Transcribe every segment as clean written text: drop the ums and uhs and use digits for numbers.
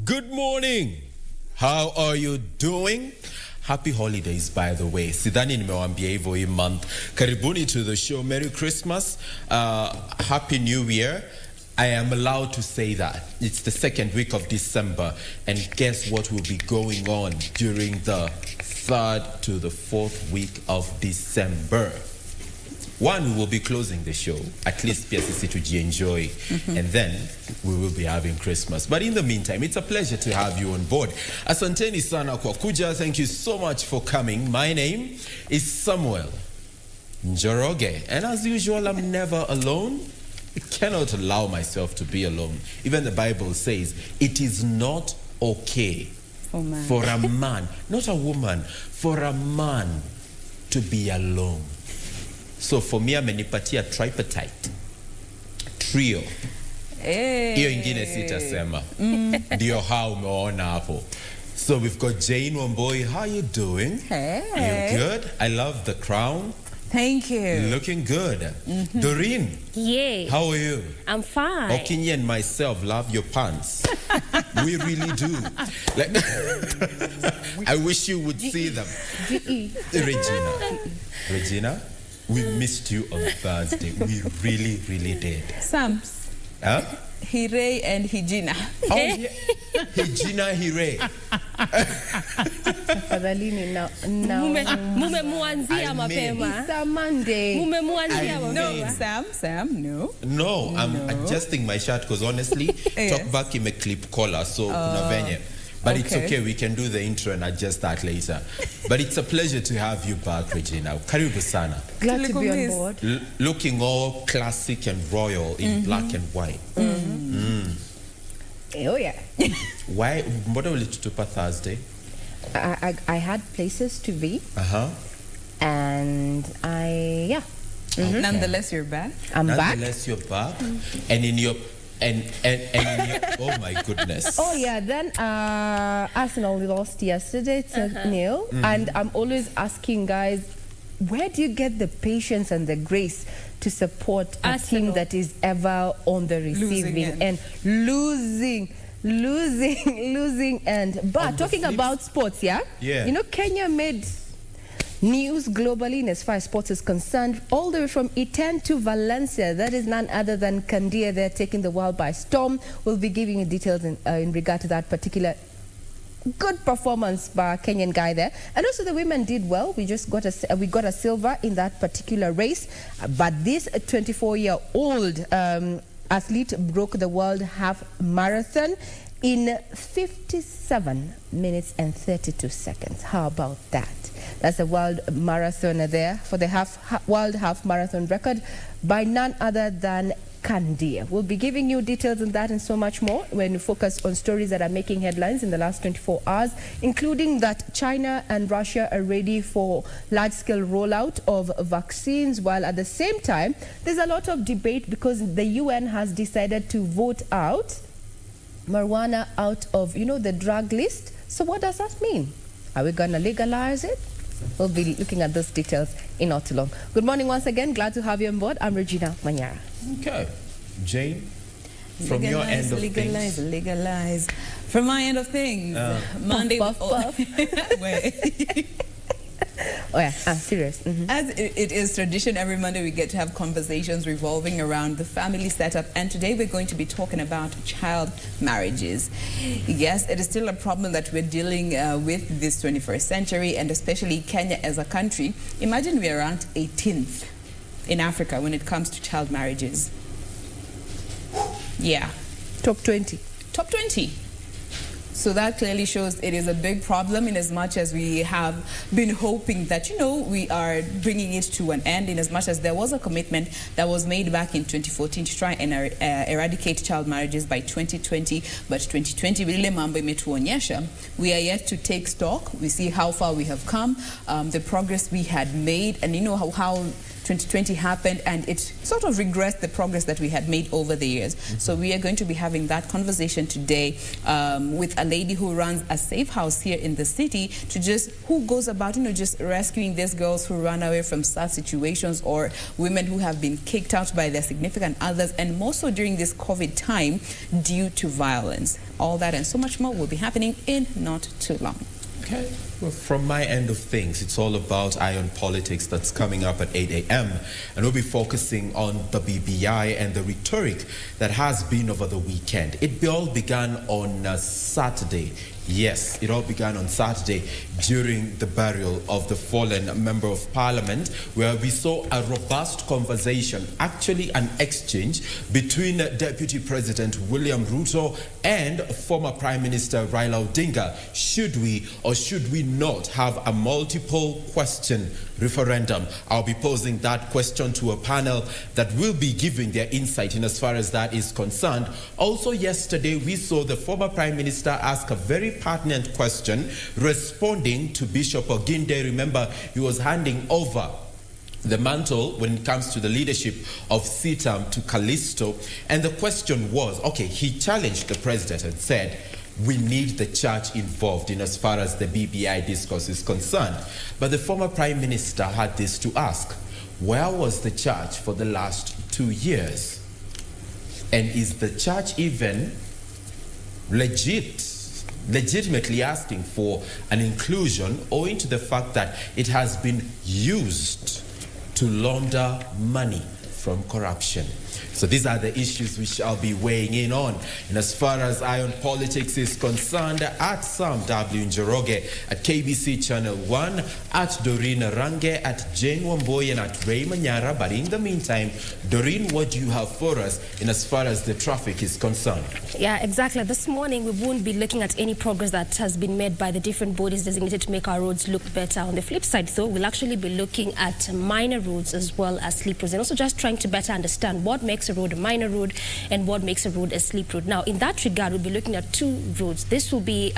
Good morning. How are you doing? Happy holidays, by the way. Sidhani nimewambia hivyo hii month. Karibuni to the show. Merry Christmas. Happy New Year. I am allowed to say that. It's the second week of December. And guess what will be going on during the 3rd to the 4th week of December? One, we will be closing the show, at least PSC to enjoy, and then we will be having Christmas. But in the meantime, it's a pleasure to have you on board. Asanteni sana kwa kuja. Thank you so much for coming. My name is Samuel Njoroge, and as usual, I'm never alone. I cannot allow myself to be alone. Even the Bible says it is not okay for a man, not a woman, for a man to be alone. So for me, amenipatia tripartite trio. Hiyo ingine sitasema. Ndio hao umeona hapo. So we've got Jane Wamboi. How you doing? Hey. You good? I love the crown. Thank you. Looking good. Doreen. Yeah. How are you? I'm fine. Okinye and myself love your pants. We really do. Like, I wish you would see them. Regina, we missed you on Thursday. We really, really did. Sams. Huh? Hire and Hijina. Oh, yeah. Hijina Hire. Tafadhalini na Mumemuanzia mapema. It's a Monday. Mumemuanzia mapema. Sam, no. No, I'm adjusting my shirt because honestly, talk back in a clip collar, so kuna venye. But it's okay, we can do the intro and adjust that later. But it's a pleasure to have you back, Regina. Karibu sana. Glad to be on board. Looking all classic and royal in black and white. Oh yeah. Why? What will it do Thursday? I had places to be. And Okay. Nonetheless, you're back. I'm back. Nonetheless, you're back. And in your and oh my goodness. Oh yeah, then Arsenal lost yesterday to 0, and I'm always asking guys, where do you get the patience and the grace to support a team that is ever on the receiving end, losing end? But talking about sports, you know, Kenya made news globally in as far as sports is concerned, all the way from Iten to Valencia. That is none other than Kandia. They're taking the world by storm. We'll be giving you details in regard to that particular good performance by a Kenyan guy there. And also the women did well. We just got a silver in that particular race. But this 24-year-old athlete broke the world half marathon in 57 minutes and 32 seconds. How about that? That's a world marathon there for the world half marathon record by none other than Kandia. We'll be giving you details on that and so much more when we focus on stories that are making headlines in the last 24 hours, including that China and Russia are ready for large-scale rollout of vaccines, while at the same time, there's a lot of debate because the UN has decided to vote out marijuana out of, the drug list. So what does that mean? Are we going to legalize it? We'll be looking at those details in not too long. Good morning once again. Glad to have you on board. I'm Regina Manyara. Okay. Jane, from your end of things. Legalize. From my end of things. Monday. Puff. Wait. Oh yeah, serious. As it is tradition, every Monday we get to have conversations revolving around the family setup, and today we're going to be talking about child marriages. Yes, it is still a problem that we're dealing with this 21st century, and especially Kenya as a country. Imagine we are ranked 18th in Africa when it comes to child marriages. Yeah. Top 20. Top 20. So that clearly shows it is a big problem, in as much as we have been hoping that, we are bringing it to an end, in as much as there was a commitment that was made back in 2014 to try and eradicate child marriages by 2020. But 2020, vile mambo imetuonyesha, we are yet to take stock. We see how far we have come, the progress we had made, and how 2020 happened and it sort of regressed the progress that we had made over the years. So we are going to be having that conversation today with a lady who runs a safe house here in the city, to just who goes about, just rescuing these girls who run away from sad situations, or women who have been kicked out by their significant others, and more so during this COVID time due to violence. All that and so much more will be happening in not too long. Okay. Well, from my end of things, it's all about Iron Politics that's coming up at 8 a.m. And we'll be focusing on the BBI and the rhetoric that has been over the weekend. It all began on Saturday. Yes, it all began on Saturday during the burial of the fallen Member of Parliament, where we saw a robust conversation, actually an exchange between Deputy President William Ruto and former Prime Minister Raila Odinga. Should we or should we not have a multiple question referendum? I'll be posing that question to a panel that will be giving their insight in as far as that is concerned. Also yesterday, we saw the former Prime Minister ask a very pertinent question responding to Bishop Oginde. Remember, he was handing over the mantle when it comes to the leadership of CITAM to Callisto. And the question was, okay, he challenged the president and said, we need the church involved in as far as the BBI discourse is concerned. But the former Prime Minister had this to ask: where was the church for the last 2 years? And is the church even legitimately asking for an inclusion, owing to the fact that it has been used to launder money from corruption? So these are the issues we shall be weighing in on. And as far as Iron Politics is concerned, at Sam W. Njoroge, at KBC Channel 1, at Doreen Range, at Jane Wamboy, and at Ray Manyara. But in the meantime, Doreen, what do you have for us in as far as the traffic is concerned? Yeah, exactly. This morning, we won't be looking at any progress that has been made by the different bodies designated to make our roads look better. On the flip side, though, we'll actually be looking at minor roads as well as slip roads, and also just trying to better understand what makes a road a minor road and what makes a road a slip road. Now, in that regard, we'll be looking at two roads. This will be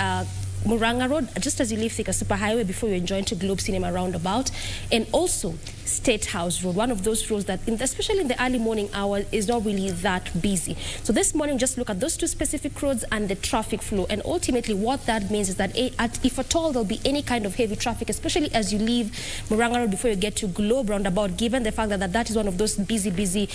Muranga Road, just as you leave Thika Superhighway before you join to Globe Cinema roundabout, and also State House Road, one of those roads that, especially in the early morning hours, is not really that busy. So this morning, just look at those two specific roads and the traffic flow. And ultimately, what that means is that if at all there'll be any kind of heavy traffic, especially as you leave Muranga Road before you get to Globe roundabout, given the fact that that is one of those busy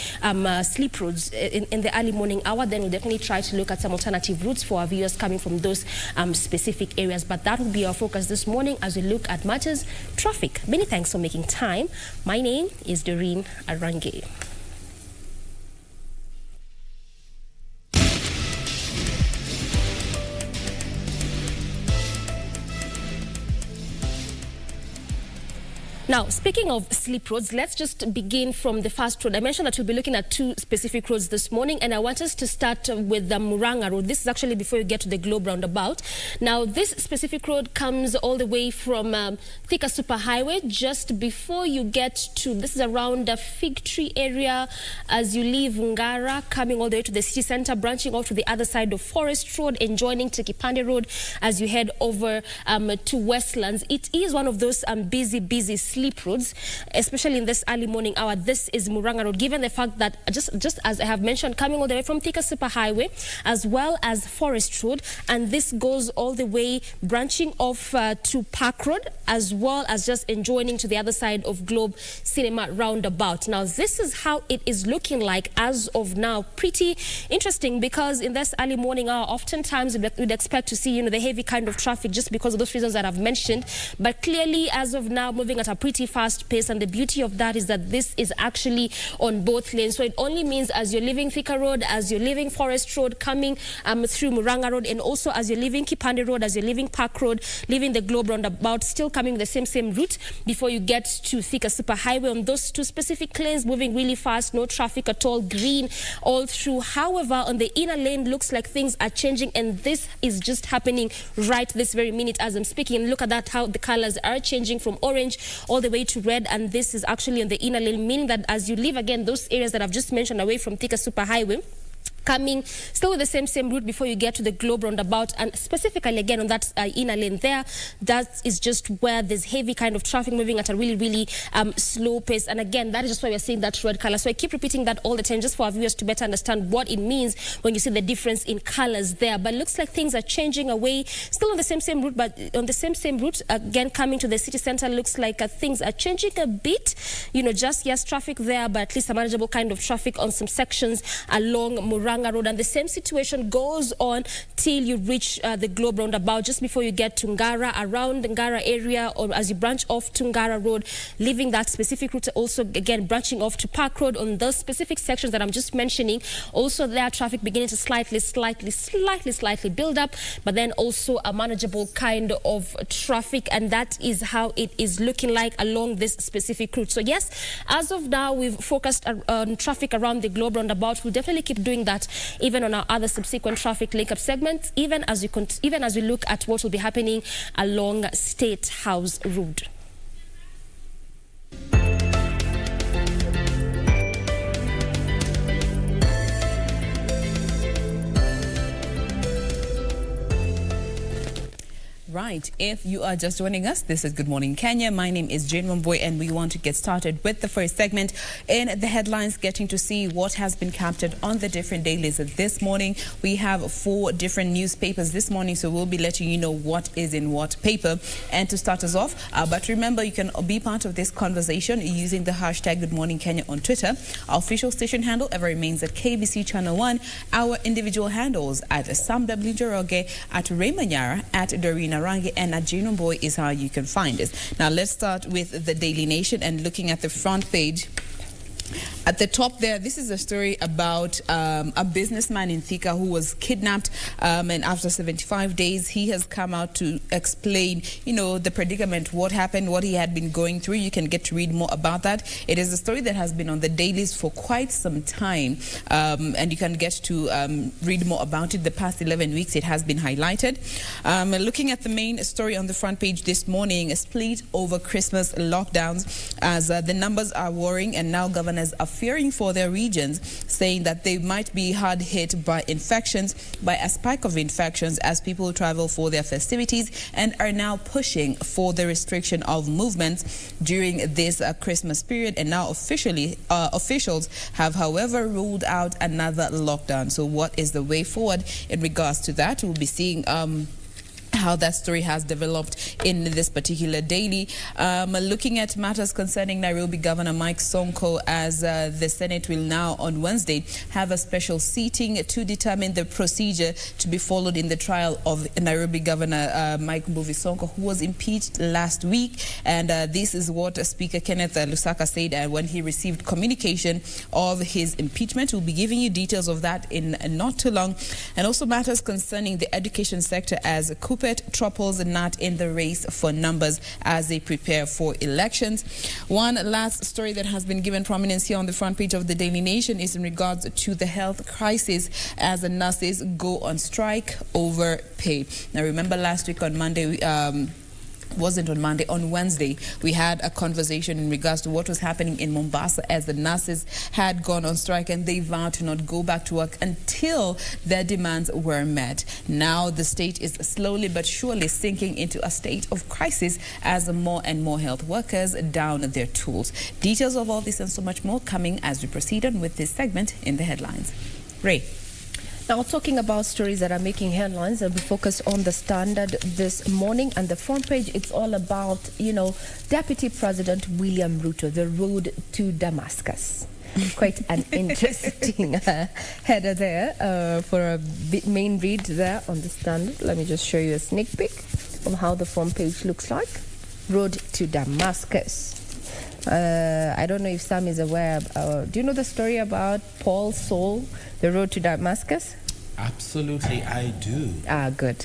slip roads in the early morning hour, then we'll definitely try to look at some alternative routes for our viewers coming from those specific areas. But that will be our focus this morning as we look at matters traffic. Many thanks for making time. My name is Doreen Arange. Now, speaking of slip roads, let's just begin from the first road. I mentioned that we'll be looking at two specific roads this morning, and I want us to start with the Muranga Road. This is actually before you get to the Globe roundabout. Now, this specific road comes all the way from Thika Superhighway, just before you get to, this is around the Fig Tree area, as you leave Ngara, coming all the way to the city center, branching off to the other side of Forest Road and joining Tekipande Road as you head over to Westlands. It is one of those busy slip roads, especially in this early morning hour. This is Muranga Road, given the fact that just as I have mentioned, coming all the way from Thika Superhighway as well as Forest Road, and this goes all the way branching off to Park Road, as well as just joining to the other side of Globe Cinema roundabout. Now, this is how it is looking like as of now. Pretty interesting, because in this early morning hour, oftentimes we'd expect to see the heavy kind of traffic just because of those reasons that I've mentioned, but clearly as of now moving at a pretty fast pace. And the beauty of that is that this is actually on both lanes. So it only means as you're leaving Thika Road, as you're leaving Forest Road, coming through Muranga Road, and also as you're leaving Kipande Road, as you're leaving Park Road, leaving the Globe roundabout, still coming the same route before you get to Thika Superhighway. On those two specific lanes, moving really fast, no traffic at all, green all through. However, on the inner lane, looks like things are changing, and this is just happening right this very minute as I'm speaking. And look at that, how the colors are changing from orange all the way to red, and this is actually on the inner lane, meaning that as you leave again those areas that I've just mentioned away from Thika Superhighway, coming still with the same route before you get to the Globe roundabout, and specifically again on that inner lane there, that is just where there's heavy kind of traffic moving at a really slow pace. And again, that is just why we're seeing that red color. So I keep repeating that all the time just for our viewers to better understand what it means when you see the difference in colors there. But it looks like things are changing away, still on the same route, but on the same route again coming to the city center, looks like things are changing a bit. You know, just yes, traffic there, but at least a manageable kind of traffic on some sections along Muranga Road, and the same situation goes on till you reach the Globe roundabout, just before you get to Ngara, around the Ngara area, or as you branch off to Ngara Road, leaving that specific route, also again branching off to Park Road on those specific sections that I'm just mentioning. Also there, traffic beginning to slightly build up, but then also a manageable kind of traffic, and that is how it is looking like along this specific route. So yes, as of now, we've focused on traffic around the Globe roundabout. We'll definitely keep doing that even on our other subsequent traffic link-up segments, even as we look at what will be happening along State House Road. Right. If you are just joining us, this is Good Morning Kenya. My name is Jane Wamboy, and we want to get started with the first segment in the headlines, getting to see what has been captured on the different dailies. This morning, we have 4 different newspapers this morning, so we'll be letting you know what is in what paper. And to start us off, but remember, you can be part of this conversation using the hashtag Good Morning Kenya on Twitter. Our official station handle ever remains at KBC Channel 1. Our individual handles at Sam W. Joroge, at Raymanyara, at Dorina Rangi, and at Jane Boy is how you can find us. Now let's start with the Daily Nation and looking at the front page. At the top there, this is a story about a businessman in Thika who was kidnapped, and after 75 days, he has come out to explain, you know, the predicament, what happened, what he had been going through. You can get to read more about that. It is a story that has been on the dailies for quite some time, and you can get to read more about it. The past 11 weeks, it has been highlighted. Looking at the main story on the front page this morning, a split over Christmas lockdowns, as the numbers are worrying, and now governors are fearing for their regions, saying that they might be hard hit by a spike of infections as people travel for their festivities, and are now pushing for the restriction of movements during this Christmas period. And now officials have, however, ruled out another lockdown. So what is the way forward in regards to that? We'll be seeing how that story has developed in this particular daily. Looking at matters concerning Nairobi Governor Mike Sonko, as the Senate will now on Wednesday have a special sitting to determine the procedure to be followed in the trial of Nairobi Governor Mike Mbuvi Sonko, who was impeached last week. And this is what Speaker Kenneth Lusaka said when he received communication of his impeachment. We'll be giving you details of that in not too long. And also matters concerning the education sector, as Cooper Tropples not in the race for numbers as they prepare for elections. One last story that has been given prominence here on the front page of the Daily Nation is in regards to the health crisis as the nurses go on strike over pay. Now remember, last week on Monday, on Wednesday, we had a conversation in regards to what was happening in Mombasa, as the nurses had gone on strike and they vowed to not go back to work until their demands were met. Now the state is slowly but surely sinking into a state of crisis as more and more health workers down their tools. Details of all this and so much more coming as we proceed on with this segment in the headlines. Ray. Now, talking about stories that are making headlines, and we focus on the Standard this morning. And the front page, it's all about, Deputy President William Ruto, the road to Damascus. Quite an interesting header there for a main read there on the Standard. Let me just show you a sneak peek of how the front page looks like. Road to Damascus. I don't know if Sam is aware. Do you know the story about Paul, Saul, the road to Damascus? Absolutely, I do. Good.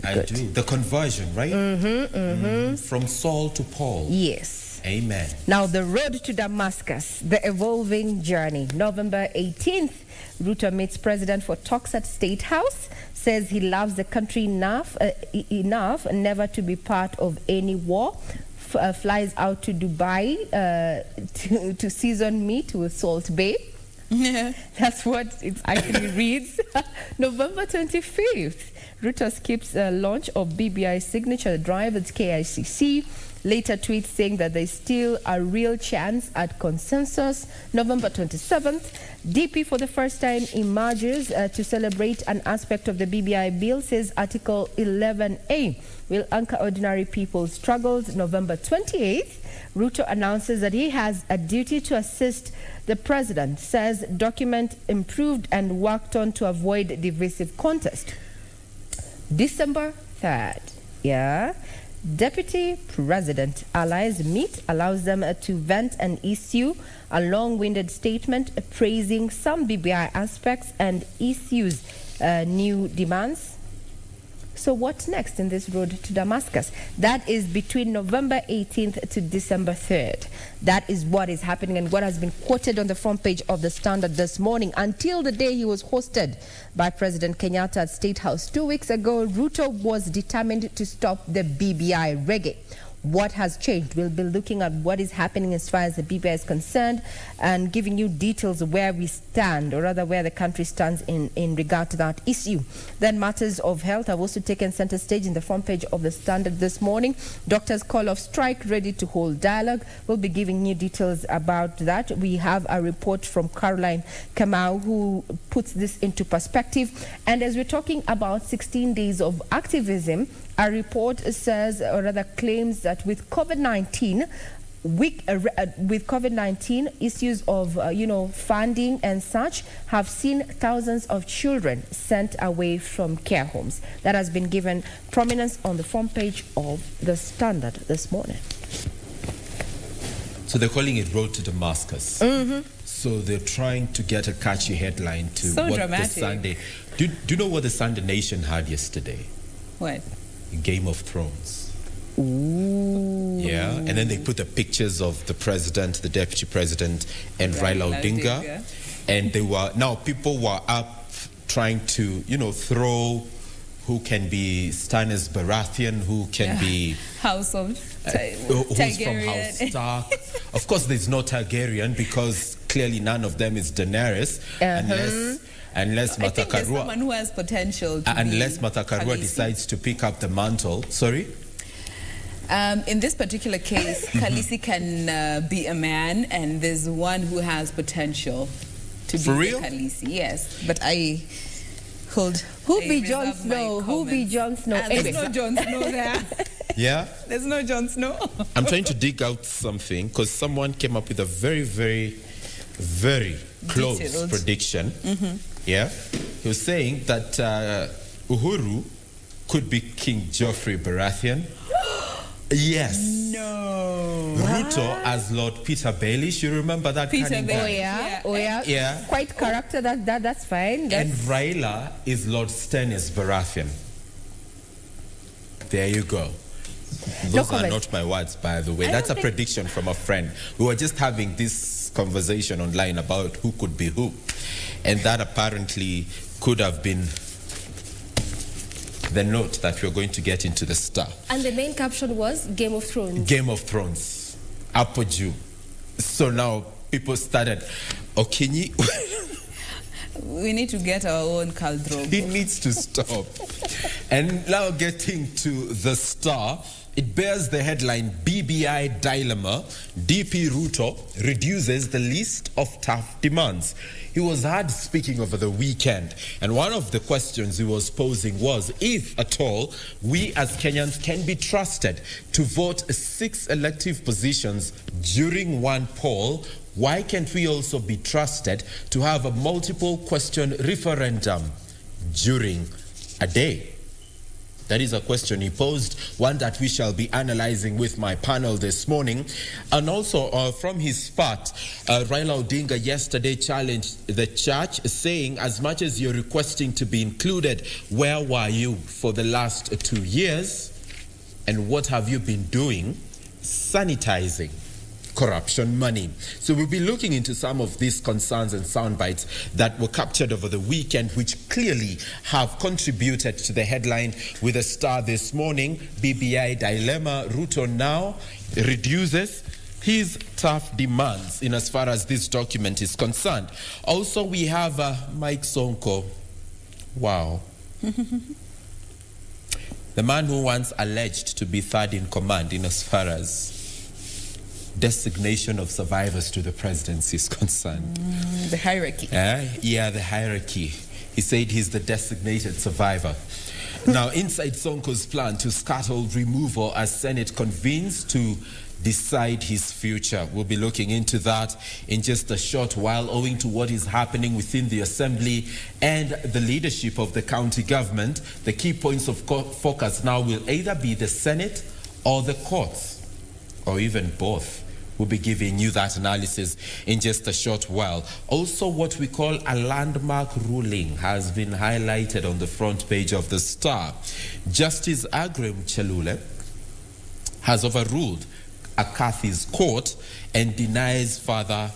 I do. The conversion, right? From Saul to Paul. Yes. Amen. Now, the road to Damascus, the evolving journey. November 18th, Ruto meets president for talks at State House. Says he loves the country enough never to be part of any war. Flies out to Dubai to season meat with Salt Bay. That's what it actually reads. November 25th, Ruto skips launch of BBI signature drive at KICC. Later tweets saying that there's still a real chance at consensus. November 27th, DP for the first time emerges to celebrate an aspect of the BBI bill, says Article 11A will anchor ordinary people's struggles. November 28th, Ruto announces that he has a duty to assist the president, says document improved and worked on to avoid divisive contest. December 3rd, Deputy President allies meet, allows them to vent and issue a long-winded statement praising some BBI aspects and issues new demands. So what's next in this road to Damascus? That is between November 18th to December 3rd. That is what is happening and what has been quoted on the front page of the Standard this morning. Until the day he was hosted by President Kenyatta at State House 2 weeks ago, Ruto was determined to stop the BBI reggae. What has changed? We'll be looking at what is happening as far as the BBI is concerned and giving you details of where we stand, or rather where the country stands in regard to that issue. Then matters of health have also taken center stage in the front page of the Standard this morning. Doctors call off strike, ready to hold dialogue. We'll be giving you details about that. We have a report from Caroline Kamau who puts this into perspective. And as we're talking about 16 days of activism, a report says, or rather claims, that with COVID-19, issues of funding and such have seen thousands of children sent away from care homes. That has been given prominence on the front page of the Standard this morning. So they're calling it Road to Damascus. Mm-hmm. So they're trying to get a catchy headline to so what dramatic. the Sunday. Do you know what the Sunday Nation had yesterday? What? Game of Thrones. Ooh. Yeah, and then they put the pictures of the president, the deputy president, and Raila Odinga. And people were up trying to, Who throw who can be Stannis Baratheon, who can be House of who's from House Stark. Of course, there's no Targaryen because clearly none of them is Daenerys, unless I think there's Matakarua, someone who has potential to unless be Matakarua Khaleesi. decides to pick up the mantle. Sorry? In this particular case, Khaleesi can be a man, and there's one who has potential to be For real? Khaleesi. Yes, but I hold. Who be Jon Snow? Who be Jon Snow? There's no Jon Snow there. Yeah? There's no Jon Snow. I'm trying to dig out something because someone came up with a very, very, very close Detailed prediction. Yeah? He was saying that Uhuru could be King Joffrey Baratheon. Yes. No. Ruto as Lord Peter Baelish. You remember that Peter cunning Baelish. guy? Yeah. Quite character. That's fine. And Raila is Lord Stannis Baratheon. There you go. Those are not my words, by the way. That's a prediction from a friend. We were just having this conversation online about who could be who. And that apparently could have been the note that we're going to get into the Star. And the main caption was Game of Thrones. Game of Thrones. Apogee. So now people started, Okinyi. We need to get our own Khal It needs to stop. And now getting to the Star, it bears the headline, BBI dilemma, DP Ruto reduces the list of tough demands. He was heard speaking over the weekend, and one of the questions he was posing was, if at all, we as Kenyans can be trusted to vote 6 elective positions during one poll, why can't we also be trusted to have a multiple question referendum during a day? That is a question he posed, one that we shall be analyzing with my panel this morning. And also from his part, Raila Odinga yesterday challenged the church, saying, as much as you're requesting to be included, where were you for the last 2 years? And what have you been doing? Sanitizing corruption money. So we'll be looking into some of these concerns and sound bites that were captured over the weekend, which clearly have contributed to the headline with a Star this morning. BBI dilemma, Ruto now reduces his tough demands in as far as this document is concerned. Also, we have Mike Sonko. Wow. The man who once alleged to be third in command in as far as designation of survivors to the presidency is concerned. The hierarchy. Yeah, the hierarchy. He said he's the designated survivor. Now, inside Sonko's plan to scuttle removal as Senate convenes to decide his future. We'll be looking into that in just a short while, owing to what is happening within the Assembly and the leadership of the county government. The key points of focus now will either be the Senate or the courts, or even both. We'll be giving you that analysis in just a short while. Also, what we call a landmark ruling has been highlighted on the front page of the Star. Justice Agrem Chelule has overruled Akathi's court and denies father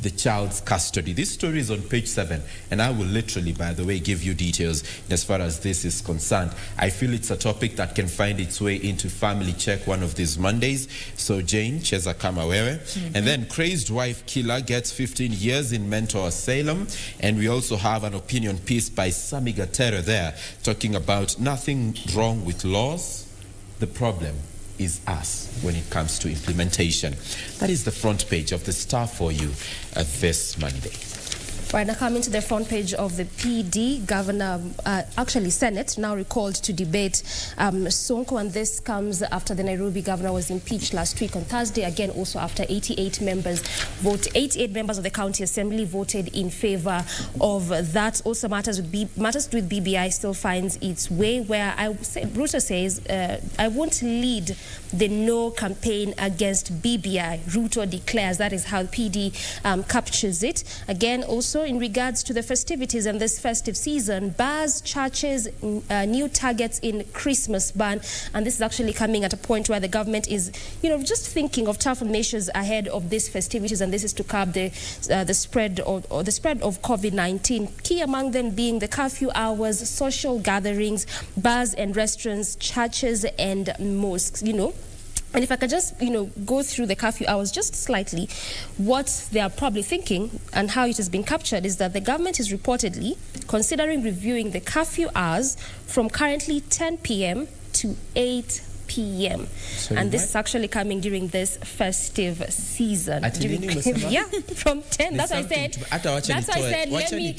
the child's custody. This story is on page 7, and I will literally, by the way, give you details as far as this is concerned. I feel it's a topic that can find its way into Family Check one of these Mondays. So Jane, cheza kama wewe. And then crazed wife killer gets 15 years in mental asylum. And we also have an opinion piece by Sami Gatera there, talking about nothing wrong with laws. The problem is us when it comes to implementation. That is the front page of the Star for you this Monday. Right, now coming to the front page of the PD, Senate now recalled to debate Sonko, and this comes after the Nairobi governor was impeached last week on Thursday, again also after 88 members of the county assembly voted in favor of that. Also matters with BBI still finds its way, where Ruto says, I won't lead the no campaign against BBI. Ruto declares. That is how PD captures it. Again, also in regards to the festivities and this festive season, bars, churches, new targets in Christmas ban, and this is actually coming at a point where the government is, just thinking of tougher measures ahead of these festivities, and this is to curb the spread of COVID-19. Key among them being the curfew hours, social gatherings, bars and restaurants, churches and mosques. And if I could just, go through the curfew hours just slightly, what they are probably thinking and how it has been captured is that the government is reportedly considering reviewing the curfew hours from currently 10 p.m. to 8 p.m. And this is actually coming during this festive season. Yeah, from 10. That's why I said. Let me.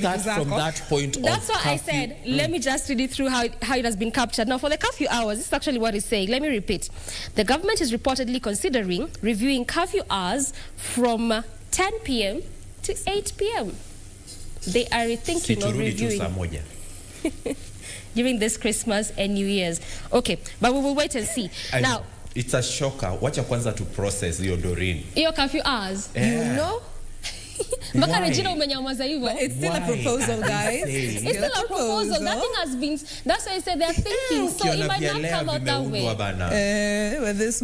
Start from that point. That's why I said. Let me just read it through how it has been captured. Now, for the curfew hours, this is actually what it's saying. Let me repeat. The government is reportedly considering reviewing curfew hours from 10 p.m. to 8 p.m. They are rethinking of reviewing during this Christmas and New Year's. Okay, but we will wait and see. Now, it's a shocker. Wacha kwanza to process your Doreen. Your curfew hours. It's still a proposal, guys. It's still a proposal. Nothing has been. That's why I said they're thinking. So it might not come out that way. Where there's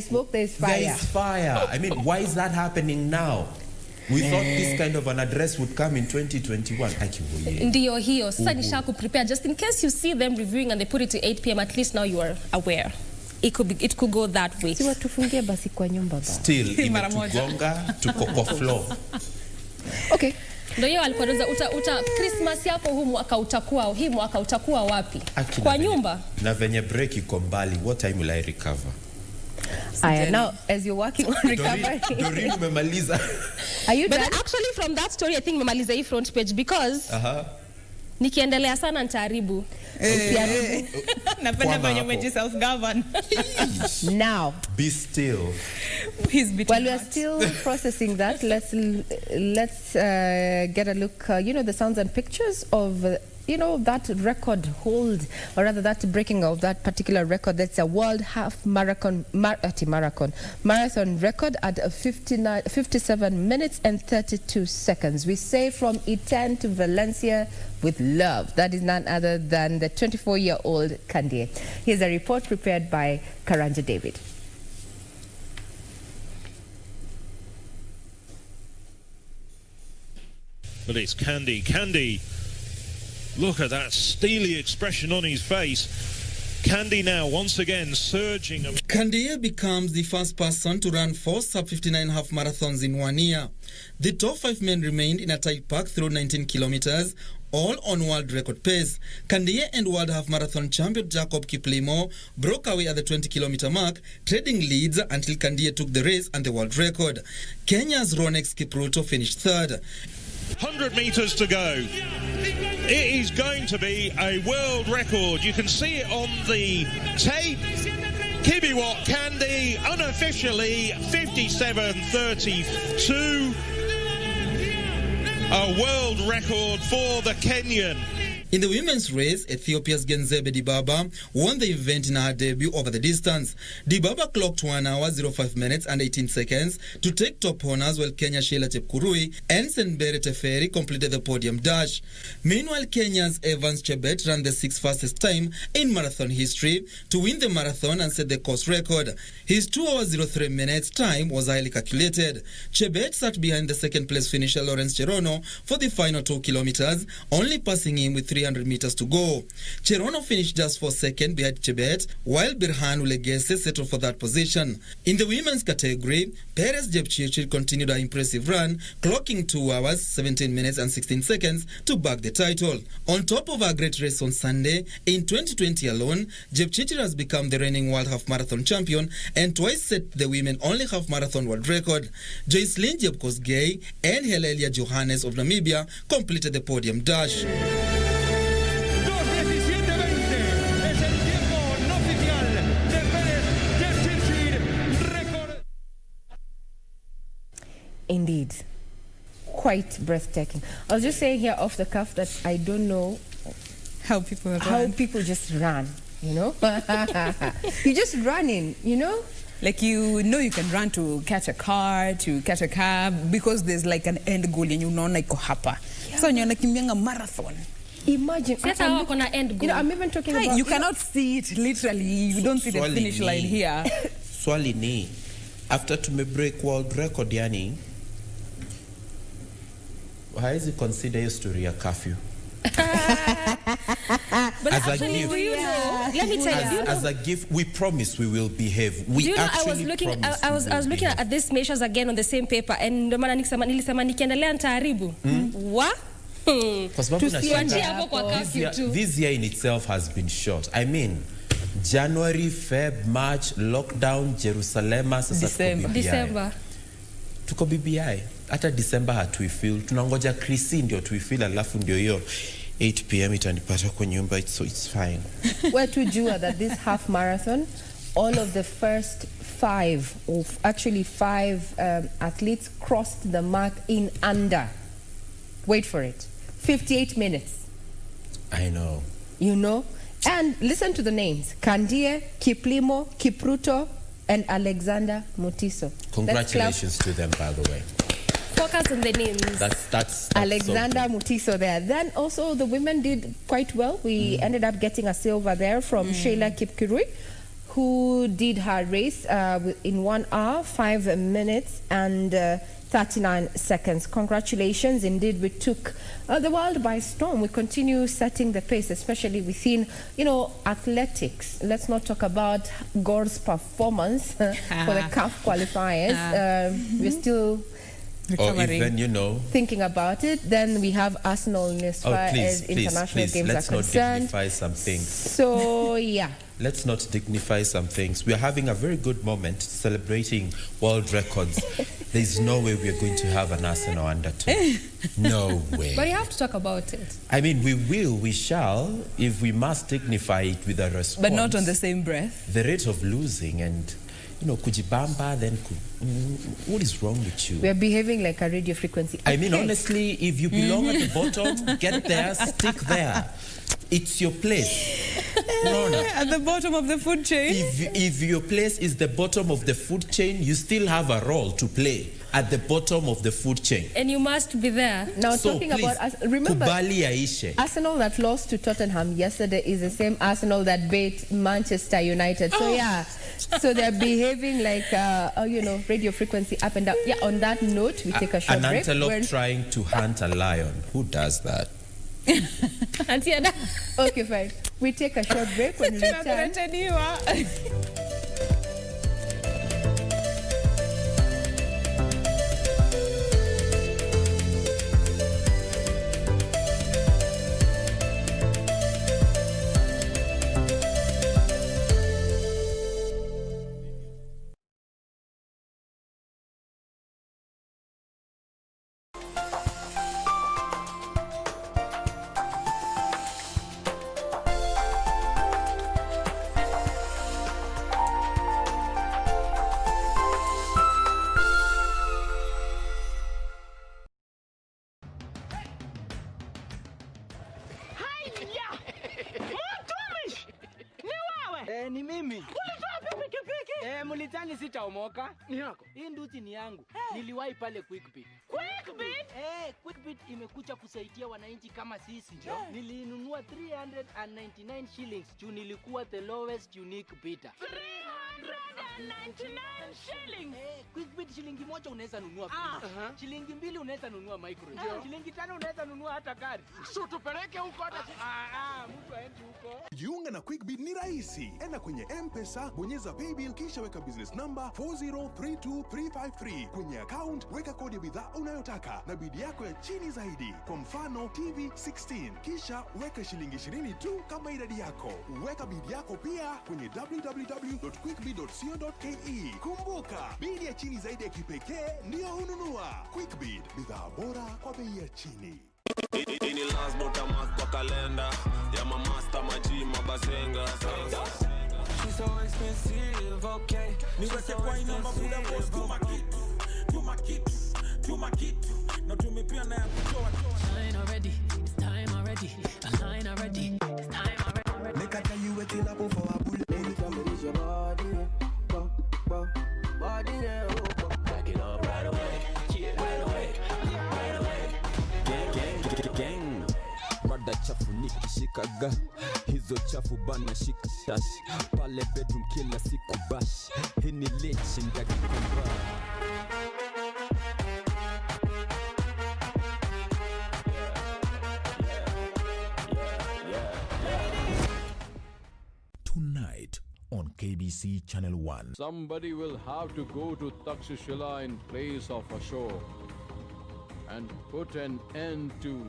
smoke, there's fire. There's fire. I mean, why is that happening now? We thought this kind of an address would come in 2021. Ndio hiyo. Sasa nishaku prepare just in case you see them reviewing and they put it to 8 p.m. At least now you are aware. It could go that way. Still, imetugonga tuko kwa floor. Okay. Ndio hiyo alikuwa Christmas yako huu mwaka utakuwa wapi? Kwa nyumba. Na venye break iko mbali, what time will I recover? Now, as you're working on recovery. Doreen umemaliza. Are you done? But actually from that story, I think memaliza hii front page because nikiendelea sana nitaharibu. Napenda venye umeji self-govern. Now. Be still. While we are still processing that, let's get a look, the sounds and pictures of that record hold, or rather that breaking of that particular record. That's a world half marathon record at 57 minutes and 32 seconds. We say from Iten to Valencia with love. That is none other than the 24-year-old Kandie. Here's a report prepared by Karanja David. But it's Candy. Look at that steely expression on his face. Candy now once again surging. Candy becomes the first person to run 4 sub-59 half marathons in 1 year. The top 5 men remained in a tight pack through 19 kilometers, all on world record pace. Candy and world half marathon champion Jacob Kiplimo broke away at the 20-kilometer mark, trading leads until Candy took the race and the world record. Kenya's Ronex Kipruto finished third. 100 meters to go. It is going to be a world record. You can see it on the tape. Kibiwot Candy unofficially 57:32. A world record for the Kenyan. In the women's race, Ethiopia's Genzebe Dibaba won the event in her debut over the distance. Dibaba clocked 1 hour, 05 minutes and 18 seconds to take top honors, while Kenya's Sheila Chepkurui and Senbere Teferi completed the podium dash. Meanwhile, Kenya's Evans Chebet ran the 6th fastest time in marathon history to win the marathon and set the course record. His 2 hours, 03 minutes time was highly calculated. Chebet sat behind the second place finisher Lawrence Cherono for the final 2 kilometers, only passing him with 300 meters to go. Cherono finished just 4 seconds behind Chebet, while Birhan Ulegese settled for that position. In the women's category, Perez Jepchirchir continued her impressive run, clocking 2 hours, 17 minutes and 16 seconds to bag the title. On top of her great race on Sunday, in 2020 alone, Jepchirchir has become the reigning world half marathon champion and twice set the women-only half marathon world record. Joycelyn Jepkosgei and Helelia Johannes of Namibia completed the podium dash. Indeed. Quite breathtaking. I was just saying here off the cuff that I don't know how people just run, you know? You're just running, you know? Like, you know, you can run to catch a car, to catch a cab, because there's like an end goal and you know like hapa. So you're like a marathon. Imagine. End goal. You know, I'm even talking about... You cannot see it literally. You don't see the finish line here. Swali ni, after to me break world record yani, how is it consider your story a curfew? But as actually, a gift, let me tell you, as a gift, we promise we will behave. We do you know, actually I was looking at these measures again on the same paper, and nilisema nikiendelea nitaharibu. Wa? This year in itself has been short. I mean, January, Feb, March, lockdown, Jerusalem, December. Tuko BBI. Hata December hatuifeel. Tunangoja Krisi ndio tuifeel, alafu ndio hiyo 8 p.m. itanipata kwa nyumba, so it's fine. We're too sure that this half marathon, all of the first 5 athletes crossed the mark in under, wait for it, 58 minutes. I know. You know? And listen to the names: Kandie, Kiplimo, Kipruto, and Alexander Mutiso. Congratulations to them, by the way. Focus on the names. That's Alexander so Mutiso there. Then also the women did quite well. We ended up getting a silver there from Sheila Kipkurui, who did her race in 1 hour, 5 minutes and 39 seconds. Congratulations. Indeed, we took the world by storm. We continue setting the pace, especially within, you know, athletics. Let's not talk about Gore's performance for the CAF qualifiers. We're still... Or even, you know, thinking about it. Then we have Arsenal as far as international games are concerned. Let's not dignify some things. So, yeah. Let's not dignify some things. We are having a very good moment celebrating world records. There's no way we're going to have an Arsenal under 2. No way. But you have to talk about it. I mean, we shall, if we must dignify it with a response. But not on the same breath. The rate of losing and, you know, kujibamba, then what is wrong with you? We are behaving like a radio frequency. I mean, honestly, if you belong at the bottom, get there, stick there. It's your place. No. At the bottom of the food chain. If your place is the bottom of the food chain, you still have a role to play at the bottom of the food chain. And you must be there. Now, so talking please, about remember, kubali aishe. Arsenal that lost to Tottenham yesterday is the same Arsenal that beat Manchester United. So, yeah. So they're behaving like, you know, radio frequency up and down. Yeah, on that note, we take a short break. An antelope trying to hunt a lion. Who does that? Okay, fine. We take a short break when we return. Ni mimi. Ulitoa pikipiki? Mulitani sitaomoka. Ni yako. Hii nduti ni yangu. Niliwahi pale Quickbit. Quickbit? Quickbit imekuja kusaidia wananchi kama sisi. Nilinunua 399 shillings. Juu nilikuwa the lowest unique bidder. 399 shillings. Quickbit shilingi moja unaweza nunua pizza. Shilingi 2 unaweza nunua microwave. Shilingi 5 unaweza nunua hata gari. So tupeleke huko hata mtu aende huko. Jiunga na Quickbit ni rahisi. Enda kwenye M-Pesa, bonyeza paybill kisha weka business number 4032353. Kwenye account weka kodi ya bidhaa unayotaka na bidi yako ya chini zaidi. Kwa mfano TV 16. Kisha weka shilingi 20 tu kama idadi yako. Weka bidi yako pia kwenye www.quickbit.co.ke. Kumbuka, bidi ya chini zaidi ya kipekee ndio ununua. Quickbit, bidhaa bora kwa bei ya chini. Ini last botamas kwa kalenda ya mamasta majima bazenga. She's so expensive, okay. Niweke kwa inamba buda boss tuma kitu na tumepia na ya kutoa. Line already, it's time already. A line already, it's time already. Make I tell you what you love for a bullet. Baby, come release your body, body, yeah, back it up right away, right away, right away. Gang, rada chafu nikishikaga, hizo chafu bana shika shash, pale bedroom kila siku bash, hii ni leche ndakikomba. Tonight on KBC Channel 1. Somebody will have to go to Takshashila in place of Ashok and put an end to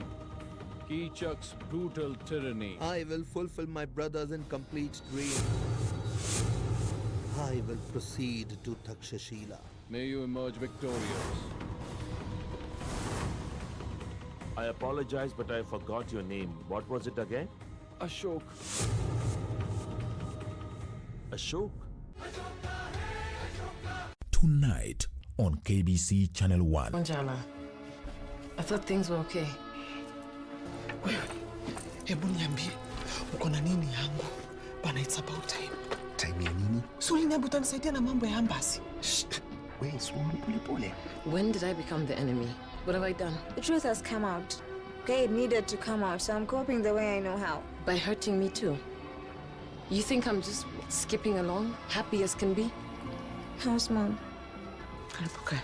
Kichak's brutal tyranny. I will fulfill my brother's incomplete dream. I will proceed to Takshashila. May you emerge victorious. I apologize, but I forgot your name. What was it again? Ashok. Ashok? Tonight on KBC Channel 1. Anjana, I thought things were okay. Hebu niambie, uko na nini yangu? Bana, it's about time. Time ya nini? Suli niambie utanisaidia na mambo ya ambasi. Wait, swambi pole. When did I become the enemy? What have I done? The truth has come out. Okay, it needed to come out, so I'm coping the way I know how. By hurting me too? You think I'm just skipping along, happy as can be? How's Mom? I'm okay.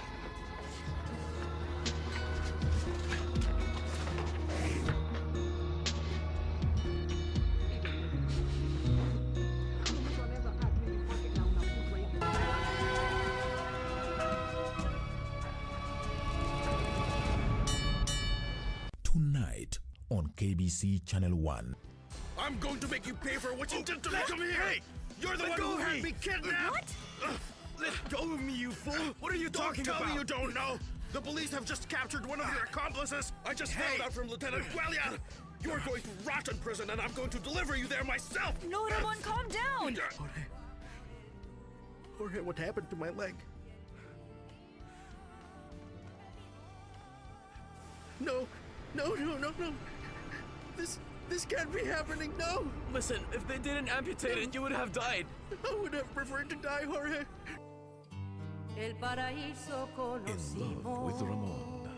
Tonight on KBC Channel 1. I'm going to make you pay for what you did to me. Come here. Hey, you're the one who had me kidnapped. What? Let go of me, you fool. What are you talking about? Don't tell me you don't know. The police have just captured one of your accomplices. I just found out from Lieutenant Guelian. You're going to rot in prison, and I'm going to deliver you there myself. No, Ramon, calm down. Jorge, what happened to my leg? No. This can't be happening, no! Listen, if they didn't amputate it, you would have died. I would have preferred to die, Jorge. In love with Ramon.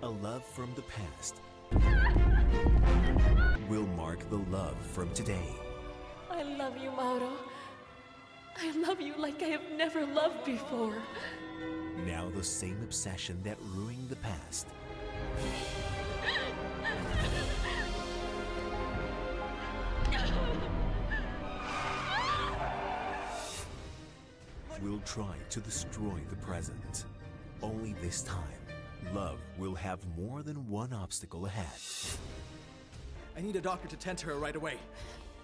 A love from the past will mark the love from today. I love you, Mauro. I love you like I have never loved before. Now the same obsession that ruined the past try to destroy the present. Only this time, love will have more than one obstacle ahead. I need a doctor to tend to her right away.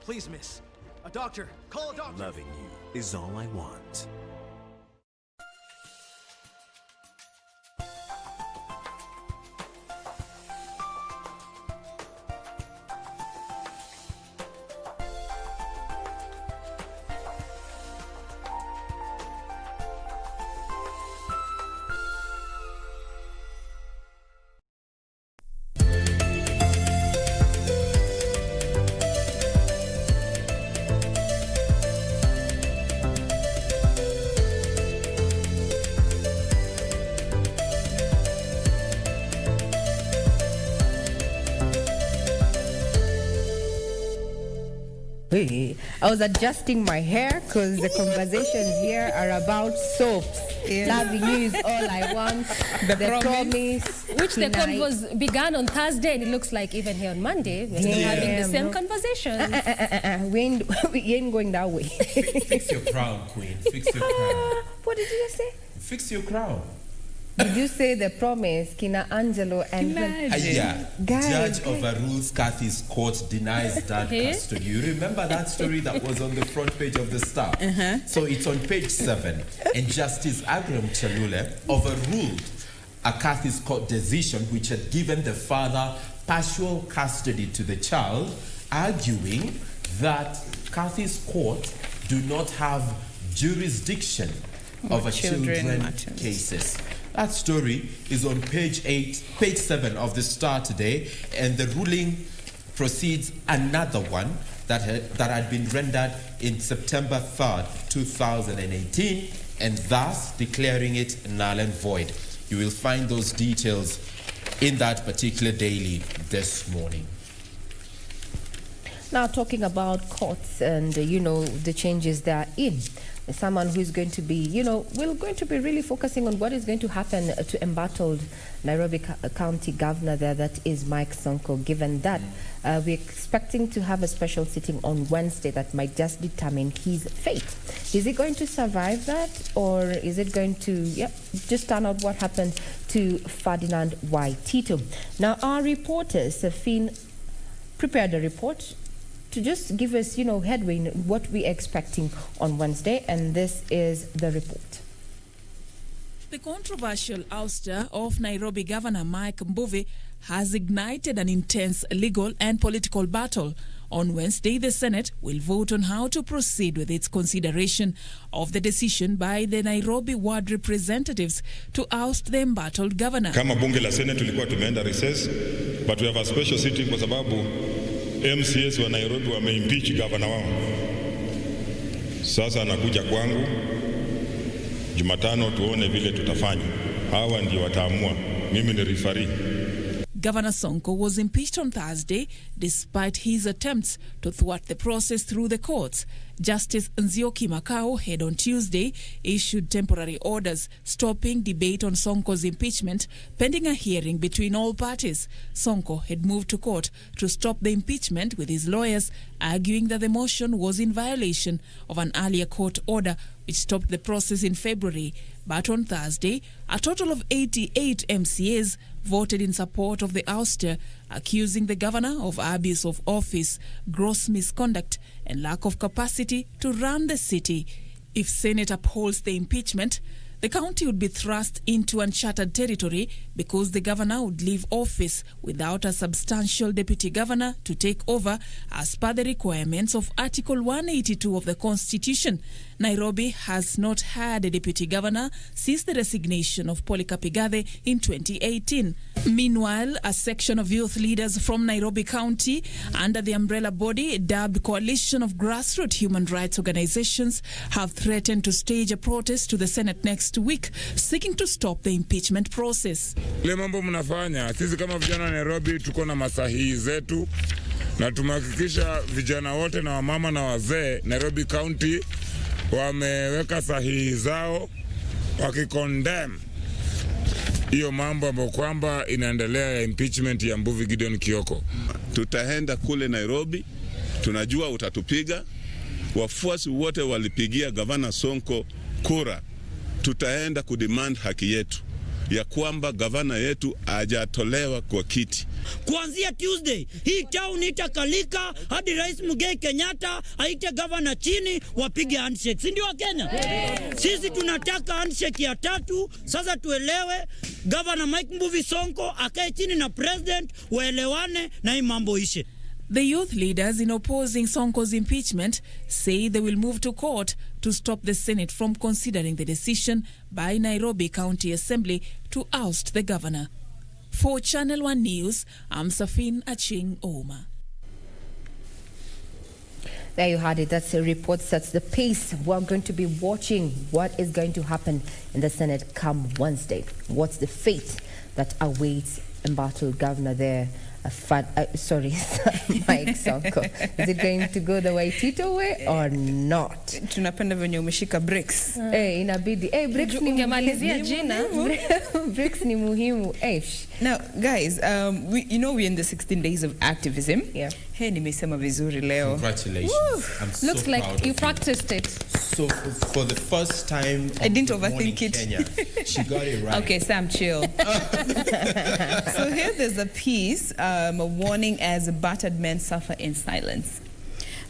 Please, miss. A doctor. Call a doctor. Loving you is all I want. I was adjusting my hair because the conversations here are about soaps. Loving you is all I want. The promise. Which the convos began on Thursday, and it looks like even here on Monday, we're still having the same conversations. We ain't going that way. Fix your crown, Queen. Fix your crown. What did you just say? Fix your crown. Did you say the promise, Kina Angelo and Judge overrules Kathy's court, denies dad custody. You remember that story that was on the front page of the Star? So it's on page 7. And Justice Agram Chalule overruled a Kathy's court decision which had given the father partial custody to the child, arguing that Kathy's court do not have jurisdiction over children cases. That story is on page 7 of the Star today, and the ruling precedes another one that had been rendered in September 3rd, 2018, and thus declaring it null and void. You will find those details in that particular daily this morning. Now, talking about courts and, the changes they're in. Someone who is going to be, we're going to be really focusing on what is going to happen to embattled Nairobi County Governor there, that is Mike Sonko, given that we're expecting to have a special sitting on Wednesday that might just determine his fate. Is he going to survive that, or is it going to just turn out what happened to Ferdinand Waitito? Now, our reporters have prepared a report to just give us, headway in what we're expecting on Wednesday, and this is the report. The controversial ouster of Nairobi Governor Mike Mbuvi has ignited an intense legal and political battle. On Wednesday, the Senate will vote on how to proceed with its consideration of the decision by the Nairobi ward representatives to oust the embattled governor. Kama bunge la Senate tulikuwa tumeenda recess, but we have a special sitting kwa sababu MCS wa Nairobi wameimpeach governor wao. Sasa anakuja kwangu Jumatano, tuone vile tutafanya. Hawa ndio wataamua. Mimi ni referee. Governor Sonko was impeached on Thursday despite his attempts to thwart the process through the courts. Justice Nzioki Makau had on Tuesday issued temporary orders stopping debate on Sonko's impeachment pending a hearing between all parties. Sonko had moved to court to stop the impeachment with his lawyers, arguing that the motion was in violation of an earlier court order which stopped the process in February. But on Thursday, a total of 88 MCAs voted in support of the ouster, accusing the governor of abuse of office, gross misconduct, and lack of capacity to run the city. If Senate upholds the impeachment, the county would be thrust into uncharted territory because the governor would leave office without a substantial deputy governor to take over as per the requirements of Article 182 of the Constitution. Nairobi has not had a deputy governor since the resignation of Polycarp Igathe in 2018. Meanwhile, a section of youth leaders from Nairobi County under the umbrella body dubbed Coalition of Grassroots Human Rights Organizations have threatened to stage a protest to the Senate next week, seeking to stop the impeachment process. Le mambo mnafanya, sisi kama vijana wa Nairobi tuko na masahihi zetu na tumehakikisha vijana wote na wamama na wazee Nairobi County wameweka sahihi zao wakikondem hiyo mambo ambayo kwamba inaendelea ya impeachment ya Mbuvi Gideon Kioko. Tutaenda kule Nairobi, tunajua utatupiga. Wafuasi wote walipigia Gavana Sonko kura tutaenda kudemand haki yetu ya kwamba gavana yetu hajatolewa kwa kiti. Kuanzia Tuesday, hii town itakalika hadi Rais Mugai Kenyatta aite gavana chini wapige handshake. Si ndio wa Kenya? Sisi tunataka handshake ya 3. Sasa tuelewe, gavana Mike Mbuvi Sonko akae chini na president waelewane na hii mambo ishe. The youth leaders in opposing Sonko's impeachment say they will move to court to stop the Senate from considering the decision by Nairobi County Assembly to oust the governor. For Channel 1 News, I'm Safin Aching Oma. There you had it. That's a report sets the pace. We're going to be watching what is going to happen in the Senate come Wednesday. What's the fate that awaits embattled governor there? Mike Sonko. Is it going to go the way Tito way or not? Tunapenda venye umeshika breaks. Inabidi. Breaks ni ungemalizia jina. Breaks ni muhimu. Now, guys, we're in the 16 days of activism. Yeah. Hey, nimesema vizuri leo. Congratulations. I'm so Looks like proud you of practiced it. So for the first time, I didn't overthink it. Kenya, she got it right. Okay, Sam, chill. So here there's a piece, a warning as battered men suffer in silence.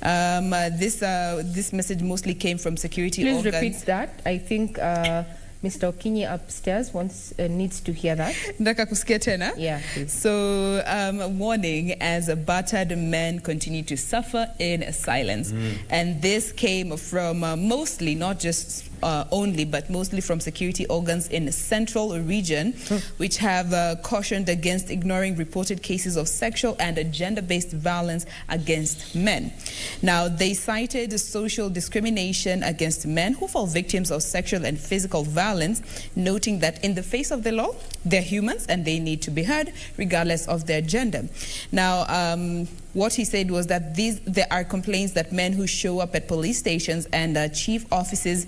This message mostly came from security organs. Please repeat that. I think Mr. Okinyi upstairs needs to hear that. Ndaka kusikia tena? Yeah, please. So, a warning as a battered men continue to suffer in silence. And this came from mostly, not just only, but mostly from security organs in the central region, which have cautioned against ignoring reported cases of sexual and gender-based violence against men. Now, they cited social discrimination against men who fall victims of sexual and physical violence, noting that in the face of the law, they're humans and they need to be heard regardless of their gender. Now, what he said was that there are complaints that men who show up at police stations and chief offices,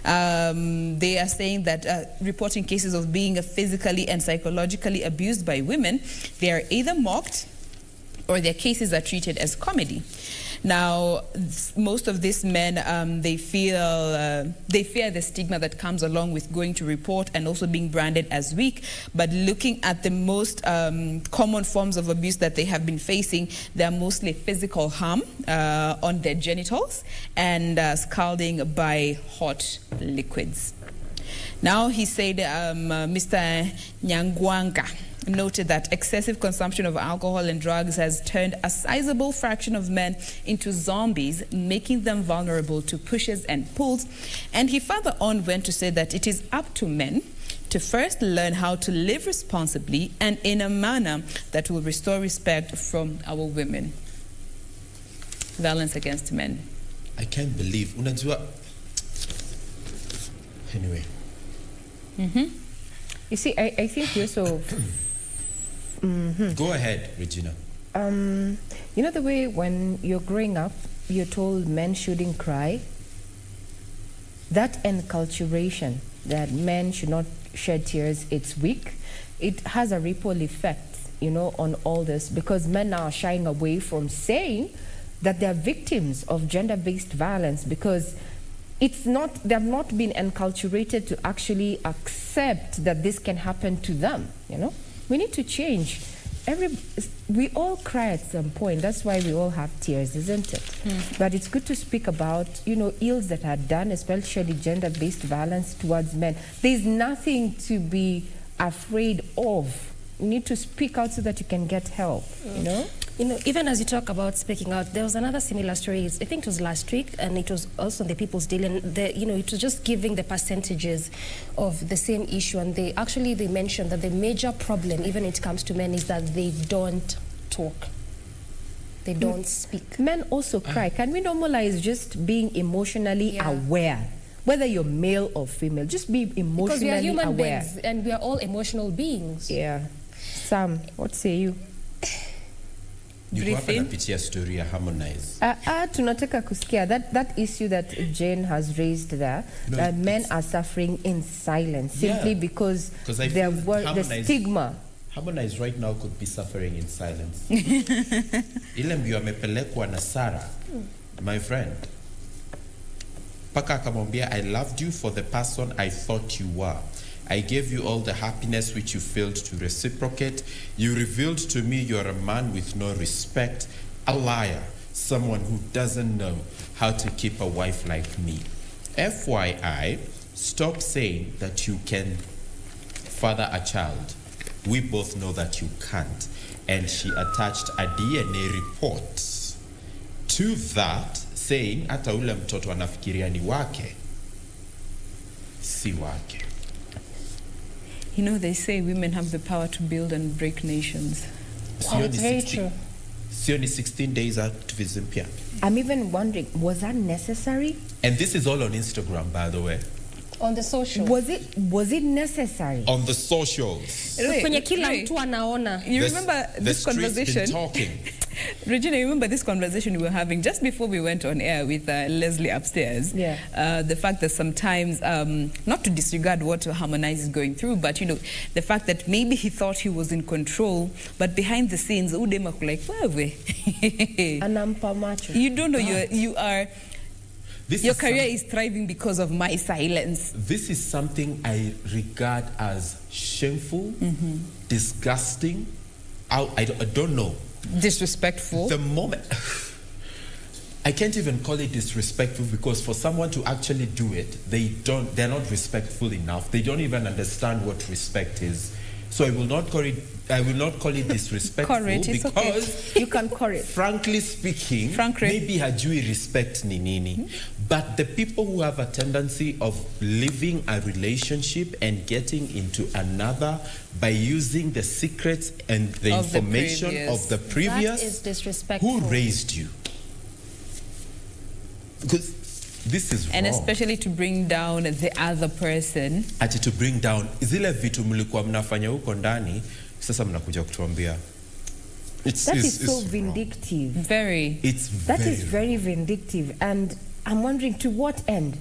they are saying that reporting cases of being physically and psychologically abused by women, they are either mocked or their cases are treated as comedy. Now, most of these men, they fear the stigma that comes along with going to report and also being branded as weak. But looking at the most common forms of abuse that they have been facing, they are mostly physical harm on their genitals and scalding by hot liquids. Now, he said, Mr. Nyangwanga noted that excessive consumption of alcohol and drugs has turned a sizable fraction of men into zombies, making them vulnerable to pushes and pulls. And he further on went to say that it is up to men to first learn how to live responsibly and in a manner that will restore respect from our women. Violence against men. I can't believe. Unajua. Anyway. You see, I think you're so... Go ahead, Regina. You know the way when you're growing up, you're told men shouldn't cry? That enculturation that men should not shed tears, it's weak. It has a ripple effect, on all this, because men are shying away from saying that they're victims of gender-based violence because they've not been enculturated to actually accept that this can happen to them, We need to change. We all cry at some point. That's why we all have tears, isn't it? But it's good to speak about, ills that are done, especially gender-based violence towards men. There's nothing to be afraid of. You need to speak out so that you can get help, Even as you talk about speaking out, there was another similar story. I think it was last week, and it was also in the People's Daily. And it was just giving the percentages of the same issue, and they mentioned that the major problem, even when it comes to men, is that they don't talk. They don't speak. Men also cry. Can we normalize just being emotionally aware? Whether you're male or female, just be emotionally aware. Because we are human beings, and we are all emotional beings. Yeah. Sam, what say you? Napitia story ya Harmonize. Tunataka kusikia that issue that Jane has raised there, that men are suffering in silence simply because the stigma. Harmonize right now could be suffering in silence. Ile mbio amepelekwa na Sarah, my friend. Paka akamwambia, I loved you for the person I thought you were. I gave you all the happiness which you failed to reciprocate. You revealed to me you're a man with no respect, a liar, someone who doesn't know how to keep a wife like me. FYI, stop saying that you can father a child. We both know that you can't. And she attached a DNA report to that, saying hata ule mtoto anafikiria ni wake, si wake. You know, they say women have the power to build and break nations. That's very true. Sioni 16 days activism pia. I'm even wondering, was that necessary? And this is all on Instagram, by the way. On the socials. Was it necessary? On the socials. Kwenye kila mtu anaona. You remember this conversation? Been talking. Regina, you remember this conversation we were having just before we went on air with Leslie upstairs? Yeah. The fact that sometimes, not to disregard what Harmonize is going through, but, you know, the fact that maybe he thought he was in control, but behind the scenes, udema like, Anampa macho. You don't know, you are... Your career is thriving because of my silence. This is something I regard as shameful, disgusting. I don't know. Disrespectful. The moment I can't even call it disrespectful, because for someone to actually do it, they're not respectful enough. They don't even understand what respect is. So I will not call it disrespectful because okay. You can call it. Frankly speaking, maybe hajui respect ni nini. But the people who have a tendency of leaving a relationship and getting into another by using the secrets and the information of the previous, that is disrespectful. Who raised you? Because this is wrong. And especially to bring down the other person. Ati to bring down zile vitu mlikuwa mnafanya huko ndani, sasa mnakuja kutuambia. That is so vindictive. Very. That is very vindictive, and I'm wondering, to what end?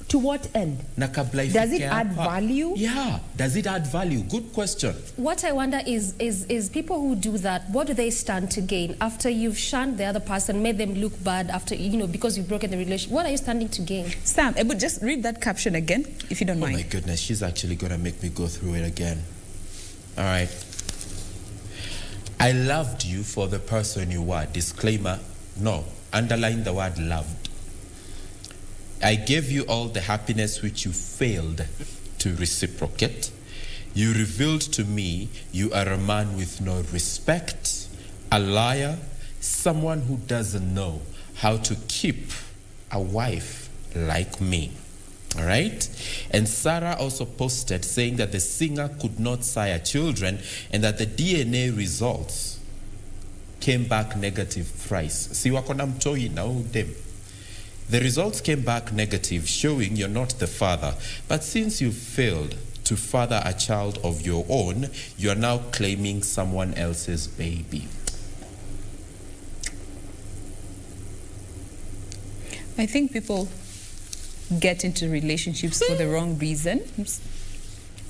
To what end? Does it add value? Yeah. Does it add value? Good question. What I wonder is people who do that, what do they stand to gain after you've shunned the other person, made them look bad after, you know, because you've broken the relationship? What are you standing to gain? Sam, but just read that caption again, if you don't mind. Oh my goodness, she's actually going to make me go through it again. All right. I loved you for the person you were. Disclaimer, no. Underline the word loved. I gave you all the happiness which you failed to reciprocate. You revealed to me you are a man with no respect, a liar, someone who doesn't know how to keep a wife like me. All right? And Sarah also posted saying that the singer could not sire children and that the DNA results came back negative thrice. Si wako na mtoi na dem. The results came back negative, showing you're not the father. But since you failed to father a child of your own, you are now claiming someone else's baby. I think people get into relationships for the wrong reasons,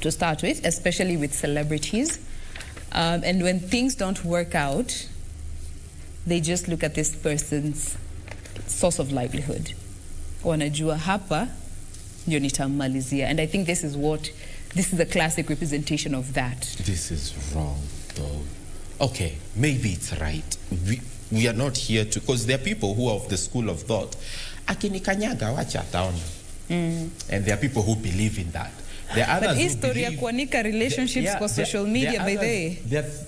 to start with, especially with celebrities. And when things don't work out, they just look at this person's source of livelihood. Wanajua hapa ndio nitamalizia. And I think this is a classic representation of that. This is wrong, though. Okay, maybe it's right. We are not here to, because there are people who are of the school of thought, akinikanyaga wacha ataona. And there are people who believe in that. There are others who believe, kuanika relationships kwa social media by the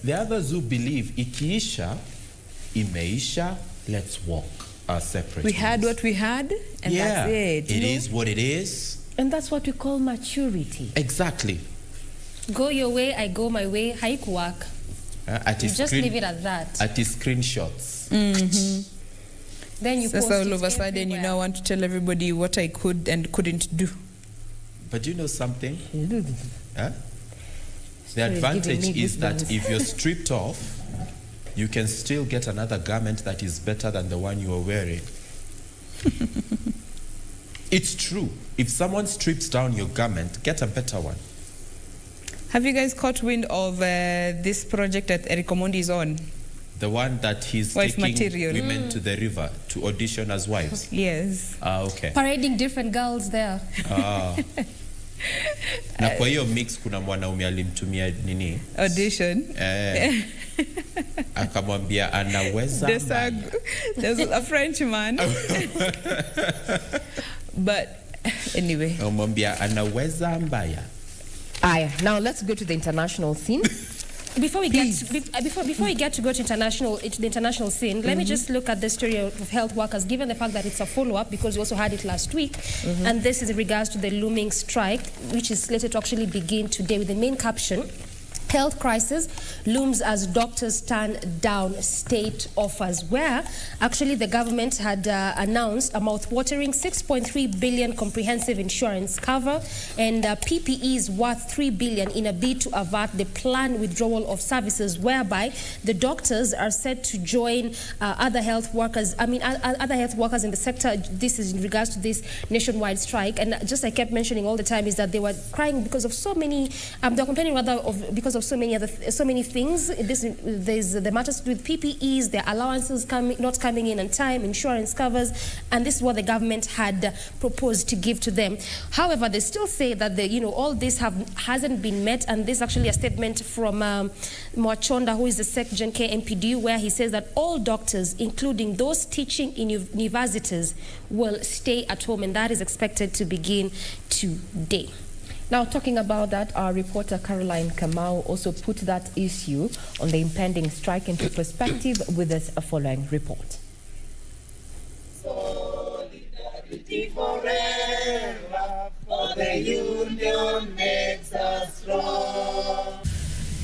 there are others who believe ikiisha, imeisha, let's walk our separate ways. We had what we had, and that's it. It is what it is. And that's what we call maturity. Exactly. Go your way, I go my way. Haikuwaka. You just leave it at that. At his screenshots. Then you post all of a sudden you now want to tell everybody what I could and couldn't do. But you know something? Huh? The advantage is that if you're stripped off, you can still get another garment that is better than the one you are wearing. It's true. If someone strips down your garment, get a better one. Have you guys caught wind of this project that Eric Omondi is on? The one that he's Wife taking material. women to the river to audition as wives? Yes. Okay. Parading different girls there. Na kwa hiyo mix kuna mwanaume alimtumia nini? Audition. Akamwambia anaweza. There's a Frenchman. But anyway. Amwambia anaweza mbaya. Aya, now let's go to the international scene. Before we get to go to the international scene, let me just look at the story of health workers, given the fact that it's a follow-up, because we also had it last week, and this is in regards to the looming strike, which is slated to actually begin today, with the main caption: health crisis looms as doctors turn down state offers, where actually the government had announced a mouth-watering 6.3 billion comprehensive insurance cover and PPEs worth 3 billion in a bid to avert the planned withdrawal of services, whereby the doctors are set to join other health workers. Other health workers in the sector. This is in regards to this nationwide strike, and just I kept mentioning all the time is that they were crying because of so many. They're complaining rather because of so many things. There's the matters with PPEs, their allowances not coming in on time, insurance covers, and this is what the government had proposed to give to them. However, they still say that all this hasn't been met, and this is actually a statement from Mwachonda, who is the Sec-Gen KMPDU, where he says that all doctors, including those teaching in universities, will stay at home, and that is expected to begin today. Now, talking about that, our reporter Caroline Kamau also put that issue on the impending strike into perspective with this following report. Solidarity forever, for the union makes us strong.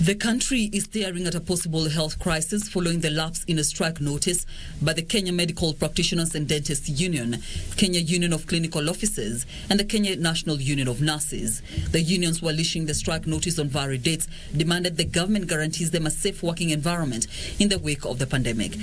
The country is staring at a possible health crisis following the lapse in a strike notice by the Kenya Medical Practitioners and Dentists Union, Kenya Union of Clinical Officers, and the Kenya National Union of Nurses. The unions were issuing the strike notice on various dates, demanded the government guarantees them a safe working environment in the wake of the pandemic.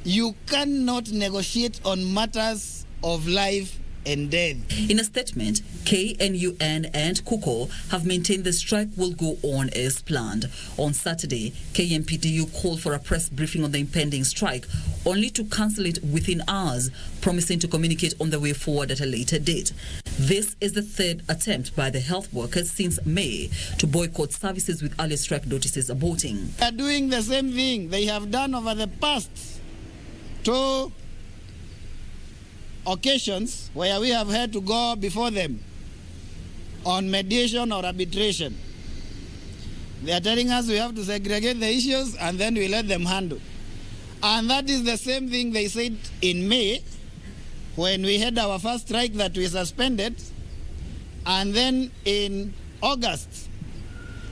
You cannot negotiate on matters of life and death. In a statement, KNUN and KUKO have maintained the strike will go on as planned. On Saturday, KMPDU called for a press briefing on the impending strike, only to cancel it within hours, promising to communicate on the way forward at a later date. This is the third attempt by the health workers since May to boycott services, with earlier strike notices aborting. They are doing the same thing they have done over the past 2 occasions where we have had to go before them on mediation or arbitration. They are telling us we have to segregate the issues and then we let them handle. And that is the same thing they said in May when we had our first strike that we suspended, and then in August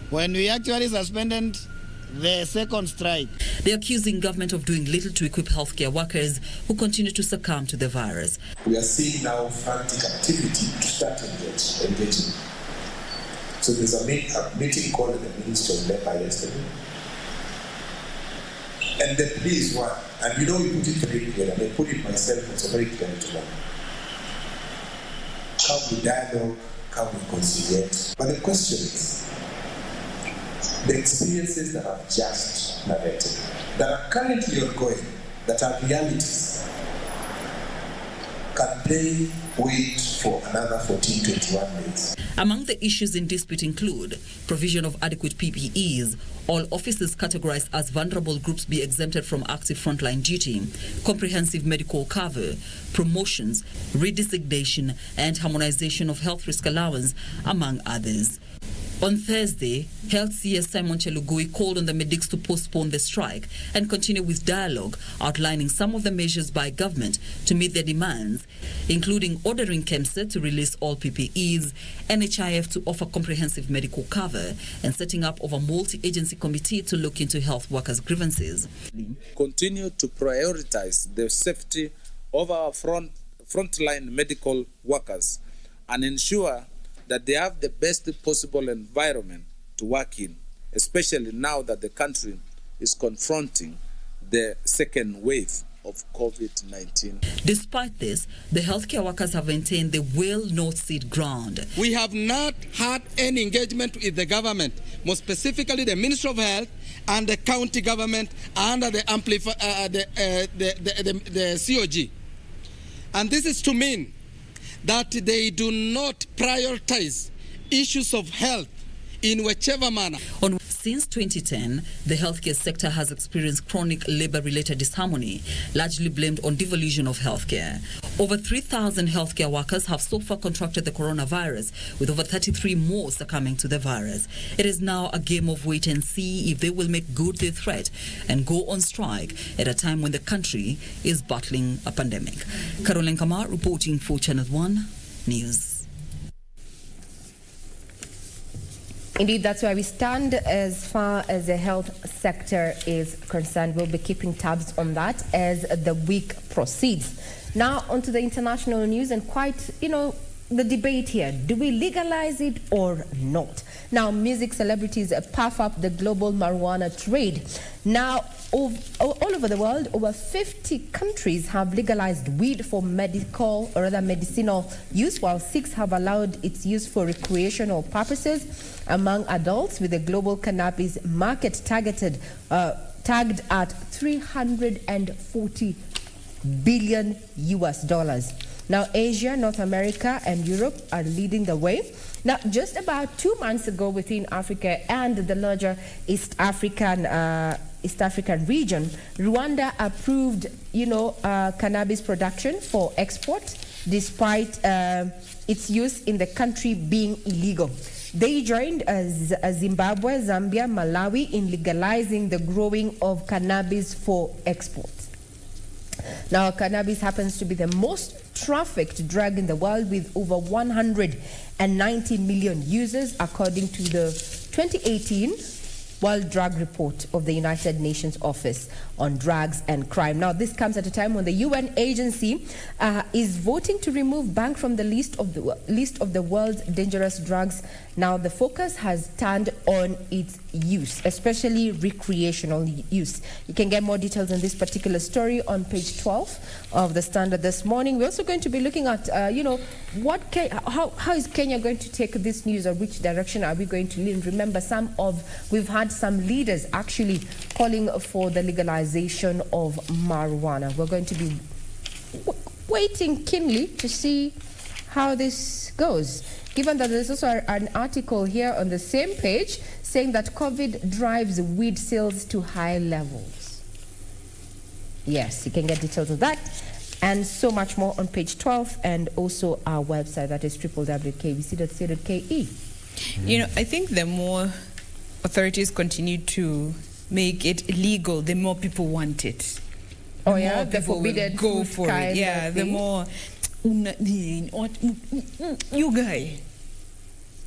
when we actually suspended the second strike. They're accusing government of doing little to equip healthcare workers who continue to succumb to the virus. We are seeing now frantic activity to start engaging. So there's a meeting called at the Ministry of Labour yesterday. And the plea is one, and we put it very clear, and I put it myself also very clear to them. Can we dialogue? Can we conciliate? But the question is, the experiences that I've just narrated, that are currently ongoing, that are realities, can they wait for another 14, 21 days? Among the issues in dispute include provision of adequate PPEs, all officers categorized as vulnerable groups be exempted from active frontline duty, comprehensive medical cover, promotions, redesignation, and harmonization of health risk allowance, among others. On Thursday, Health CS Simon Chelugui called on the medics to postpone the strike and continue with dialogue, outlining some of the measures by government to meet their demands, including ordering KEMSA to release all PPEs, NHIF to offer comprehensive medical cover, and setting up of a multi-agency committee to look into health workers' grievances. Continue to prioritize the safety of our frontline medical workers and ensure that they have the best possible environment to work in, especially now that the country is confronting the second wave of COVID-19. Despite this, the healthcare workers have maintained they will not cede ground. We have not had any engagement with the government, more specifically the Ministry of Health and the county government under the COG. And this is to mean that they do not prioritize issues of health in whichever manner. Since 2010, the healthcare sector has experienced chronic labor-related disharmony, largely blamed on devolution of healthcare. Over 3,000 healthcare workers have so far contracted the coronavirus, with over 33 more succumbing to the virus. It is now a game of wait and see if they will make good their threat and go on strike at a time when the country is battling a pandemic. Caroline Kamar reporting for Channel 1 News. Indeed, that's where we stand as far as the health sector is concerned. We'll be keeping tabs on that as the week proceeds. Now, onto the international news and quite, the debate here. Do we legalize it or not? Now, music celebrities puff up the global marijuana trade. Now, all over the world, over 50 countries have legalized weed for medicinal use, while 6 have allowed its use for recreational purposes among adults, with the global cannabis market tagged at $340 billion. Now, Asia, North America, and Europe are leading the way. Now, just about 2 months ago, within Africa and the larger East African region, Rwanda approved, cannabis production for export, despite its use in the country being illegal. They joined Zimbabwe, Zambia, Malawi in legalizing the growing of cannabis for export. Now, cannabis happens to be the most trafficked drug in the world, with over 190 million users, according to the 2018 World Drug Report of the United Nations Office on Drugs and Crime. Now, this comes at a time when the UN agency is voting to remove bank from the list of the world's dangerous drugs. Now, the focus has turned on its use, especially recreational use. You can get more details on this particular story on page 12 of the Standard this morning. We're also going to be looking at, how is Kenya going to take this news, or which direction are we going to lean? Remember, we've had some leaders actually calling for the legalization of marijuana. We're going to be waiting keenly to see how this goes, given that there's also an article here on the same page saying that COVID drives weed sales to high levels. Yes, you can get details of that and so much more on page 12, and also our website, that is www.kbc.co.ke. I think the more authorities continue to make it illegal, the more people want it. Oh yeah, the forbidden go for it. Yeah, the more you guy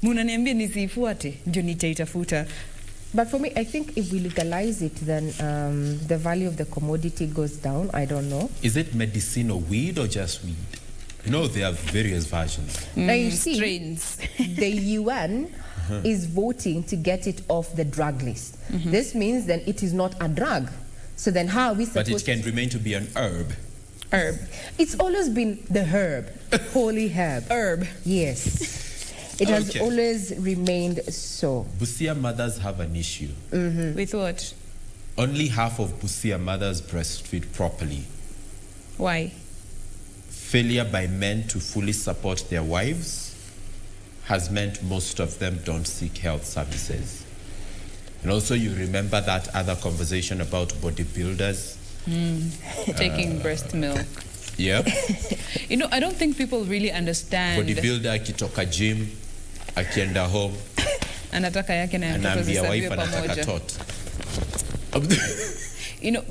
munaniambia nisifuate ndio nitaitafuta. But for me, I think if we legalize it, then the value of the commodity goes down. I don't know. Is it medicinal weed or just weed? There are various versions. Now you see, strains. The UN is voting to get it off the drug list. This means then it is not a drug. So then how are we supposed to... But it can remain to be an herb. Herb. It's always been the herb. Holy herb. Herb. Yes. It has always remained so. Busia mothers have an issue. With what? Only half of Busia mothers breastfeed properly. Why? Failure by men to fully support their wives has meant most of them don't seek health services. And also, you remember that other conversation about bodybuilders? Taking breast milk. Yeah. I don't think people really understand. Bodybuilder akitoka gym, akienda home, anataka yake na anaambia wife anataka tot.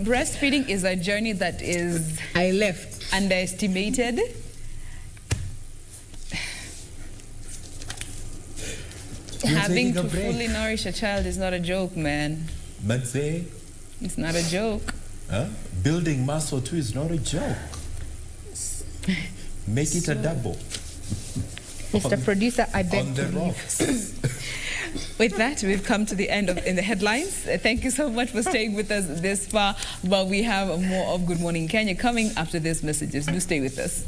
Breastfeeding is a journey that is underestimated. Having to fully nourish a child is not a joke, man. Manze? It's not a joke. Building muscle too is not a joke. Make it a double. Mr. Producer, I beg on the to rocks. With that, we've come to the end of in the headlines. Thank you so much for staying with us this far. But we have more of Good Morning Kenya coming after these messages. Do stay with us.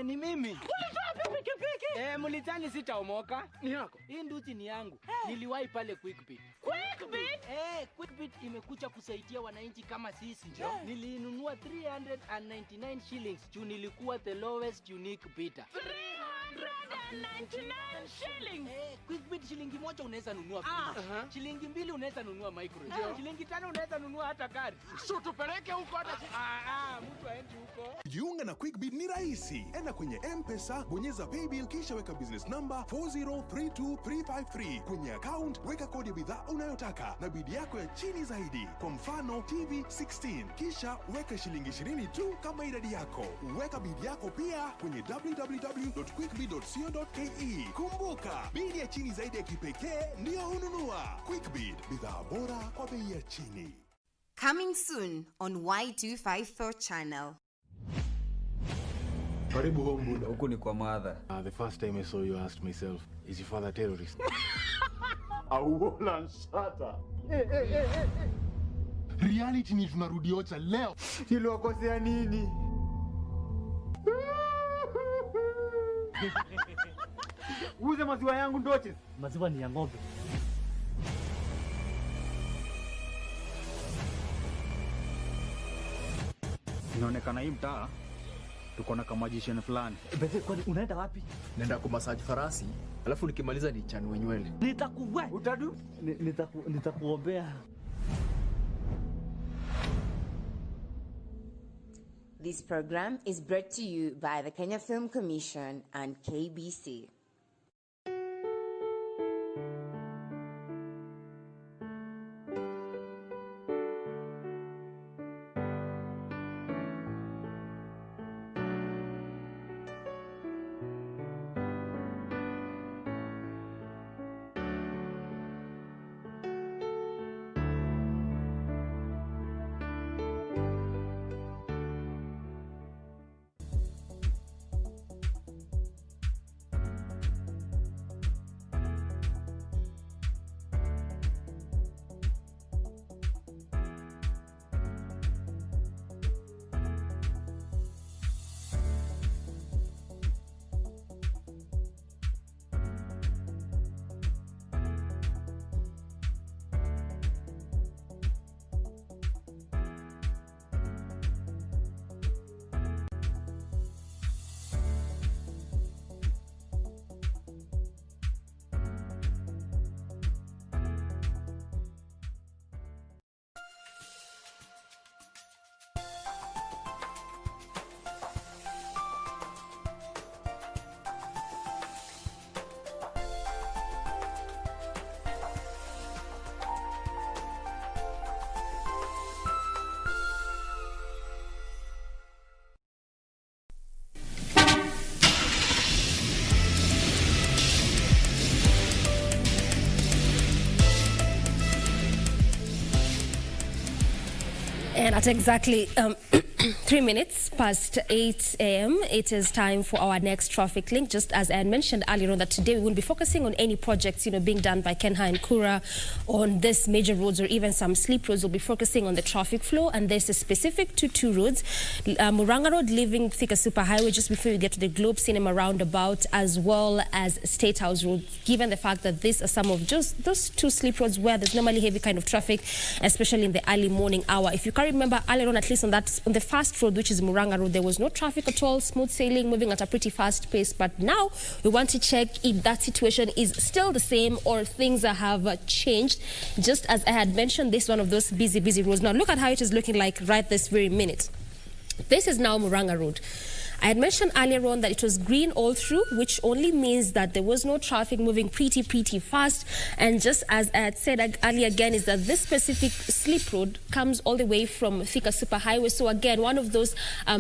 Ni mimi. Ulitoa pikipiki? Mlitani sitaomoka. Ni yako. Hii nduthi ni yangu. Niliwahi pale Quickbit. Quickbit? Quickbit imekuja kusaidia wananchi kama sisi. Nilinunua 399 shillings. Juu nilikuwa the lowest unique bidder. 399 shillings. Quickbit shilingi moja unaweza nunua pizza. Shilingi mbili unaweza nunua microwave. Shilingi tano unaweza nunua hata gari. So tupeleke huko hata mtu aende huko. Jiunga na Quickbit ni rahisi. Enda kwenye M-Pesa, bonyeza paybill kisha weka business number 4032353. Kwenye account weka kodi ya bidhaa unayotaka na bidi yako ya chini zaidi. Kwa mfano TV 16. Kisha weka shilingi 20 tu kama idadi yako. Weka bidi yako pia kwenye www.quickbit.co.ke. Kumbuka, bidi ya chini zaidi ya kipekee ndio hununua. Quickbit, bidhaa bora kwa bei ya chini. Coming soon on Y254 channel. Karibu home Buddha. Huku ni kwa mother. The first time I saw you, I asked myself, is your father a terrorist? Auola nshata. Reality ni tunarudi ocha leo. Niliwakosea nini? Uze maziwa yangu ndoche. Maziwa ni ya ng'ombe. Inaonekana hii mtaa tuko na kamajisheni fulani. Bete, kwani unaenda wapi? Naenda kumasaji farasi, alafu nikimaliza ni chanue nywele. Nitakuwe. Utadu? Nitakuombea. This program is brought to you by the Kenya Film Commission and KBC. And at exactly 3 minutes past 8 a.m., it is time for our next traffic link. Just as I had mentioned earlier on, that today we will be focusing on any projects, being done by Kenha and Kura on this major roads or even some sleep roads. We'll be focusing on the traffic flow, and this is specific to two roads. Muranga Road, leaving Thika Superhighway just before you get to the Globe Cinema roundabout, as well as State House Road, given the fact that these are some of just those two sleep roads where there's normally heavy kind of traffic, especially in the early morning hour. If you can remember earlier on, at least on the fast road, which is Murang'a Road, there was no traffic at all, smooth sailing, moving at a pretty fast pace. But now we want to check if that situation is still the same or things have changed. Just as I had mentioned, this is one of those busy roads. Now look at how it is looking like right this very minute. This is now Murang'a Road. I had mentioned earlier on that it was green all through, which only means that there was no traffic moving pretty fast. And just as I had said earlier again, is that this specific slip road comes all the way from Thika Superhighway. So again, one of those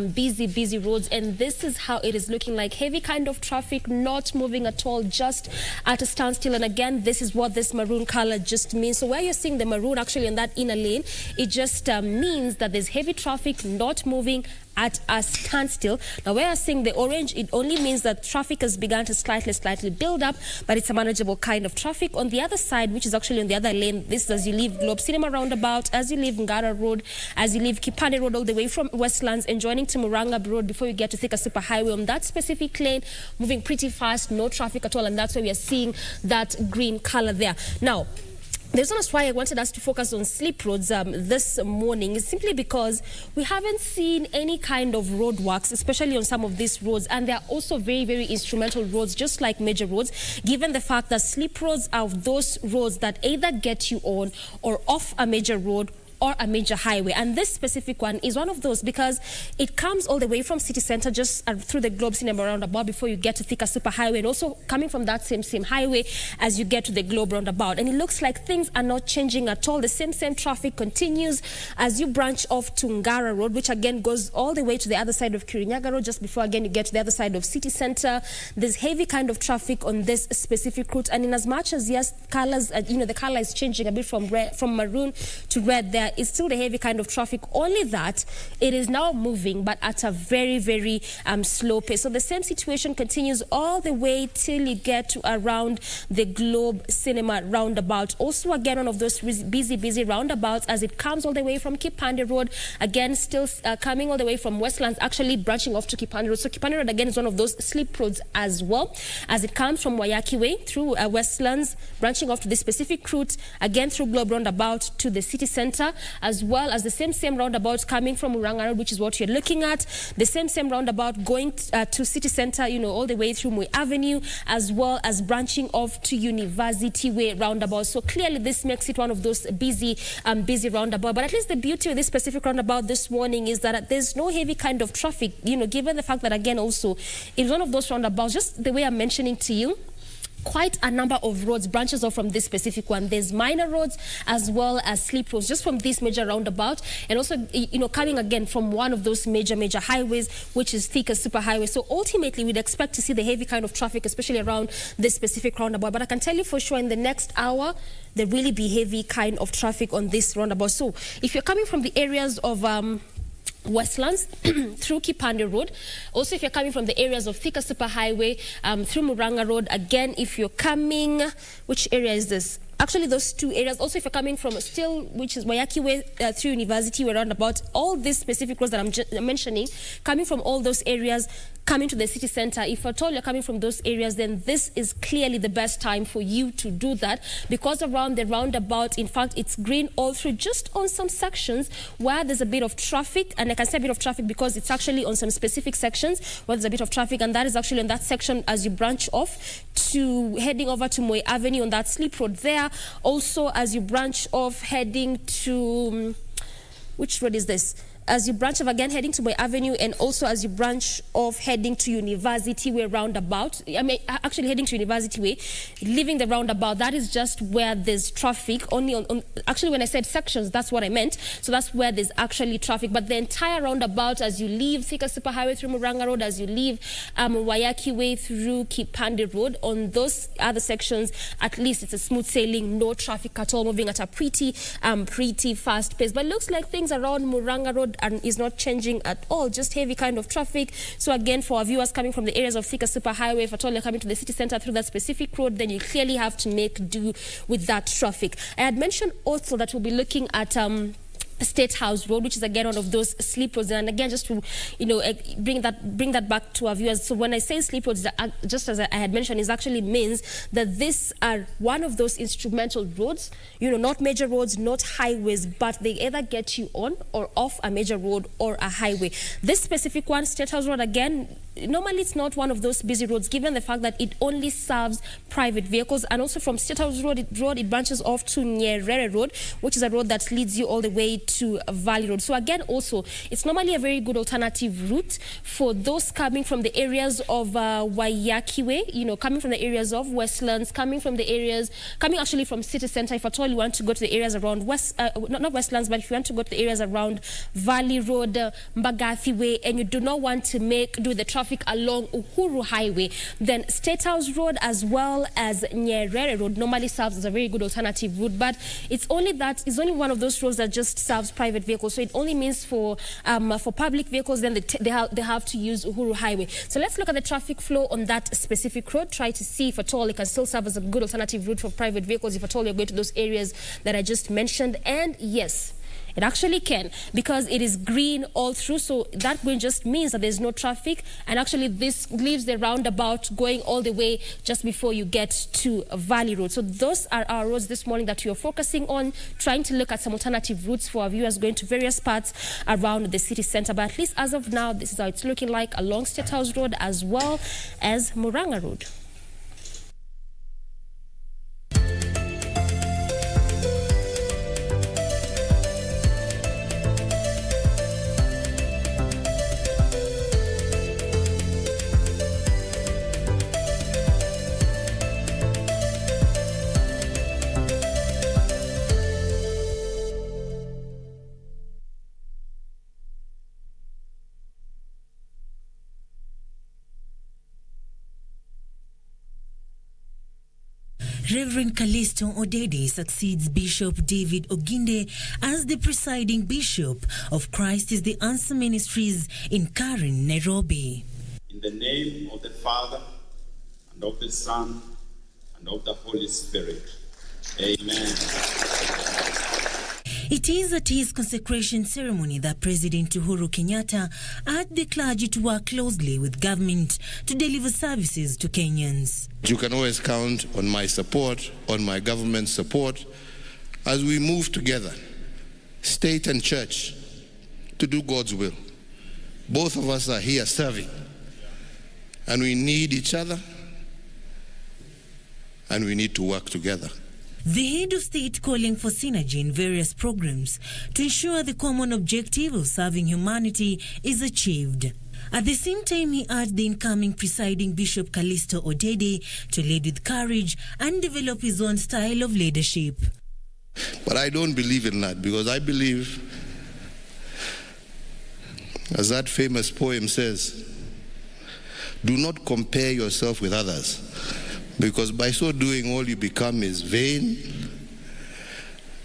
busy roads. And this is how it is looking like. Heavy kind of traffic, not moving at all, just at a standstill. And again, this is what this maroon color just means. So where you're seeing the maroon actually in that inner lane, it just means that there's heavy traffic, not moving at a standstill. Now where I'm seeing the orange, it only means that traffic has begun to slightly build up, but it's a manageable kind of traffic. On the other side, which is actually on the other lane, this is as you leave Globe Cinema roundabout, as you leave Ngara Road, as you leave Kipande Road all the way from Westlands and joining to Murang'a Road before you get to Thika Superhighway. On that specific lane, moving pretty fast, no traffic at all, and that's why we are seeing that green color there. Now, the reason why I wanted us to focus on slip roads this morning is simply because we haven't seen any kind of roadworks, especially on some of these roads, and they are also very instrumental roads, just like major roads, given the fact that slip roads are those roads that either get you on or off a major road or a major highway. And this specific one is one of those because it comes all the way from city center just through the Globe Cinema roundabout before you get to Thika Superhighway, and also coming from that same highway as you get to the Globe roundabout. And it looks like things are not changing at all. The same traffic continues as you branch off to Ngara Road, which again goes all the way to the other side of Kirinyaga Road, just before again you get to the other side of city center. There's heavy kind of traffic on this specific route, and in as much as yes, colors, the color is changing a bit from maroon to red, there is still the heavy kind of traffic, only that it is now moving but at a very slow pace. So the same situation continues all the way till you get to around the Globe Cinema roundabout. Also again one of those busy roundabouts as it comes all the way from Kipande Road, again still coming all the way from Westlands, actually branching off to Kipande Road. So Kipande Road again is one of those slip roads as well, as it comes from Wayaki Way through Westlands, branching off to this specific route, again through Globe roundabout to the city center, as well as the same roundabout coming from Murang'a Road, which is what you're looking at. The same roundabout going to city center, all the way through Moi Avenue, as well as branching off to University Way roundabout. So clearly this makes it one of those busy roundabout. But at least the beauty of this specific roundabout this morning is that there's no heavy kind of traffic, given the fact that again also it's one of those roundabouts, just the way I'm mentioning to you, quite a number of roads branches off from this specific one. There's minor roads as well as slip roads just from this major roundabout, and also coming again from one of those major highways, which is Thika Superhighway. So ultimately we'd expect to see the heavy kind of traffic, especially around this specific roundabout. But I can tell you for sure in the next hour there really be heavy kind of traffic on this roundabout. So if you're coming from the areas of Westlands through Kipande Road, also if you're coming from the areas of Thika Superhighway through Murang'a Road, again if you're coming, which area is this? Actually, those two areas. Also, if you're coming from still, which is Wayaki Way through University, we're around about all these specific roads that I'm mentioning, coming from all those areas, coming to the city center. If at all you're coming from those areas, then this is clearly the best time for you to do that, because around the roundabout, in fact, it's green all through, just on some sections where there's a bit of traffic. And I can say a bit of traffic because it's actually on some specific sections where there's a bit of traffic, and that is actually on that section as you branch off to heading over to Moi Avenue on that slip road there. Also, as you branch off heading to, which road is this? As you branch off again heading to Moi Avenue, and also as you branch off heading to University Way roundabout, actually heading to University Way, leaving the roundabout, that is just where there's traffic, only on actually when I said sections, that's what I meant. So that's where there's actually traffic. But the entire roundabout, as you leave Thika Superhighway through Murang'a Road, as you leave Wayaki Way through Kipande Road, on those other sections, at least it's a smooth sailing, no traffic at all, moving at a pretty fast pace. But it looks like things around Murang'a Road and is not changing at all, just heavy kind of traffic. So again, for our viewers coming from the areas of Thika Superhighway, if at all you're coming to the city center through that specific road, then you clearly have to make do with that traffic. I had mentioned also that we'll be looking at State House Road, which is again one of those sleep roads. And again, just to bring that back to our viewers. So when I say sleep roads, just as I had mentioned, it actually means that these are one of those instrumental roads. Not major roads, not highways, but they either get you on or off a major road or a highway. This specific one, State House Road, again, normally it's not one of those busy roads, given the fact that it only serves private vehicles. And also from State House Road, it branches off to Nyerere Road, which is a road that leads you all the way to Valley Road. So again, also, it's normally a very good alternative route for those coming from the areas of Wayakiwe, coming from the areas of Westlands, coming actually from City Center. If at all you want to go to the areas around not Westlands, but if you want to go to the areas around Valley Road, Mbagathi Way, and you do not want to do the traffic along Uhuru Highway, then State House Road as well as Nyerere Road normally serves as a very good alternative route. But it's only one of those roads that just serves private vehicles. So it only means for public vehicles, then they have to use Uhuru Highway. So let's look at the traffic flow on that specific road, try to see if at all it can still serve as a good alternative route for private vehicles, if at all you're going to those areas that I just mentioned. And yes, it actually can, because it is green all through. So that green just means that there's no traffic. And actually this leaves the roundabout going all the way just before you get to Valley Road. So those are our roads this morning that we are focusing on, trying to look at some alternative routes for our viewers going to various parts around the city center. But at least as of now, this is how it's looking like along State House Road as well as Murang'a Road. Reverend Callisto Odede succeeds Bishop David Oginde as the presiding bishop of Christ is the Answer Ministries in Karen, Nairobi. In the name of the Father, and of the Son, and of the Holy Spirit. Amen. It is at his consecration ceremony that President Uhuru Kenyatta urged the clergy to work closely with government to deliver services to Kenyans. You can always count on my support, on my government's support, as we move together, state and church, to do God's will. Both of us are here serving, and we need each other, and we need to work together. The head of state calling for synergy in various programs to ensure the common objective of serving humanity is achieved. At the same time, he urged the incoming presiding Bishop Callisto Odede to lead with courage and develop his own style of leadership. But I don't believe in that, because I believe, as that famous poem says, do not compare yourself with others, because by so doing all you become is vain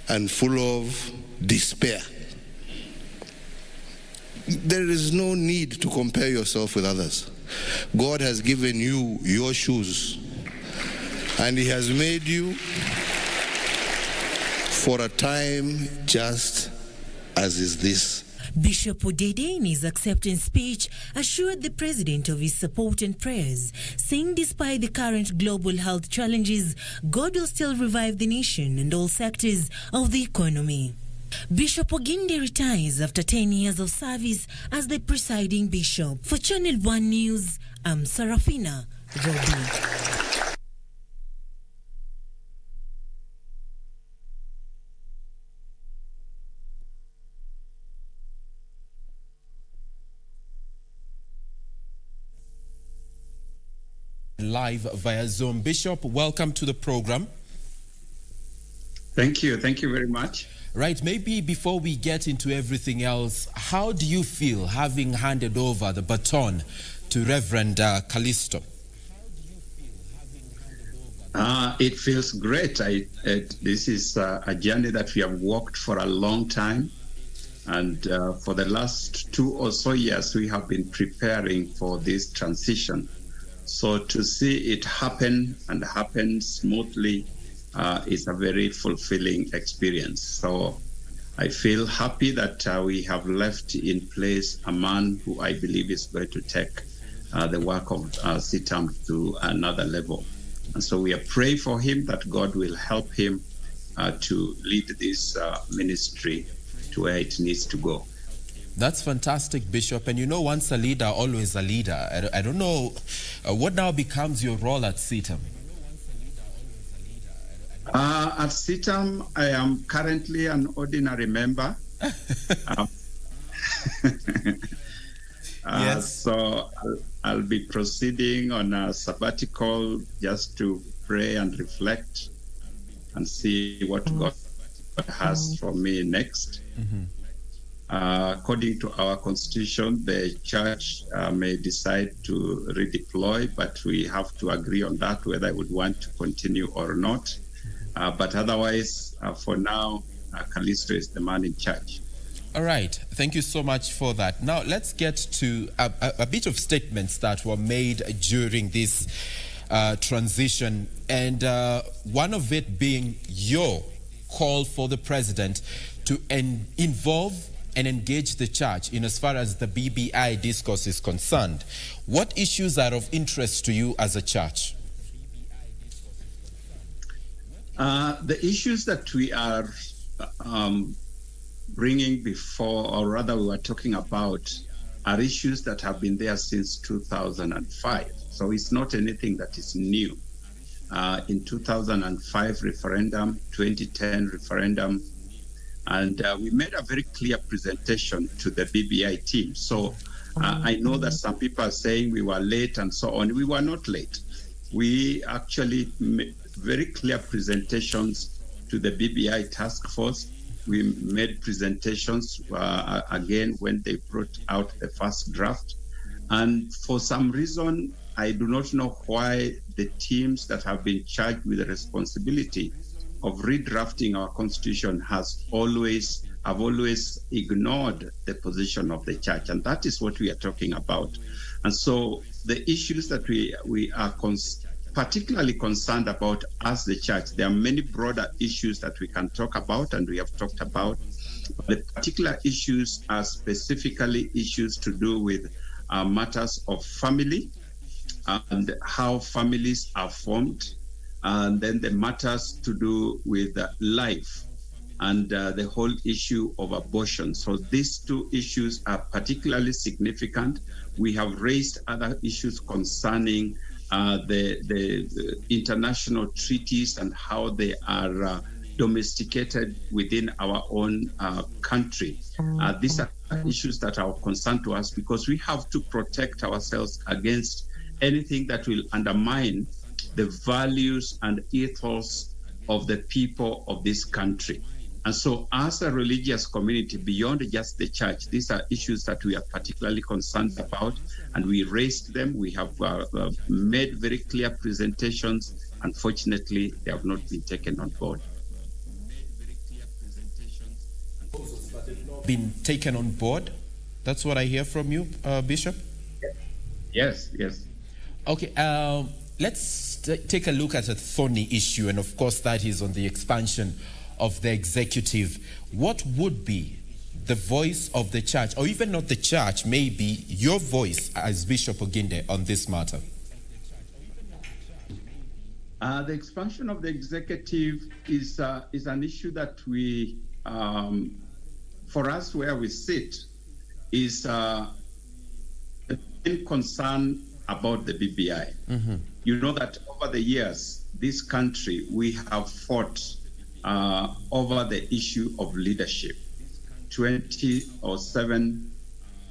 and full of despair. There is no need to compare yourself with others. God has given you your shoes, and He has made you for a time just as is this. Bishop Odede, in his acceptance speech, assured the president of his support and prayers, saying despite the current global health challenges, God will still revive the nation and all sectors of the economy. Bishop Oginde retires after 10 years of service as the presiding bishop. For Channel 1 News, I'm Sarafina Robi. Live via Zoom. Bishop, welcome to the program. Thank you very much. Right, maybe before we get into everything else, how do you feel having handed over the baton to Reverend Callisto? It feels great. This is a journey that we have walked for a long time, and for the last 2 or so years we have been preparing for this transition. So to see it happen and happen smoothly is a very fulfilling experience. So I feel happy that we have left in place a man who I believe is going to take the work of CITAM to another level. And so we are praying for him that God will help him to lead this ministry to where it needs to go. That's fantastic, Bishop. And you know, once a leader, always a leader. I don't know, what now becomes your role at CITAM? At CITAM, I am currently an ordinary member. Yes. So I'll be proceeding on a sabbatical just to pray and reflect and see what God has for me next. According to our constitution, the church may decide to redeploy, but we have to agree on that, whether I would want to continue or not. But otherwise, for now, Callisto is the man in charge. All right. Thank you so much for that. Now, let's get to a bit of statements that were made during this transition, and one of it being your call for the president to involve and engage the church in as far as the BBI discourse is concerned. What issues are of interest to you as a church? The issues that we are bringing before, or rather we were talking about, are issues that have been there since 2005. So it's not anything that is new. In 2005 referendum, 2010 referendum, and we made a very clear presentation to the BBI team. So I know that some people are saying we were late and so on. We were not late. We actually made very clear presentations to the BBI task force. We made presentations again when they brought out the first draft. And for some reason, I do not know why the teams that have been charged with the responsibility of redrafting our constitution have always ignored the position of the church. And that is what we are talking about. And so the issues that we are particularly concerned about as the church, there are many broader issues that we can talk about and we have talked about. But the particular issues are specifically issues to do with matters of family and how families are formed, and then the matters to do with life and the whole issue of abortion. So these two issues are particularly significant. We have raised other issues concerning the international treaties and how they are domesticated within our own country. These are issues that are of concern to us because we have to protect ourselves against anything that will undermine the values and ethos of the people of this country. And so as a religious community, beyond just the church, these are issues that we are particularly concerned about, and we raised them. We have made very clear presentations. Unfortunately, they have not been taken on board. Been taken on board? That's what I hear from you, Bishop? Yes. Okay, let's take a look at a thorny issue, and of course that is on the expansion of the executive. What would be the voice of the church, or even not the church, maybe your voice as Bishop Oginde on this matter? The expansion of the executive is an issue that we, for us where we sit, is a main concern about the BBI. You know that over the years, this country, we have fought over the issue of leadership. 2007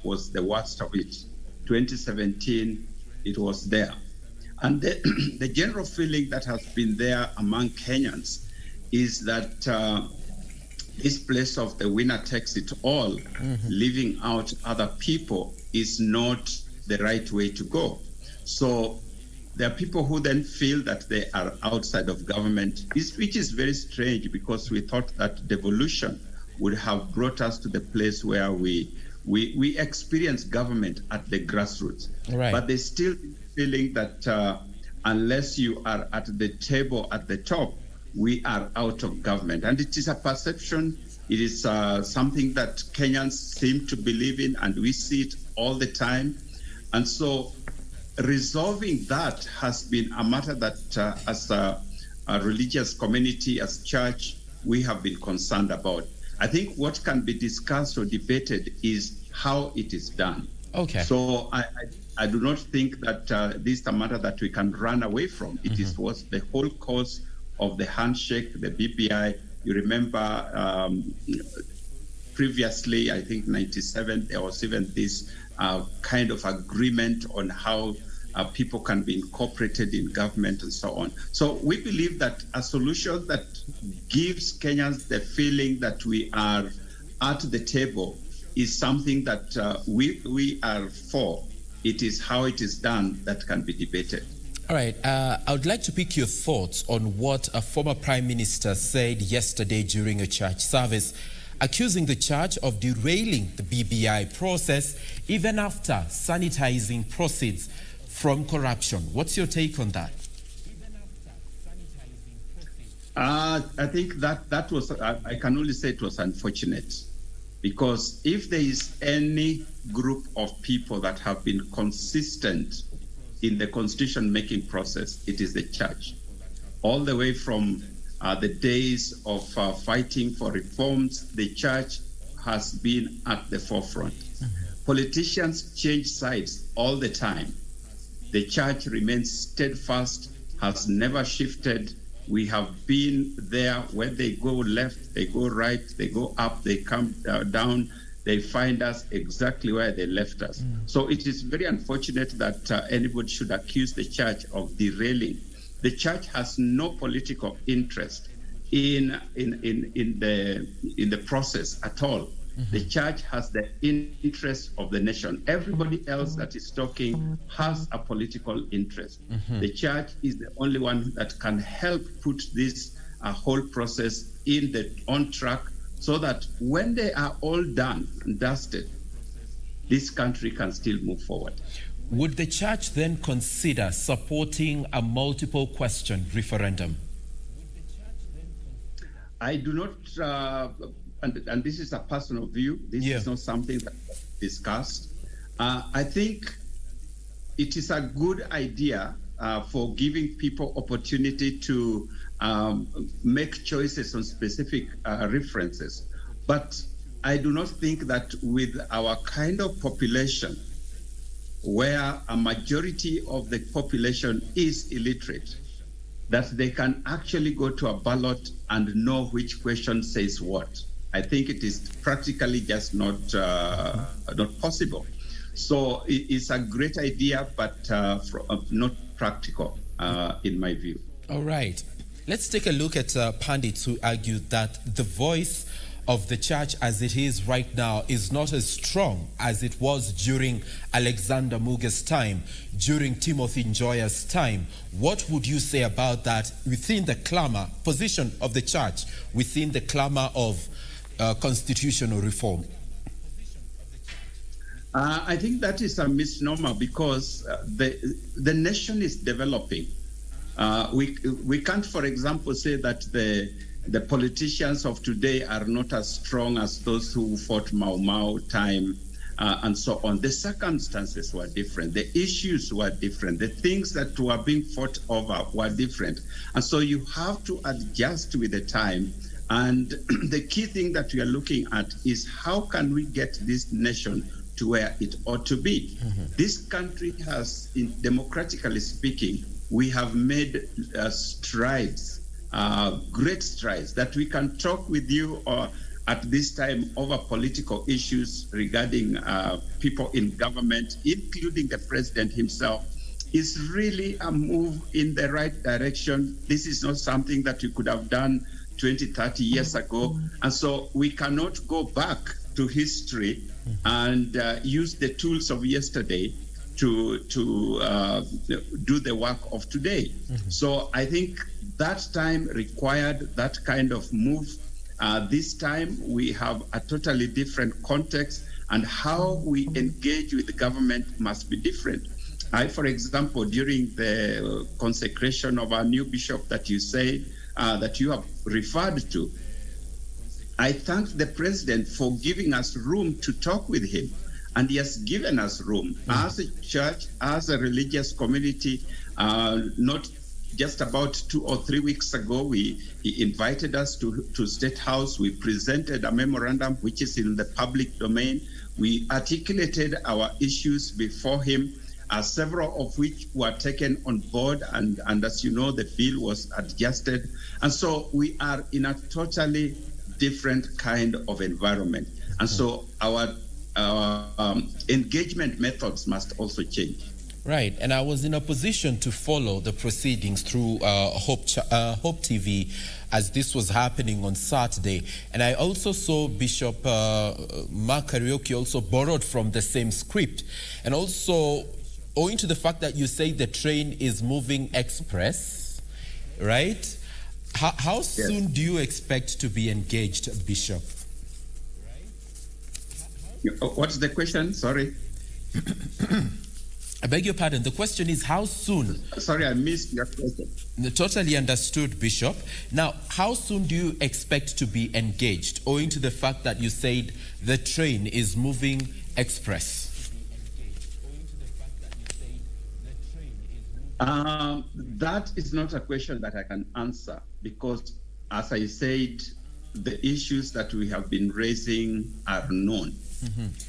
was the worst of it. 2017, it was there. And the general feeling that has been there among Kenyans is that this place of the winner takes it all, leaving out other people, is not the right way to go. So there are people who then feel that they are outside of government, which is very strange because we thought that devolution would have brought us to the place where we experience government at the grassroots. Right. But there's still feeling that unless you are at the table at the top, we are out of government. And it is a perception It is something that Kenyans seem to believe in, and we see it all the time. And so resolving that has been a matter that as a religious community, as church, we have been concerned about. I think what can be discussed or debated is how it is done. Okay. So I do not think that this is a matter that we can run away from. It was the whole cause of the handshake, the BBI. You remember previously, I think 97, there was even this kind of agreement on how people can be incorporated in government and so on. So we believe that a solution that gives Kenyans the feeling that we are at the table is something that we are for. It is how it is done that can be debated. All right. I would like to pick your thoughts on what a former prime minister said yesterday during a church service, accusing the church of derailing the BBI process even after sanitizing proceeds from corruption. What's your take on that? I think that was, I can only say it was unfortunate, because if there is any group of people that have been consistent in the constitution-making process, it is the church. All the way from the days of fighting for reforms, the church has been at the forefront. Politicians change sides all the time. The church remains steadfast, has never shifted. We have been there. When they go left, they go right, they go up, they come down, they find us exactly where they left us. So it is very unfortunate that anybody should accuse the church of derailing. The church has no political interest in the process at all. The church has the interest of the nation. Everybody else that is talking has a political interest. The church is the only one that can help put this whole process on track, so that when they are all done and dusted, this country can still move forward. Would the church then consider supporting a multiple question referendum? I do not, and this is a personal view, this is not something that was discussed. I think it is a good idea for giving people opportunity to make choices on specific references. But I do not think that with our kind of population, where a majority of the population is illiterate, that they can actually go to a ballot and know which question says what. I think it is practically just not possible. So it's a great idea, but not practical in my view. All right. Let's take a look at Pandits who argued that the voice of the church as it is right now is not as strong as it was during Alexander Muga's time, during Timothy Njoya's time. What would you say about that within the clamor, position of the church, within the clamor of constitutional reform? I think that is a misnomer, because the nation is developing. We can't, for example, say that the politicians of today are not as strong as those who fought Mau Mau time and so on. The circumstances were different. The issues were different. The things that were being fought over were different. And so you have to adjust with the time. And the key thing that we are looking at is how can we get this nation to where it ought to be. This country has, democratically speaking, we have made strides, great strides, that we can talk with you at this time over political issues regarding people in government, including the president himself. Is really a move in the right direction. This is not something that we could have done 20, 30 years ago. And so we cannot go back to history and use the tools of yesterday to do the work of today. So I think that time required that kind of move. This time we have a totally different context, and how we engage with the government must be different. For example, during the consecration of our new bishop that you say, that you have referred to, I thank the president for giving us room to talk with him. And he has given us room as a church, as a religious community. Not just about 2 or 3 weeks ago, he invited us to State House. We presented a memorandum which is in the public domain. We articulated our issues before him, several of which were taken on board. And as you know, the bill was adjusted. And so we are in a totally different kind of environment. And so our engagement methods must also change. Right, and I was in a position to follow the proceedings through Hope TV as this was happening on Saturday. And I also saw Bishop Mark Karaoke also borrowed from the same script. And also, owing to the fact that you say the train is moving express, right? How soon do you expect to be engaged, Bishop? What's the question? Sorry. I beg your pardon. The question is how soon? Sorry, I missed your question. Totally understood, Bishop. Now, how soon do you expect to be engaged, owing to the fact that you said the train is moving express? That is not a question that I can answer because, as I said, the issues that we have been raising are known.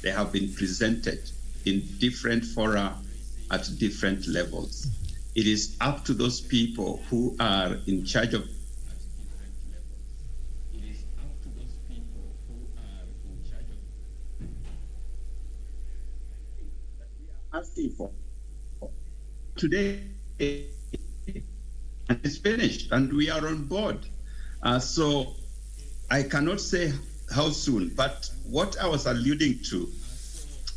They have been presented in different fora at different levels. It is up to those people who are in charge of asking for today, and it's finished, and we are on board. So I cannot say how soon, but what I was alluding to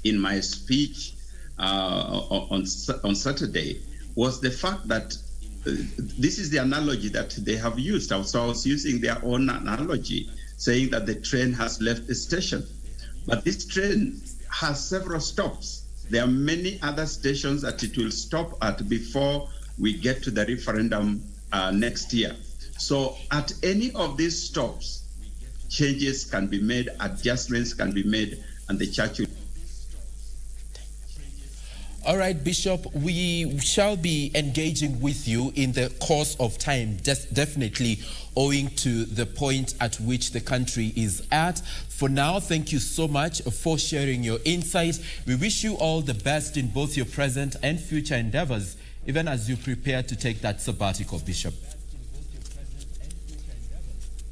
in my speech on Saturday was the fact that this is the analogy that they have used. So I was using their own analogy, saying that the train has left the station. But this train has several stops. There are many other stations that it will stop at before we get to the referendum next year. So at any of these stops, changes can be made, adjustments can be made, and the church will. All right, Bishop, we shall be engaging with you in the course of time, just definitely owing to the point at which the country is at. For now, thank you so much for sharing your insights. We wish you all the best in both your present and future endeavors, even as you prepare to take that sabbatical, Bishop.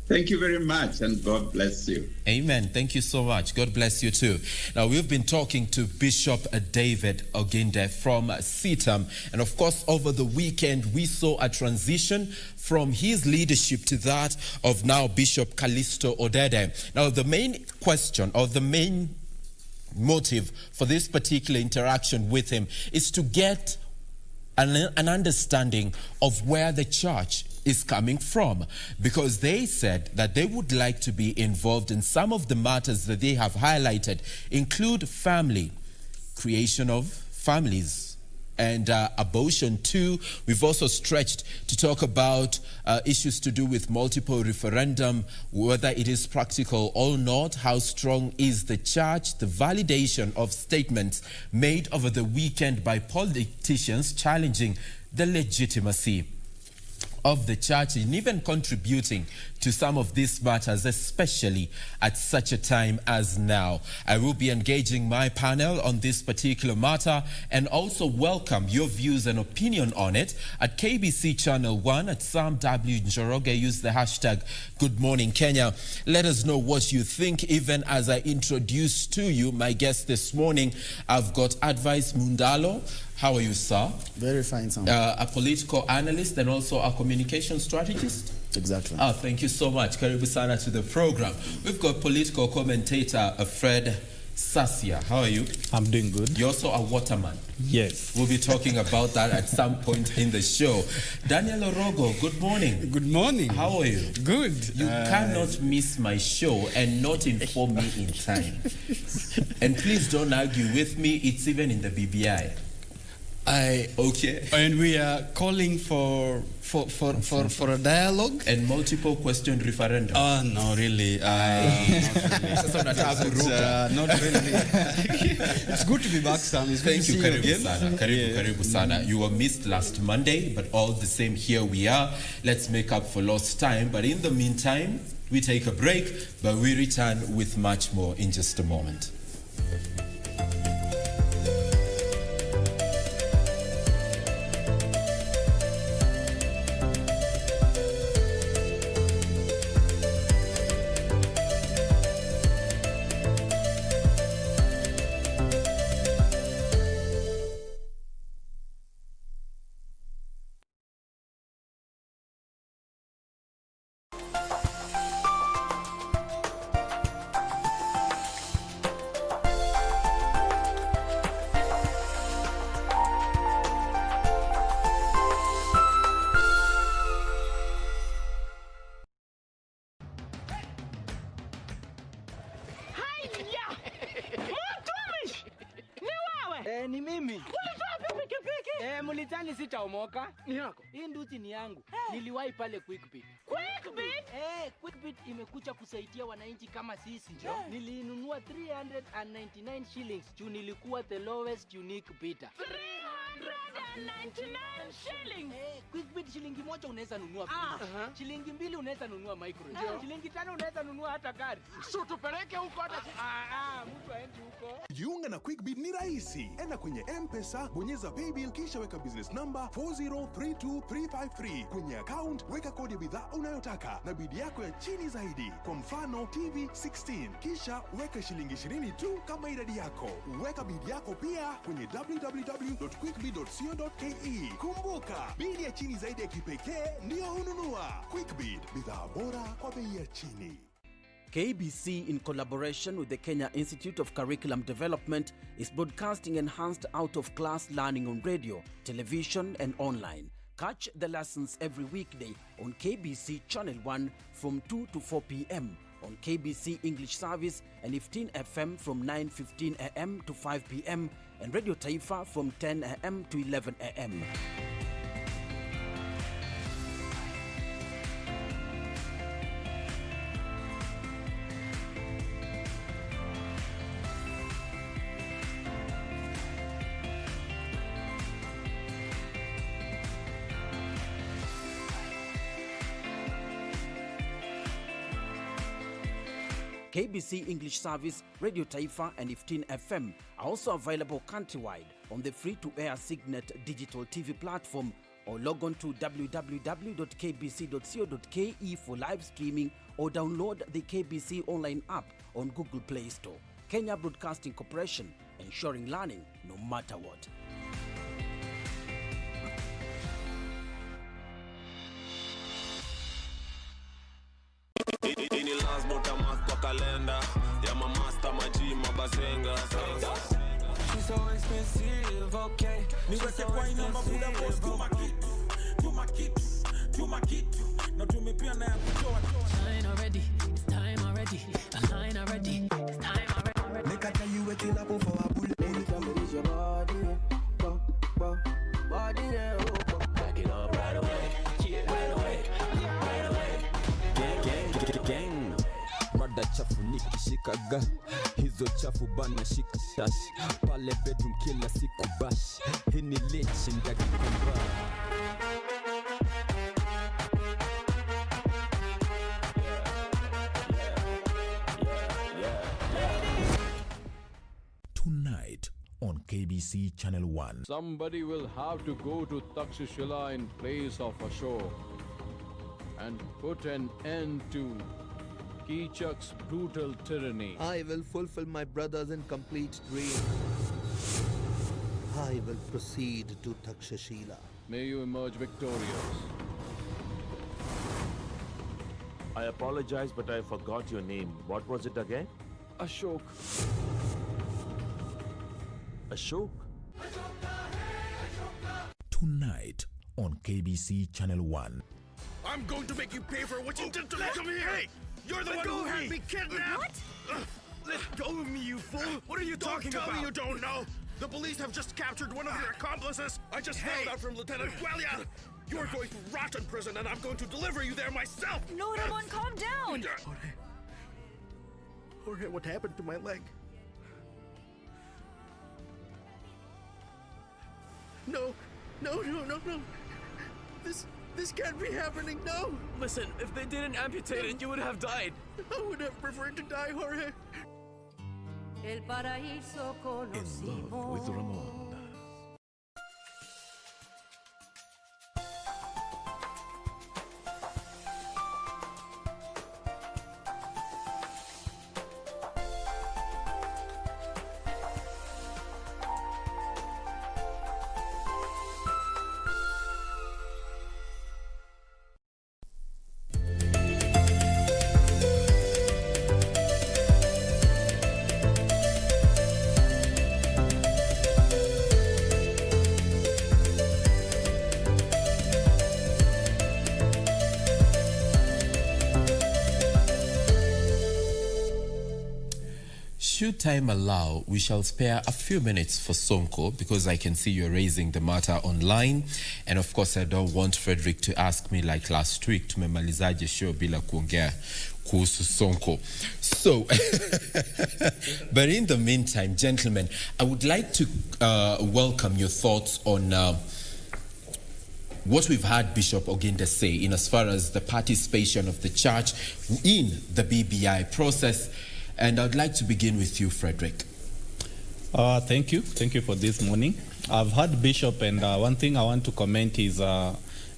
Thank you very much, and God bless you. Amen. Thank you so much. God bless you too. Now, we've been talking to Bishop David Oginde from CITAM. And of course, over the weekend, we saw a transition from his leadership to that of now Bishop Callisto Odede. Now, the main question or the main motive for this particular interaction with him is to get an understanding of where the church is coming from, because they said that they would like to be involved in some of the matters that they have highlighted, include family, creation of families, and abortion too. We've also stretched to talk about issues to do with multiple referendum, whether it is practical or not, how strong is the church, the validation of statements made over the weekend by politicians challenging the legitimacy of the church, and even contributing to some of these matters, especially at such a time as now. I will be engaging my panel on this particular matter and also welcome your views and opinion on it at KBC Channel 1 at Sam W. Njoroge. Use the hashtag Good Morning Kenya. Let us know what you think. Even as I introduce to you my guest this morning, I've got Advice Mundalo. How are you, sir? Very fine, Sam. A political analyst and also a communication strategist? Exactly. Oh, thank you so much. Karibu sana to the program. We've got political commentator Fred Sasia. How are you? I'm doing good. You're also a waterman. Yes. We'll be talking about that at some point in the show. Daniel Orogo, good morning. Good morning. How are you? Good. You cannot miss my show and not inform me in time. And please don't argue with me. It's even in the BBI. Okay. And we are calling for a dialogue and multiple question referendum. No, really. Not really. It's good to be back, Sam. It's Thank you, again. Karibu sana. You were missed last Monday, but all the same, here we are. Let's make up for lost time. But in the meantime, we take a break, but we return with much more in just a moment. Ni mimi. Ulitoa pikipiki? Mlitani sitaomoka. Ni yako. Hii nduti ni yangu. Niliwahi pale Quickbit. Quickbit? Quickbit imekuja kusaidia wananchi kama sisi. Nilinunua 399 shillings. Juu nilikuwa the lowest unique bidder. 399 shillings. Quickbit shilingi moja unaweza nunua pizza. Shilingi 2 unaweza nunua microwave. Shilingi 5 unaweza nunua hata gari. So tupeleke huko hata mtu aende huko. Jiunga na Quickbit ni rahisi. Enda kwenye M-Pesa, bonyeza paybill kisha weka business number 4032353. Kwenye account weka kodi ya bidhaa unayotaka na bidi yako ya chini zaidi. Kwa mfano TV 16. Kisha weka shilingi 20 tu kama idadi yako. Weka bidi yako pia kwenye www.quickbit.co.ke. Kumbuka, bidi ya chini zaidi ya kipekee ndio hununua. Quickbit, bidhaa bora kwa bei ya chini. KBC, in collaboration with the Kenya Institute of Curriculum Development, is broadcasting enhanced out-of-class learning on radio, television and online. Catch the lessons every weekday on KBC Channel 1 from 2 to 4 p.m. on KBC English Service and 15 FM from 9:15 a.m. to 5 p.m. and Radio Taifa from 10 a.m. to 11 a.m. KBC English Service, Radio Taifa and 15 FM are also available countrywide on the free-to-air Signet digital TV platform, or log on to www.kbc.co.ke for live streaming or download the KBC Online app on Google Play Store. Kenya Broadcasting Corporation, ensuring learning no matter what. Kalenda ya mamasta majima bazenga. She's so expensive, okay. Niweke kwa ina mabuda boss to my kit. Na tumepia na ya kutoa. Time already, it's time already. Time already, it's time already. Make I tell you what you love for a bullet. Baby, tell me this your body, body, yeah. Back it up right away, yeah, right away. Gang. Rada chafu nikishikaga, hizo chafu bana shika shash. Pale bedroom kila siku bash, hini lich ndagi kumba. Tonight on KBC Channel 1. Somebody will have to go to Takshashila in place of Ashok and put an end to Kichak's brutal tyranny. I will fulfill my brother's incomplete dream. I will proceed to Takshashila. May you emerge victorious. I apologize, but I forgot your name. What was it again? Ashok. Ashok? Tonight on KBC Channel 1. I'm going to make you pay for what you did to me. Come here. Hey, you're the one who had me kidnapped. What? Let go of me, you fool. What are you talking about? Don't tell me you don't know. The police have just captured one of your accomplices. I just found out from Lieutenant Gualian. You're going to rot in prison, and I'm going to deliver you there myself. No, Ramon, calm down. Jorge, what happened to my leg? No. This can't be happening, no! Listen, if they didn't amputate it, you would have died. I would have preferred to die, Jorge. El paraíso In love with Ramon. Should time allow, we shall spare a few minutes for Sonko because I can see you're raising the matter online. And of course, I don't want Frederick to ask me like last week, tumemalizaje show bila kuongea kuhusu Sonko. So, but in the meantime, gentlemen, I would like to welcome your thoughts on what we've had Bishop Oginde say in as far as the participation of the church in the BBI process. And I'd like to begin with you, Frederick. Thank you. Thank you for this morning. I've heard Bishop, and one thing I want to comment is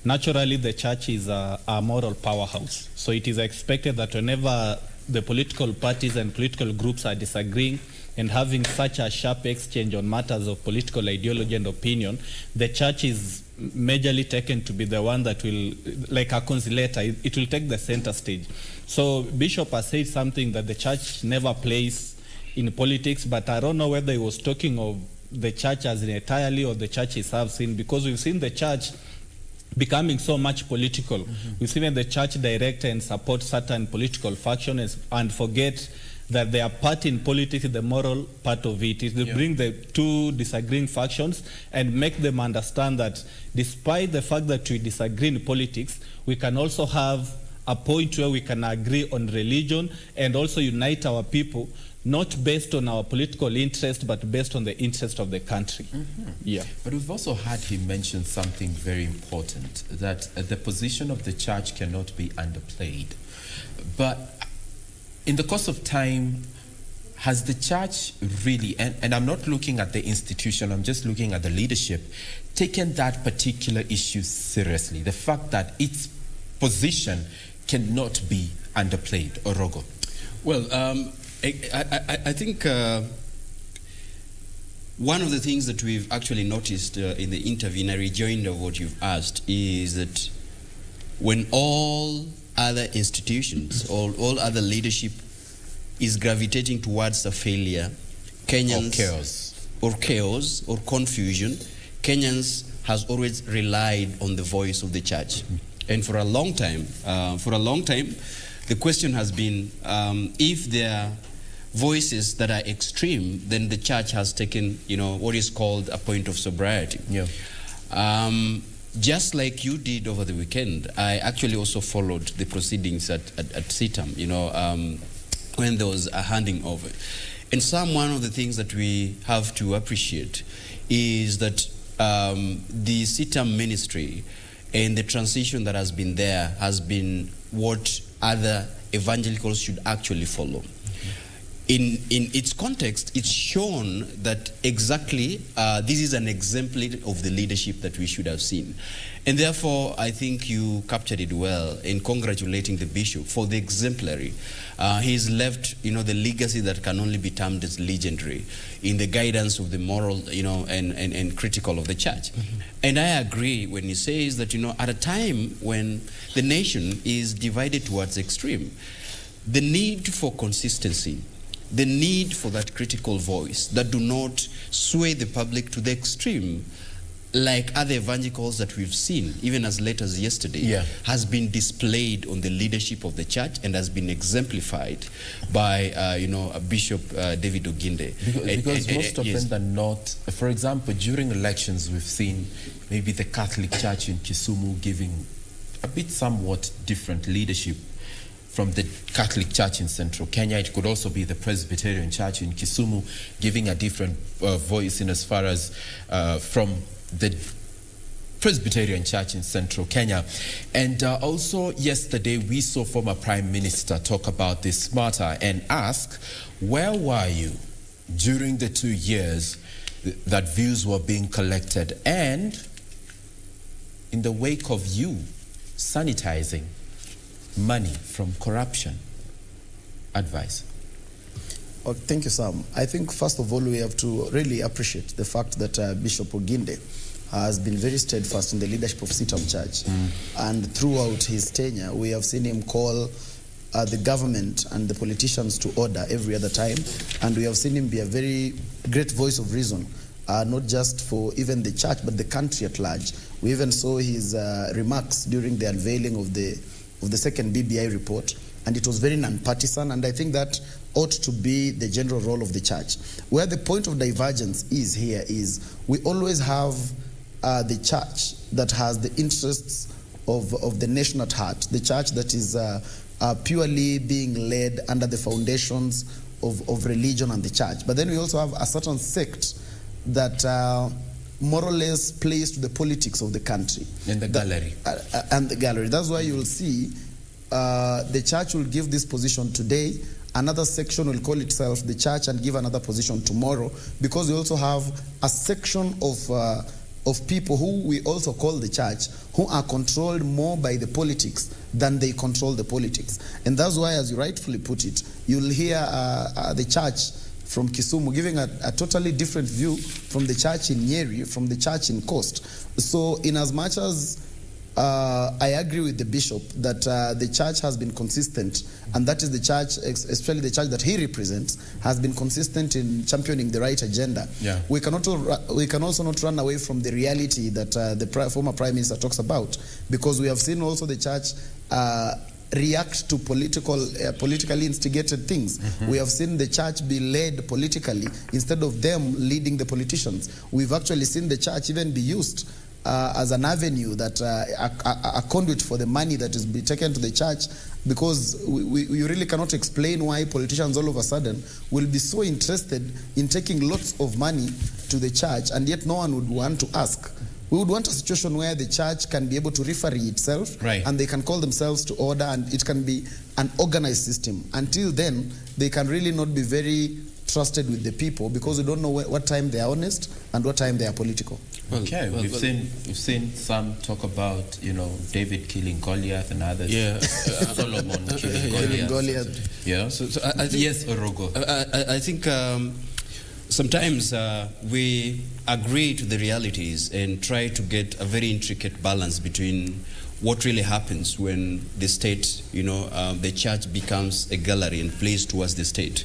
naturally the church is a moral powerhouse. So it is expected that whenever the political parties and political groups are disagreeing and having such a sharp exchange on matters of political ideology and opinion, the church is majorly taken to be the one that will, like a conciliator, it will take the center stage. So Bishop has said something that the church never plays in politics, but I don't know whether he was talking of the church as entirely or the church he serves in, because we've seen the church becoming so much political. We've seen the church direct and support certain political factions and forget that their part in politics is the moral part of it. Is to bring the two disagreeing factions and make them understand that despite the fact that we disagree in politics, we can also have a point where we can agree on religion and also unite our people, not based on our political interest, but based on the interest of the country. Yeah. But we've also had him mention something very important, that the position of the church cannot be underplayed. But in the course of time, has the church really, and I'm not looking at the institution, I'm just looking at the leadership, taken that particular issue seriously? The fact that its position cannot be underplayed. Orogo? Well, I think one of the things that we've actually noticed in the interview, in a rejoinder of what you've asked, is that when all other institutions, all other leadership is gravitating towards a failure, Kenyans, or chaos, or confusion, Kenyans has always relied on the voice of the church. And for a long time, the question has been, if there are voices that are extreme, then the church has taken, what is called a point of sobriety. Just like you did over the weekend, I actually also followed the proceedings at CITAM, when there was a handing over. And one of the things that we have to appreciate is that the CITAM ministry and the transition that has been there has been what other evangelicals should actually follow. In its context, it's shown that exactly this is an exemplar of the leadership that we should have seen. And therefore, I think you captured it well in congratulating the bishop for the exemplary. He's left, the legacy that can only be termed as legendary in the guidance of the moral, and critical of the church. And I agree when he says that, at a time when the nation is divided towards extreme, the need for consistency, the need for that critical voice that do not sway the public to the extreme like other evangelicals that we've seen, even as late as yesterday, has been displayed on the leadership of the church and has been exemplified by, Bishop David Oginde. Because most often than not, for example, during elections, we've seen maybe the Catholic Church in Kisumu giving a bit somewhat different leadership from the Catholic Church in Central Kenya. It could also be the Presbyterian Church in Kisumu giving a different voice in as far as from the Presbyterian Church in Central Kenya. And also yesterday we saw former Prime Minister talk about this matter and ask, where were you during the 2 years that views were being collected and in the wake of you sanitizing money from corruption? Advice. Oh, thank you, Sam. I think first of all we have to really appreciate the fact that Bishop Oginde has been very steadfast in the leadership of CITAM Church. And throughout his tenure, we have seen him call the government and the politicians to order every other time. And we have seen him be a very great voice of reason, not just for even the church, but the country at large. We even saw his remarks during the unveiling of the second BBI report, and it was very non-partisan, and I think that ought to be the general role of the church. Where the point of divergence is here is we always have the church that has the interests of the nation at heart, the church that is purely being led under the foundations of religion and the church. But then we also have a certain sect that more or less plays to the politics of the country. And the gallery. And the gallery. That's why you will see the church will give this position today, another section will call itself the church and give another position tomorrow, because we also have a section of people who we also call the church, who are controlled more by the politics than they control the politics. And that's why, as you rightfully put it, you'll hear the church from Kisumu giving a totally different view from the church in Nyeri, from the church in Coast. So in as much as I agree with the bishop that the church has been consistent, and that is the church, especially the church that he represents, has been consistent in championing the right agenda. Yeah. We can also not run away from the reality that the former Prime Minister talks about, because we have seen also the church react to politically instigated things. We have seen the church be led politically instead of them leading the politicians. We've actually seen the church even be used as an avenue, that a conduit for the money that is be taken to the church, because we really cannot explain why politicians all of a sudden will be so interested in taking lots of money to the church, and yet no one would want to ask. We would want a situation where the church can be able to referee itself, and they can call themselves to order, and it can be an organized system. Until then, they can really not be very trusted with the people, because we don't know what time they are honest and what time they are political. We've seen some talk about, David killing Goliath and others. Yeah, Solomon killing Goliath. Yeah. So I think, yes, Orogo. I think sometimes we agree to the realities and try to get a very intricate balance between what really happens when the state, the church becomes a gallery and plays towards the state.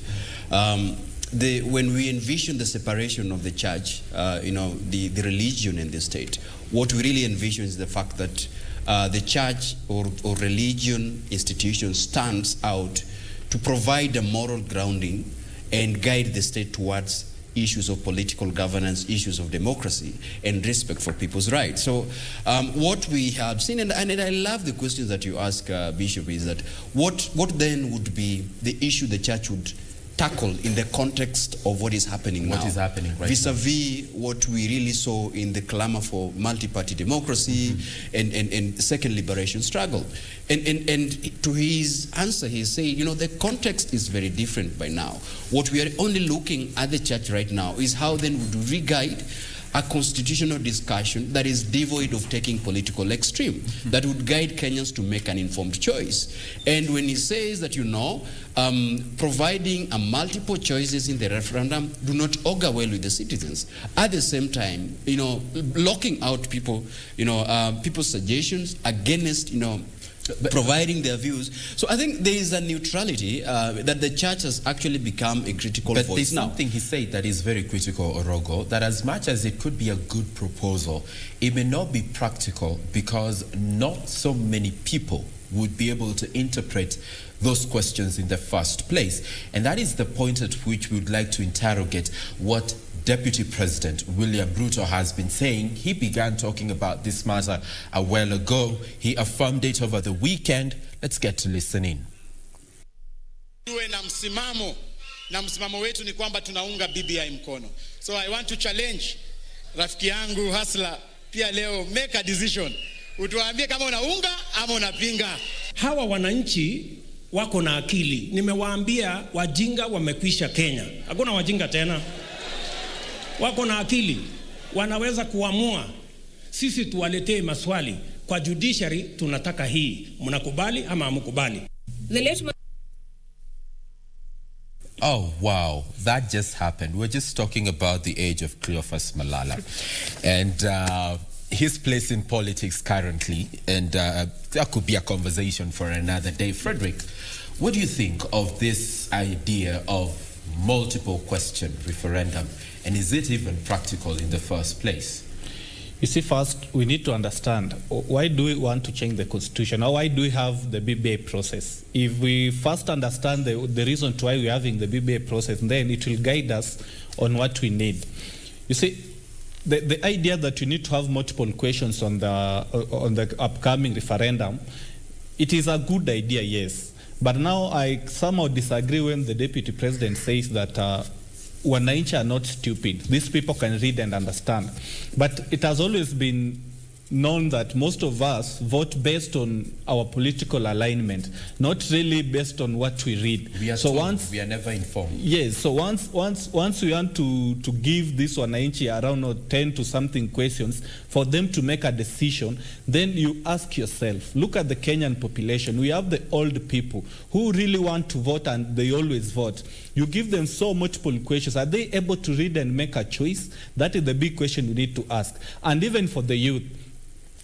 When we envision the separation of the church, the religion and the state, what we really envision is the fact that the church or religion institution stands out to provide a moral grounding and guide the state towards issues of political governance, issues of democracy, and respect for people's rights. So what we have seen, and I love the questions that you ask, Bishop, is that what then would be the issue the church would tackle in the context of what is happening now. What is happening right vis-a-vis what we really saw in the clamor for multi-party democracy and second liberation struggle. And to his answer, he said, the context is very different by now. What we are only looking at the church right now is how then would we guide a constitutional discussion that is devoid of taking political extreme, that would guide Kenyans to make an informed choice. And when he says that, providing a multiple choices in the referendum do not augur well with the citizens. At the same time, locking out people, people's suggestions against, providing their views. So I think there is a neutrality that the church has actually become a critical but voice there's now. something he said that is very critical, Orogo, that as much as it could be a good proposal, it may not be practical because not so many people would be able to interpret those questions in the first place. And that is the point at which we would like to interrogate what Deputy President William Ruto has been saying. He began talking about this matter a while ago. He affirmed it over the weekend. Let's get to listen in. Tuwe na msimamo wetu ni kwamba tunaunga BBI mkono. So I want to challenge rafiki yangu Hasla pia leo, make a decision. Utuambie kama unaunga ama unapinga. Hawa wananchi wako na akili. Nimewaambia wajinga wamekwisha Kenya. Hakuna wajinga tena. Wako na akili, wanaweza kuamua. Sisi tuwaletee maswali kwa judiciary, tunataka hii, mnakubali ama hamkubali? Oh, wow. That just happened. We're just talking about the age of Cleophas Malala and his place in politics currently. And that could be a conversation for another day. Frederick, what do you think of this idea of multiple question referendum? And is it even practical in the first place? You see, first, we need to understand why do we want to change the constitution, or why do we have the BBA process? If we first understand the reason why we're having the BBA process, then it will guide us on what we need. You see, the idea that you need to have multiple questions on the upcoming referendum, it is a good idea, yes. But now I somehow disagree when the Deputy President says that wananchi are not stupid. These people can read and understand. But it has always been known that most of us vote based on our political alignment, not really based on what we read. We are never informed. Yes, so once we want to give this wananchi around 10 to something questions for them to make a decision, then you ask yourself, look at the Kenyan population. We have the old people who really want to vote and they always vote. You give them so multiple questions. Are they able to read and make a choice? That is the big question we need to ask. And even for the youth,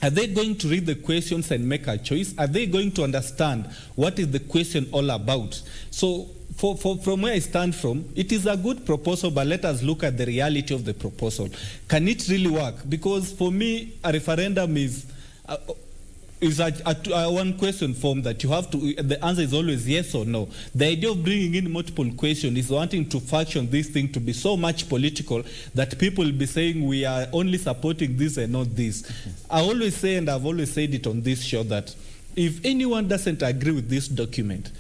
are they going to read the questions and make a choice? Are they going to understand what is the question all about? So from where I stand from, it is a good proposal, but let us look at the reality of the proposal. Can it really work? Because for me, a referendum is a one question form that you have to, the answer is always yes or no. The idea of bringing in multiple questions is wanting to function this thing to be so much political that people will be saying we are only supporting this and not this. I always say, and I've always said it on this show, that if anyone doesn't agree with this document,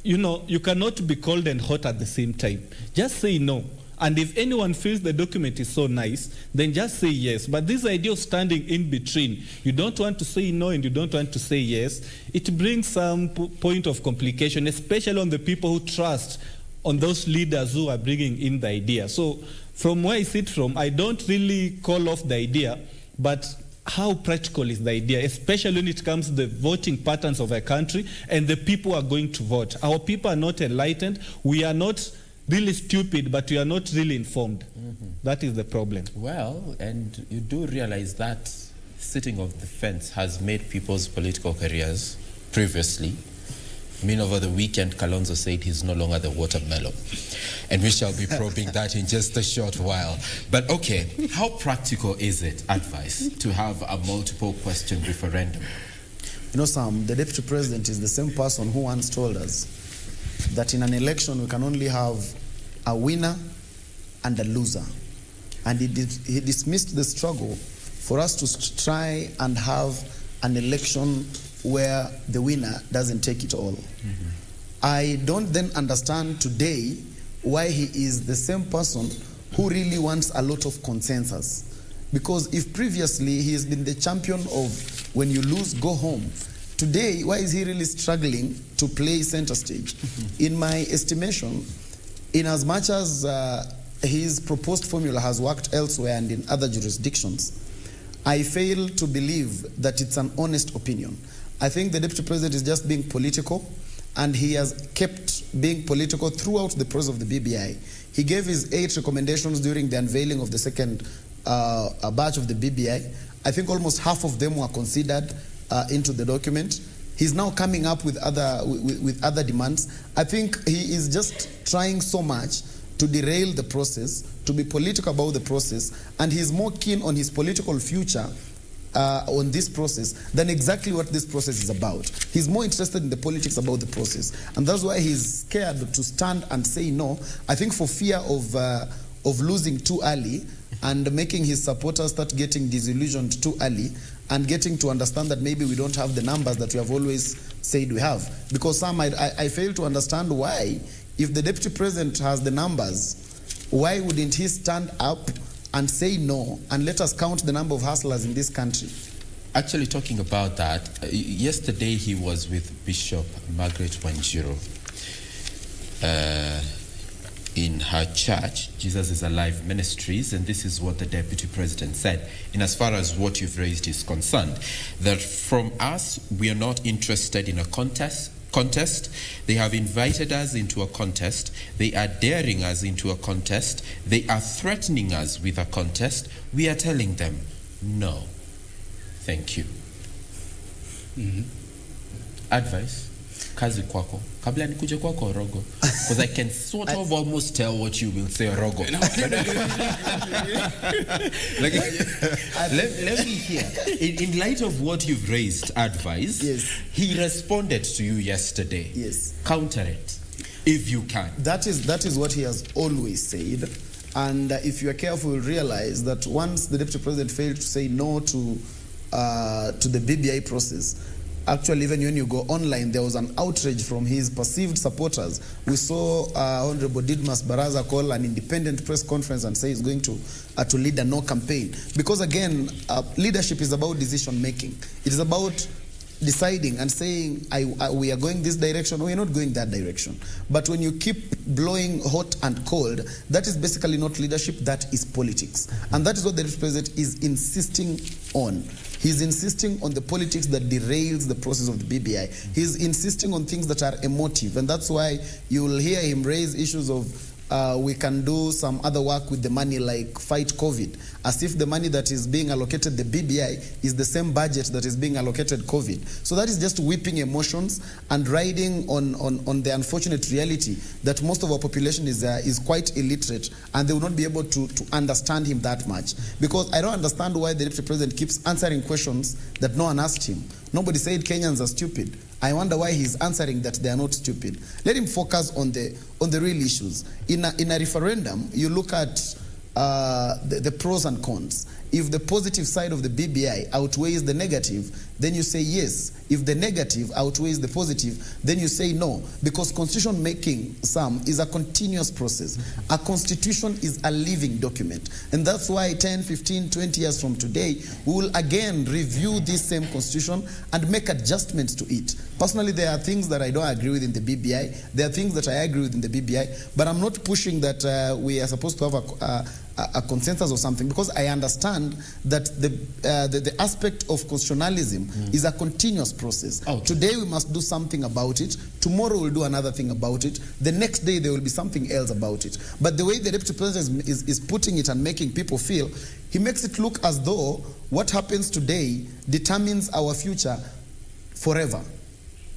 you cannot be cold and hot at the same time. Just say no. And if anyone feels the document is so nice, then just say yes. But this idea of standing in between, you don't want to say no and you don't want to say yes, it brings some point of complication, especially on the people who trust on those leaders who are bringing in the idea. So from where I sit from, I don't really call off the idea, but how practical is the idea, especially when it comes to the voting patterns of a country and the people who are going to vote. Our people are not enlightened. We are not really stupid, but we are not really informed. Mm-hmm. That is the problem. Well, and you do realize that sitting on the fence has made people's political careers previously. I mean, over the weekend, Kalonzo said he's no longer the watermelon. And we shall be probing that in just a short while. But okay, how practical is it, advice, to have a multiple question referendum? Sam, the Deputy President is the same person who once told us that in an election we can only have a winner and a loser. And he dismissed the struggle for us to try and have an election where the winner doesn't take it all. Mm-hmm. I don't then understand today why he is the same person who really wants a lot of consensus. Because if previously he has been the champion of when you lose, go home, today, why is he really struggling to play center stage? Mm-hmm. In my estimation, in as much as his proposed formula has worked elsewhere and in other jurisdictions, I fail to believe that it's an honest opinion. I think the Deputy President is just being political, and he has kept being political throughout the process of the BBI. He gave his 8 recommendations during the unveiling of the second batch of the BBI. I think almost half of them were considered into the document. He's now coming up with other demands. I think he is just trying so much to derail the process, to be political about the process, and he's more keen on his political future on this process than exactly what this process is about. He's more interested in the politics about the process, and that's why he's scared to stand and say no. I think for fear of losing too early and making his supporters start getting disillusioned too early and getting to understand that maybe we don't have the numbers that we have always said we have. Because Sam, I fail to understand why, if the deputy president has the numbers, why wouldn't he stand up and say no and let us count the number of hustlers in this country? Actually, talking about that, yesterday he was with Bishop Margaret Wanjiru in her church, Jesus is Alive Ministries, and this is what the deputy president said, in as far as what you've raised is concerned, that from us, we are not interested in a contest. They have invited us into a contest. They are daring us into a contest. They are threatening us with a contest. We are telling them, no, thank you. Advice, kazi kwako. Kabla nikuje kwako Rogo, because I can sort of almost tell what you will say, Rogo. Let me hear. In light of what you've raised, advice, yes, he responded to you yesterday. Yes. Counter it, if you can. That is what he has always said. And if you are careful, you'll realize that once the deputy president failed to say no to the BBI process, actually, even when you go online, there was an outrage from his perceived supporters. We saw Honorable Didmas Baraza call an independent press conference and say he's going to lead a no campaign. Because again, leadership is about decision making. It is about deciding and saying, we are going this direction, or we are not going that direction. But when you keep blowing hot and cold, that is basically not leadership, that is politics. And that is what the president is insisting on. He's insisting on the politics that derails the process of the BBI. He's insisting on things that are emotive, and that's why you will hear him raise issues of we can do some other work with the money, like fight COVID, as if the money that is being allocated the BBI is the same budget that is being allocated COVID. So that is just whipping emotions and riding on the unfortunate reality that most of our population is quite illiterate, and they will not be able to understand him that much. Because I don't understand why the deputy president keeps answering questions that no one asked him. Nobody said Kenyans are stupid. I wonder why he's answering that they are not stupid. Let him focus on the real issues. In a referendum, you look at the pros and cons. If the positive side of the BBI outweighs the negative, then you say yes. If the negative outweighs the positive, then you say no. Because constitution making, Sam, is a continuous process. A constitution is a living document. And that's why 10, 15, 20 years from today, we will again review this same constitution and make adjustments to it. Personally, there are things that I don't agree with in the BBI. There are things that I agree with in the BBI. But I'm not pushing that we are supposed to have a consensus or something, because I understand that the aspect of constitutionalism is a continuous process. Okay. Today we must do something about it. Tomorrow we'll do another thing about it. The next day there will be something else about it. But the way the deputy president is putting it and making people feel, he makes it look as though what happens today determines our future forever.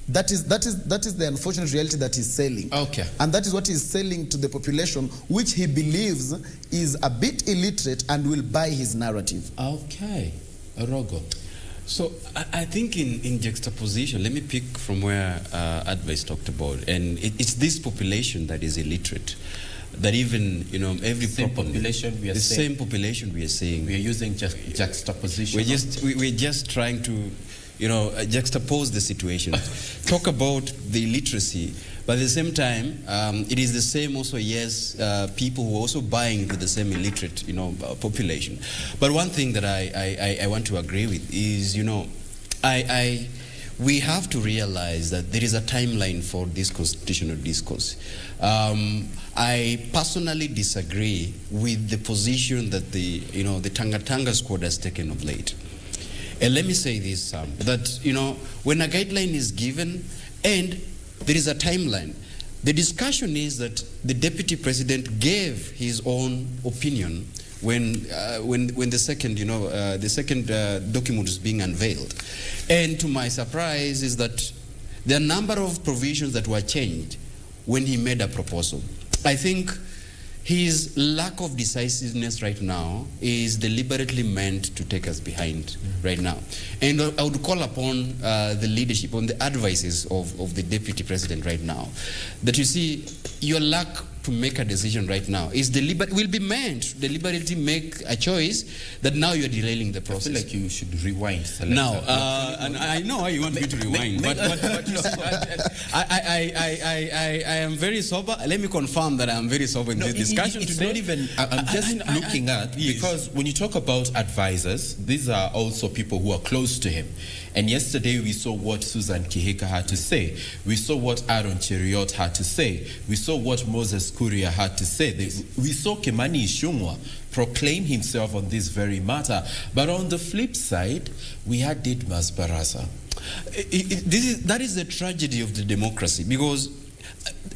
That is the unfortunate reality that he's selling. Okay. And that is what he's selling to the population, which he believes is a bit illiterate and will buy his narrative. Okay. Rogo. So I think in juxtaposition, let me pick from where Advice talked about, and it's this population that is illiterate. That even, every same population we are saying. Same population we are saying. We are using juxtaposition. We're just trying to juxtapose the situation. Talk about the illiteracy, but at the same time, it is the same also, yes, people who are also buying into the same illiterate, population. But one thing that I want to agree with is, we have to realize that there is a timeline for this constitutional discourse. I personally disagree with the position that the Tanga squad has taken of late. And let me say this, that, when a guideline is given and there is a timeline, the discussion is that the deputy president gave his own opinion when the second, document was being unveiled. And to my surprise is that there are a number of provisions that were changed when he made a proposal. I think his lack of decisiveness right now is deliberately meant to take us behind right now. And I would call upon the leadership, on the advices of the deputy president right now, that you see, your lack to make a decision right now is will be meant to deliberately make a choice that now you're derailing the process. I feel like you should rewind. Now, and I know why you want me to rewind, but you see, I am very sober. Let me confirm that I am very sober in this discussion it's today. Not even, I'm just looking at, because when you talk about advisors, these are also people who are close to him. And yesterday we saw what Susan Kihika had to say. We saw what Aaron Cheriot had to say. We saw what Moses Kuria had to say. We saw Kimani Ichung'wah proclaim himself on this very matter. But on the flip side, we had Didmas Barasa. That is the tragedy of the democracy, because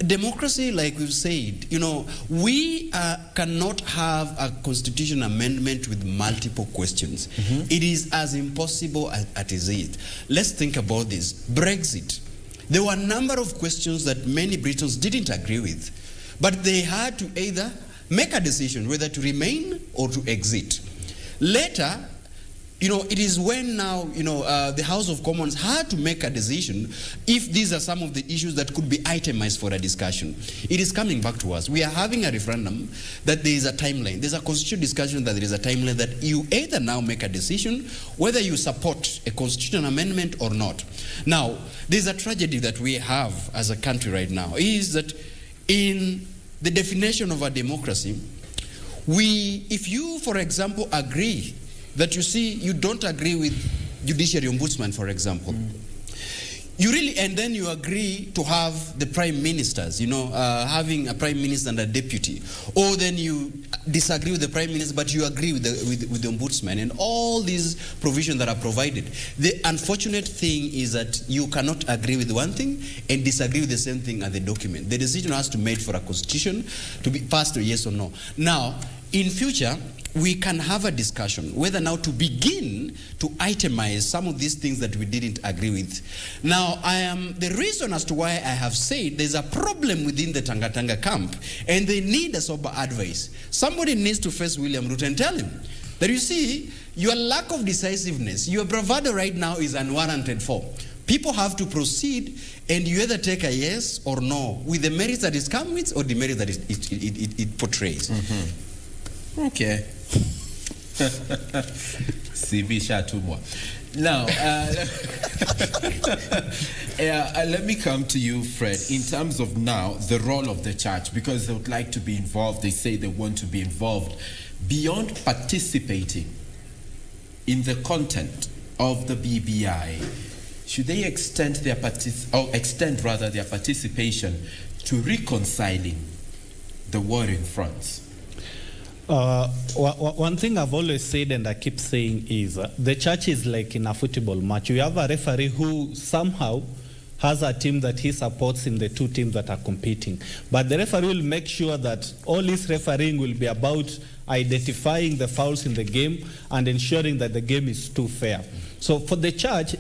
democracy, like we've said, we cannot have a constitution amendment with multiple questions. It is as impossible as it is. Let's think about this. Brexit. There were a number of questions that many Britons didn't agree with, but they had to either make a decision whether to remain or to exit. Later, it is when now, the House of Commons had to make a decision if these are some of the issues that could be itemized for a discussion. It is coming back to us. We are having a referendum that there is a timeline. There's a constitutional discussion that there is a timeline that you either now make a decision whether you support a constitutional amendment or not. Now, there's a tragedy that we have as a country right now, is that in the definition of a democracy, if you, for example, agree that you don't agree with judiciary ombudsman, for example, and then you agree to have the prime ministers, having a prime minister and a deputy, or then you disagree with the prime minister, but you agree with the ombudsman, and all these provisions that are provided. The unfortunate thing is that you cannot agree with one thing and disagree with the same thing as the document. The decision has to be made for a constitution to be passed, or yes or no. Now, in future, we can have a discussion whether now to begin to itemize some of these things that we didn't agree with. Now, the reason as to why I have said there's a problem within the Tanga camp, and they need a sober advice. Somebody needs to face William Ruto and tell him that, you see, your lack of decisiveness, your bravado right now is unwarranted for. People have to proceed, and you either take a yes or no with the merits that it comes with or the merits that it portrays. Okay. CV Shatumwa. Now, let me come to you, Fred, in terms of now the role of the church, because they would like to be involved. They say they want to be involved beyond participating in the content of the BBI. Should they extend their participation to reconciling the warring fronts? One thing I've always said, and I keep saying, is the church is like in a football match. You have a referee who somehow has a team that he supports in the two teams that are competing. But the referee will make sure that all his refereeing will be about identifying the fouls in the game and ensuring that the game is too fair. So for the church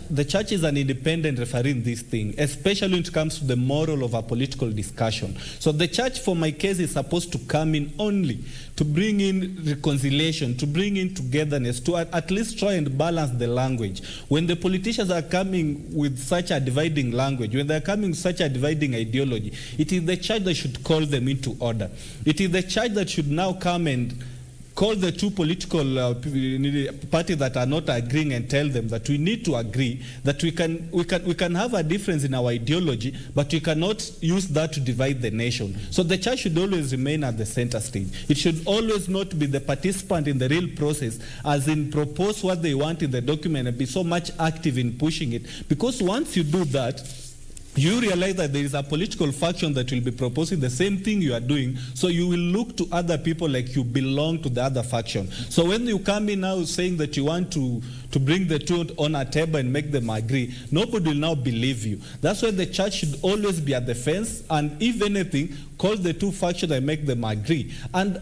is an independent referee in this thing, especially when it comes to the moral of a political discussion. So the church, for my case, is supposed to come in only to bring in reconciliation, to bring in togetherness, to at least try and balance the language. When the politicians are coming with such a dividing language, when they're coming with such a dividing ideology, it is the church that should call them into order. It is the church that should now come and call the two political parties that are not agreeing and tell them that we need to agree, that we can have a difference in our ideology, but we cannot use that to divide the nation. So the church should always remain at the center stage. It should always not be the participant in the real process, as in propose what they want in the document and be so much active in pushing it. Because once you do that, you realize that there is a political faction that will be proposing the same thing you are doing, so you will look to other people like you belong to the other faction. So when you come in now saying that you want to bring the two on a table and make them agree, nobody will now believe you. That's why the church should always be at the fence, and if anything, call the two factions and make them agree. And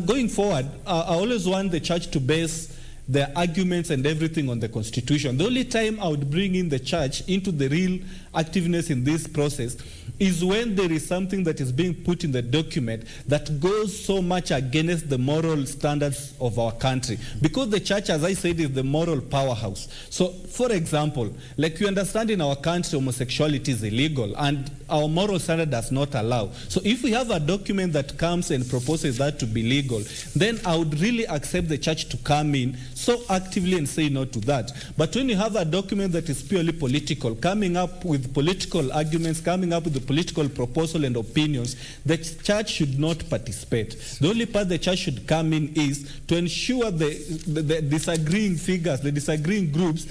going forward, I always want the church to base their arguments and everything on the Constitution. The only time I would bring in the church into the real activeness in this process is when there is something that is being put in the document that goes so much against the moral standards of our country. Because the church, as I said, is the moral powerhouse. So, for example, like you understand in our country, homosexuality is illegal and our moral standard does not allow. So if we have a document that comes and proposes that to be legal, then I would really accept the church to come in so actively and say no to that. But when you have a document that is purely political, coming up with political arguments, coming up with the political proposal and opinions, the church should not participate. The only part the church should come in is to ensure the disagreeing figures, the disagreeing groups,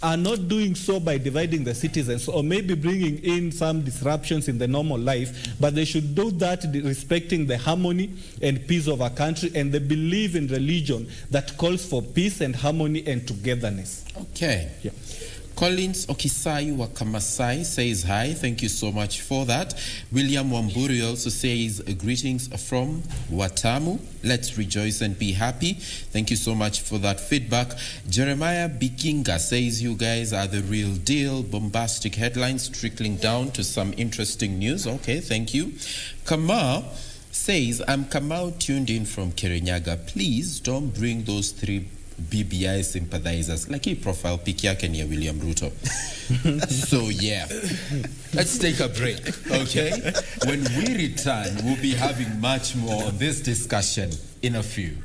are not doing so by dividing the citizens or maybe bringing in some disruptions in the normal life, but they should do that respecting the harmony and peace of our country, and they believe in religion that calls for peace and harmony and togetherness. Okay. Yeah. Collins Okisai Wakamasai says hi. Thank you so much for that. William Wamburi also says greetings from Watamu. Let's rejoice and be happy. Thank you so much for that feedback. Jeremiah Bikinga says you guys are the real deal. Bombastic headlines trickling down to some interesting news. Okay, thank you. Kamau says, I'm Kamau tuned in from Kirinyaga. Please don't bring those three BBI sympathizers. Like hii profile pic yake ni ya William Ruto. So yeah, let's take a break, okay? When we return, we'll be having much more on this discussion in a few.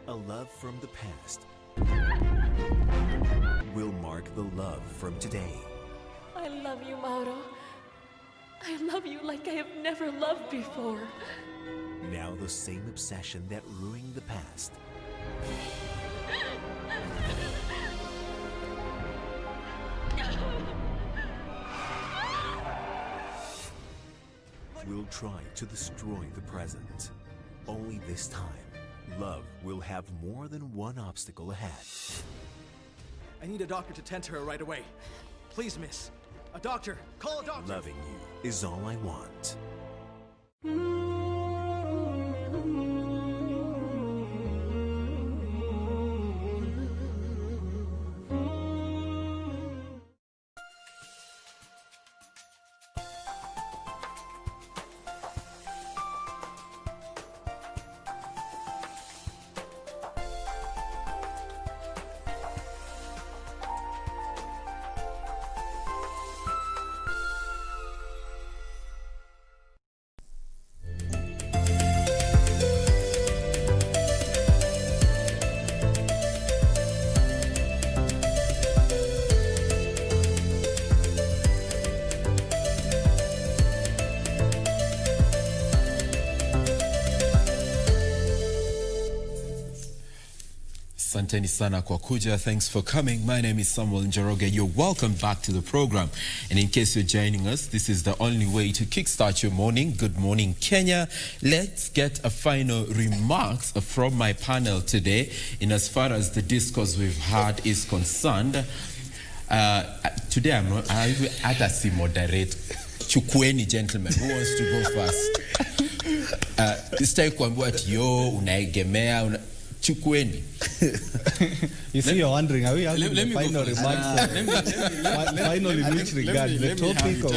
A love from the past will mark the love from today. I love you, Mauro. I love you like I have never loved before. Now the same obsession that ruined the past will try to destroy the present. Only this time, love will have more than one obstacle ahead. I need a doctor to tend to her right away. Please, miss. A doctor. Call a doctor. Loving you is all I want. Asanteni sana kwa kuja. Thanks for coming. My name is Samuel Njoroge. You're welcome back to the program. And in case you're joining us, this is the only way to kickstart your morning. Good morning, Kenya. Let's get a final remarks from my panel today in as far as the discourse we've had is concerned. Today I'm not, I had a moderate. Chukweni, gentlemen. Who wants to go first? This time kuambiwa ati yo unaegemea chukweni. You see, you're wondering, are we having the final remarks? Final in which regard? The topic or...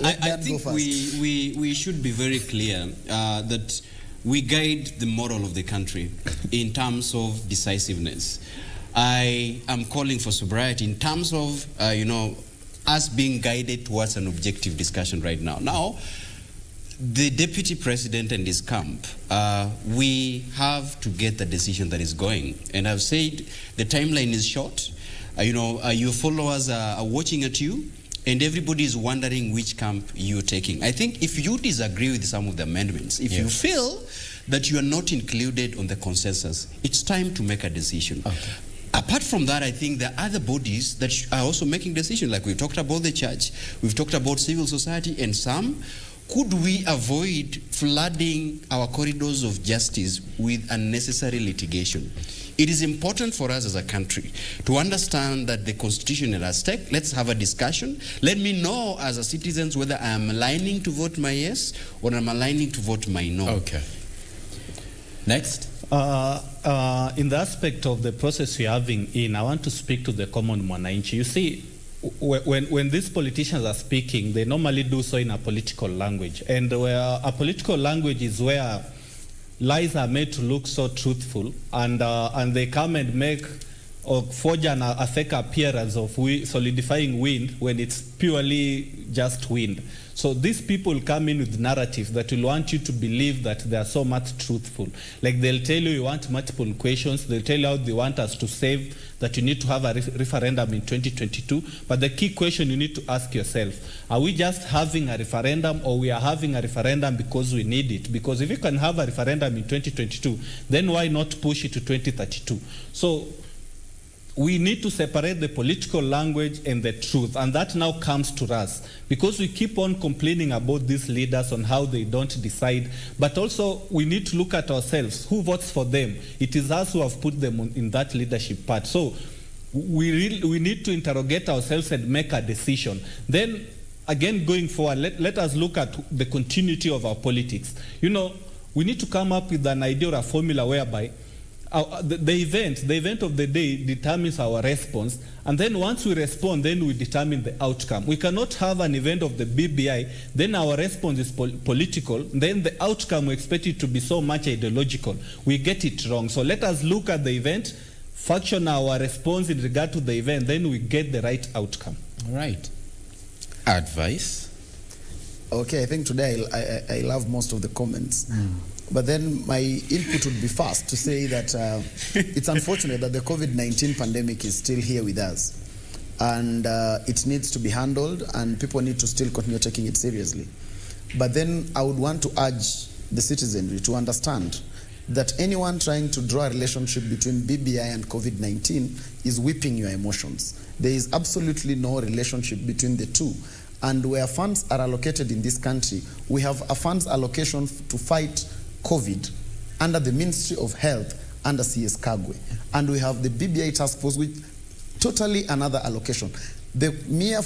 I think we should be very clear that we guide the moral of the country in terms of decisiveness. I am calling for sobriety in terms of, us being guided towards an objective discussion right now. Now, the deputy president and his camp, we have to get the decision that is going. And I've said the timeline is short. Your followers are watching at you, and everybody is wondering which camp you're taking. I think if you disagree with some of the amendments, if you feel that you are not included on the consensus, it's time to make a decision. Okay. Apart from that, I think there are other bodies that are also making decisions. Like we've talked about the church, we've talked about civil society, and some. Could we avoid flooding our corridors of justice with unnecessary litigation? It is important for us as a country to understand that the constitution is at stake. Let's have a discussion. Let me know as a citizen whether I am aligning to vote my yes or I'm aligning to vote my no. Okay. Next. In the aspect of the process we're having I want to speak to the common mwananchi. You see, when these politicians are speaking, they normally do so in a political language. And where a political language is where lies are made to look so truthful, and they come and make or forge a fake appearance of solidifying wind when it's purely just wind. So these people come in with narratives that will want you to believe that they are so much truthful. Like they'll tell you want multiple questions, they'll tell you how they want us to save, that you need to have a referendum in 2022. But the key question you need to ask yourself, are we just having a referendum, or we are having a referendum because we need it? Because if you can have a referendum in 2022, then why not push it to 2032? So we need to separate the political language and the truth, and that now comes to us because we keep on complaining about these leaders on how they don't decide, but also we need to look at ourselves. Who votes for them? It is us who have put them in that leadership part. So we need to interrogate ourselves and make a decision. Then again, going forward, let us look at the continuity of our politics. We need to come up with an idea or a formula whereby the event of the day determines our response, and then once we respond, then we determine the outcome. We cannot have an event of the BBI, then our response is political, then the outcome we expect it to be so much ideological. We get it wrong. So let us look at the event, function our response in regard to the event, then we get the right outcome. All right. Advice? Okay, I think today I love most of the comments. But then my input would be first to say that it's unfortunate that the COVID-19 pandemic is still here with us. And it needs to be handled, and people need to still continue taking it seriously. But then I would want to urge the citizenry to understand that anyone trying to draw a relationship between BBI and COVID-19 is whipping your emotions. There is absolutely no relationship between the two. And where funds are allocated in this country, we have a funds allocation to fight COVID under the Ministry of Health under CS Kagwe. And we have the BBI task force with totally another allocation. The mere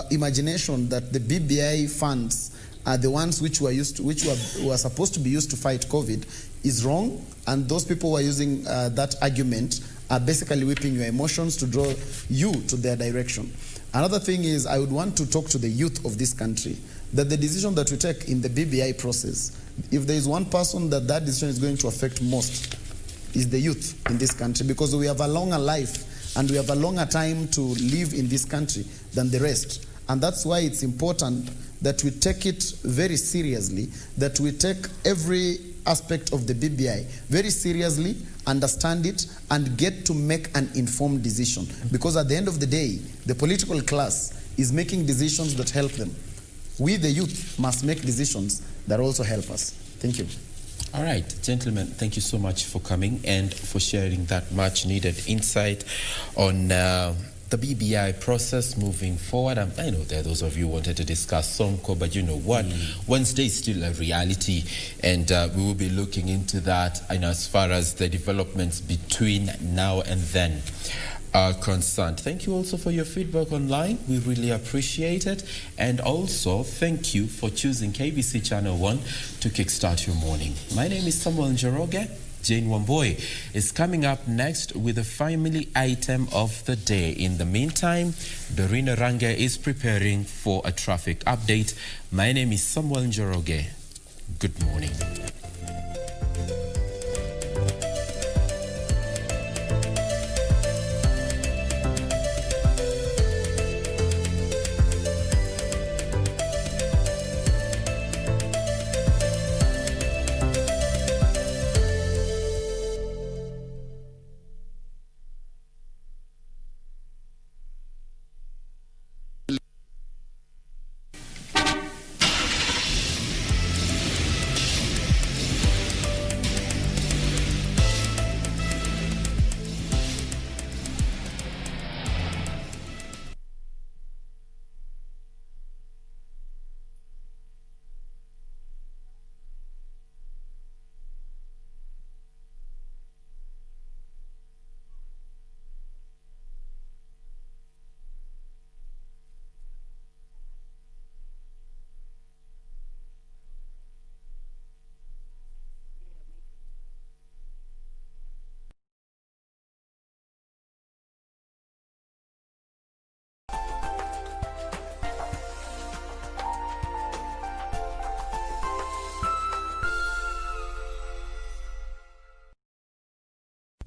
imagination that the BBI funds are the ones which were supposed to be used to fight COVID is wrong, and those people who are using that argument are basically whipping your emotions to draw you to their direction. Another thing is, I would want to talk to the youth of this country that the decision that we take in the BBI process, if there is one person that decision is going to affect most, is the youth in this country, because we have a longer life and we have a longer time to live in this country than the rest. And that's why it's important that we take it very seriously, that we take every aspect of the BBI very seriously, understand it, and get to make an informed decision. Because at the end of the day, the political class is making decisions that help them. We, the youth, must make decisions that also help us. Thank you. All right, gentlemen, thank you so much for coming and for sharing that much needed insight on the BBI process moving forward. I know there are those of you who wanted to discuss Sonko, but you know what? Wednesday is still a reality, and we will be looking into that, and as far as the developments between now and then are concerned. Thank you also for your feedback online. We really appreciate it. And also, thank you for choosing KBC Channel 1 to kickstart your morning. My name is Samuel Njoroge. Jane Wamboy is coming up next with the family item of the day. In the meantime, Dorina Range is preparing for a traffic update. My name is Samuel Njoroge. Good morning.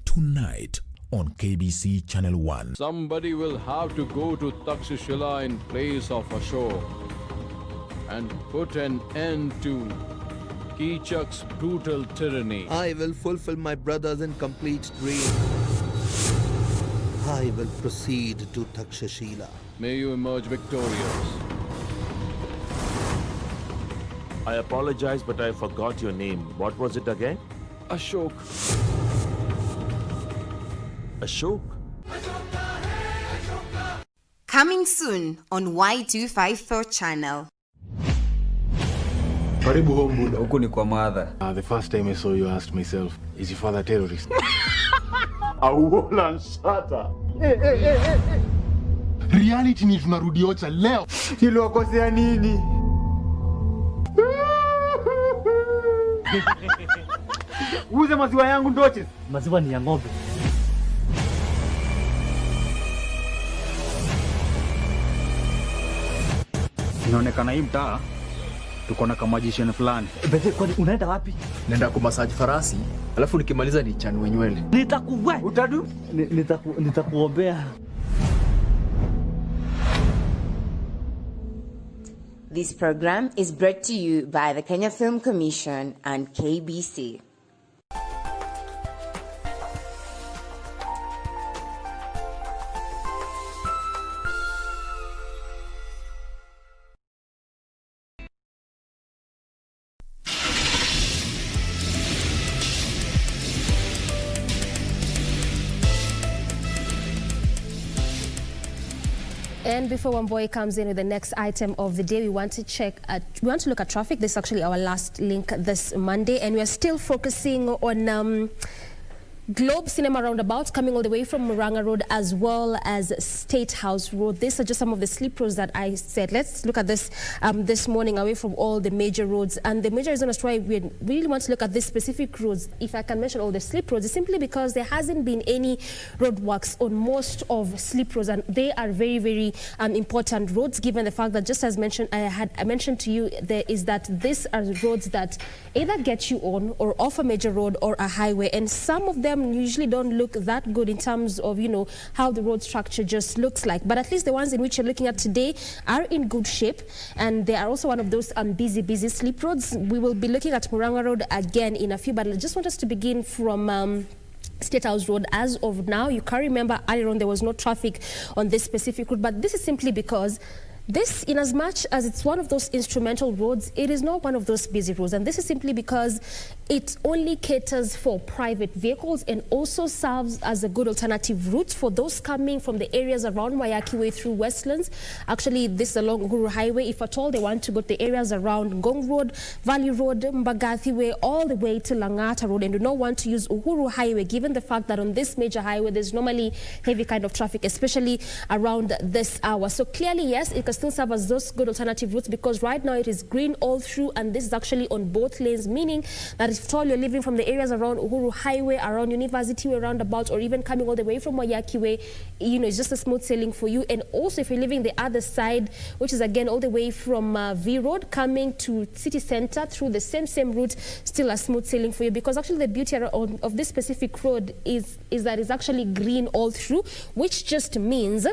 Tonight on KBC Channel 1. Somebody will have to go to Takshashila in place of Ashok and put an end to Kichak's brutal tyranny. I will fulfill my brother's incomplete dream. I will proceed to Takshashila. May you emerge victorious. I apologize, but I forgot your name. What was it again? Ashok. Ashok? Coming soon on Y254 channel. Karibu home Buddha. Huku ni kwa mother. The first time I saw you, I asked myself, is your father a terrorist? Auola nshata. Hey. Reality ni tunarudi ocha leo. Niliwakosea nini? Uze maziwa yangu ndoche. Maziwa ni ya ng'ombe. Inaonekana hii mtaa tuko na kamajisheni fulani. Bebe, kwani unaenda wapi? Naenda kumasaji farasi, alafu nikimaliza ni chanwe nywele. Nitakuwe. Utadu? Nitakuombea. This program is brought to you by the Kenya Film Commission and KBC. And before Wamboy comes in with the next item of the day, we want to look at traffic. This is actually our last link this Monday, and we are still focusing on Globe Cinema Roundabout coming all the way from Murang'a Road as well as State House Road. These are just some of the slip roads that I said. Let's look at this this morning away from all the major roads. And the major reason why we really want to look at these specific roads, if I can mention all the slip roads, is simply because there hasn't been any road works on most of slip roads, and they are very, very important roads, given the fact that, just as mentioned, I mentioned to you, there is that these are roads that either get you on or off a major road or a highway, and some of them usually don't look that good in terms of, you know, how the road structure just looks like. But at least the ones in which you're looking at today are in good shape, and they are also one of those busy slip roads. We will be looking at Murang'a Road again in a few, but I just want us to begin from State House Road. As of now, you can remember earlier on there was no traffic on this specific route, but this is simply because this, in as much as it's one of those instrumental roads, it is not one of those busy roads. And this is simply because it only caters for private vehicles and also serves as a good alternative route for those coming from the areas around Wayaki Way through Westlands. Actually, this is along Uhuru Highway. If at all they want to go to the areas around Ngong Road, Valley Road, Mbagathi Way, all the way to Langata Road, and do not want to use Uhuru Highway, given the fact that on this major highway there's normally heavy kind of traffic, especially around this hour. So clearly, yes, it can still serve as those good alternative routes, because right now it is green all through, and this is actually on both lanes, meaning that if at all you're living from the areas around Uhuru Highway, around University Way roundabout, or even coming all the way from Wayaki Way, you know, it's just a smooth sailing for you. And also if you're living the other side, which is again all the way from V Road coming to City Center through the same route, still a smooth sailing for you, because actually the beauty of this specific road is that it's actually green all through, which just means,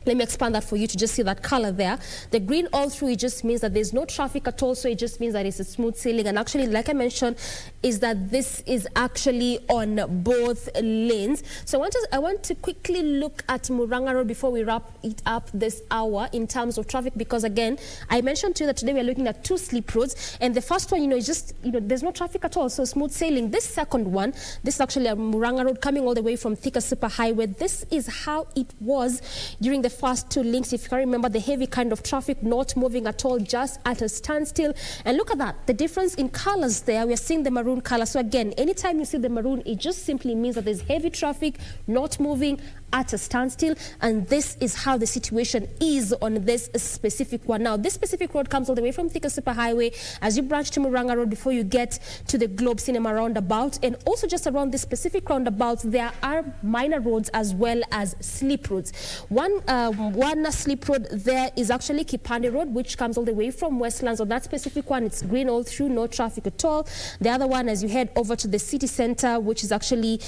let me expand that for you to just see that color there. The green all through, it just means that there's no traffic at all, so it just means that it's a smooth sailing. And actually, like I mentioned, is that this is actually on both lanes. So I want to quickly look at Muranga Road before we wrap it up this hour in terms of traffic, because again, I mentioned to you that today we're looking at 2 slip roads, and the first one, is just, there's no traffic at all, so smooth sailing. This second one, this is actually a Muranga Road coming all the way from Thika Super Highway. This is how it was during the first 2 links. If you can remember, the heavy kind of traffic not moving at all, just at a standstill. And look at that, the difference in colors there. We are seeing the maroon color. So again, anytime you see the maroon, it just simply means that there's heavy traffic not moving at a standstill, and this is how the situation is on this specific one. Now, this specific road comes all the way from Thika Super Highway as you branch to Muranga Road before you get to the Globe Cinema roundabout, and also just around this specific roundabout there are minor roads as well as slip roads. One slip road there is actually Kipande Road, which comes all the way from Westlands. On that specific one, it's green all through, no traffic at all. The other one, as you head over to the city center, which is actually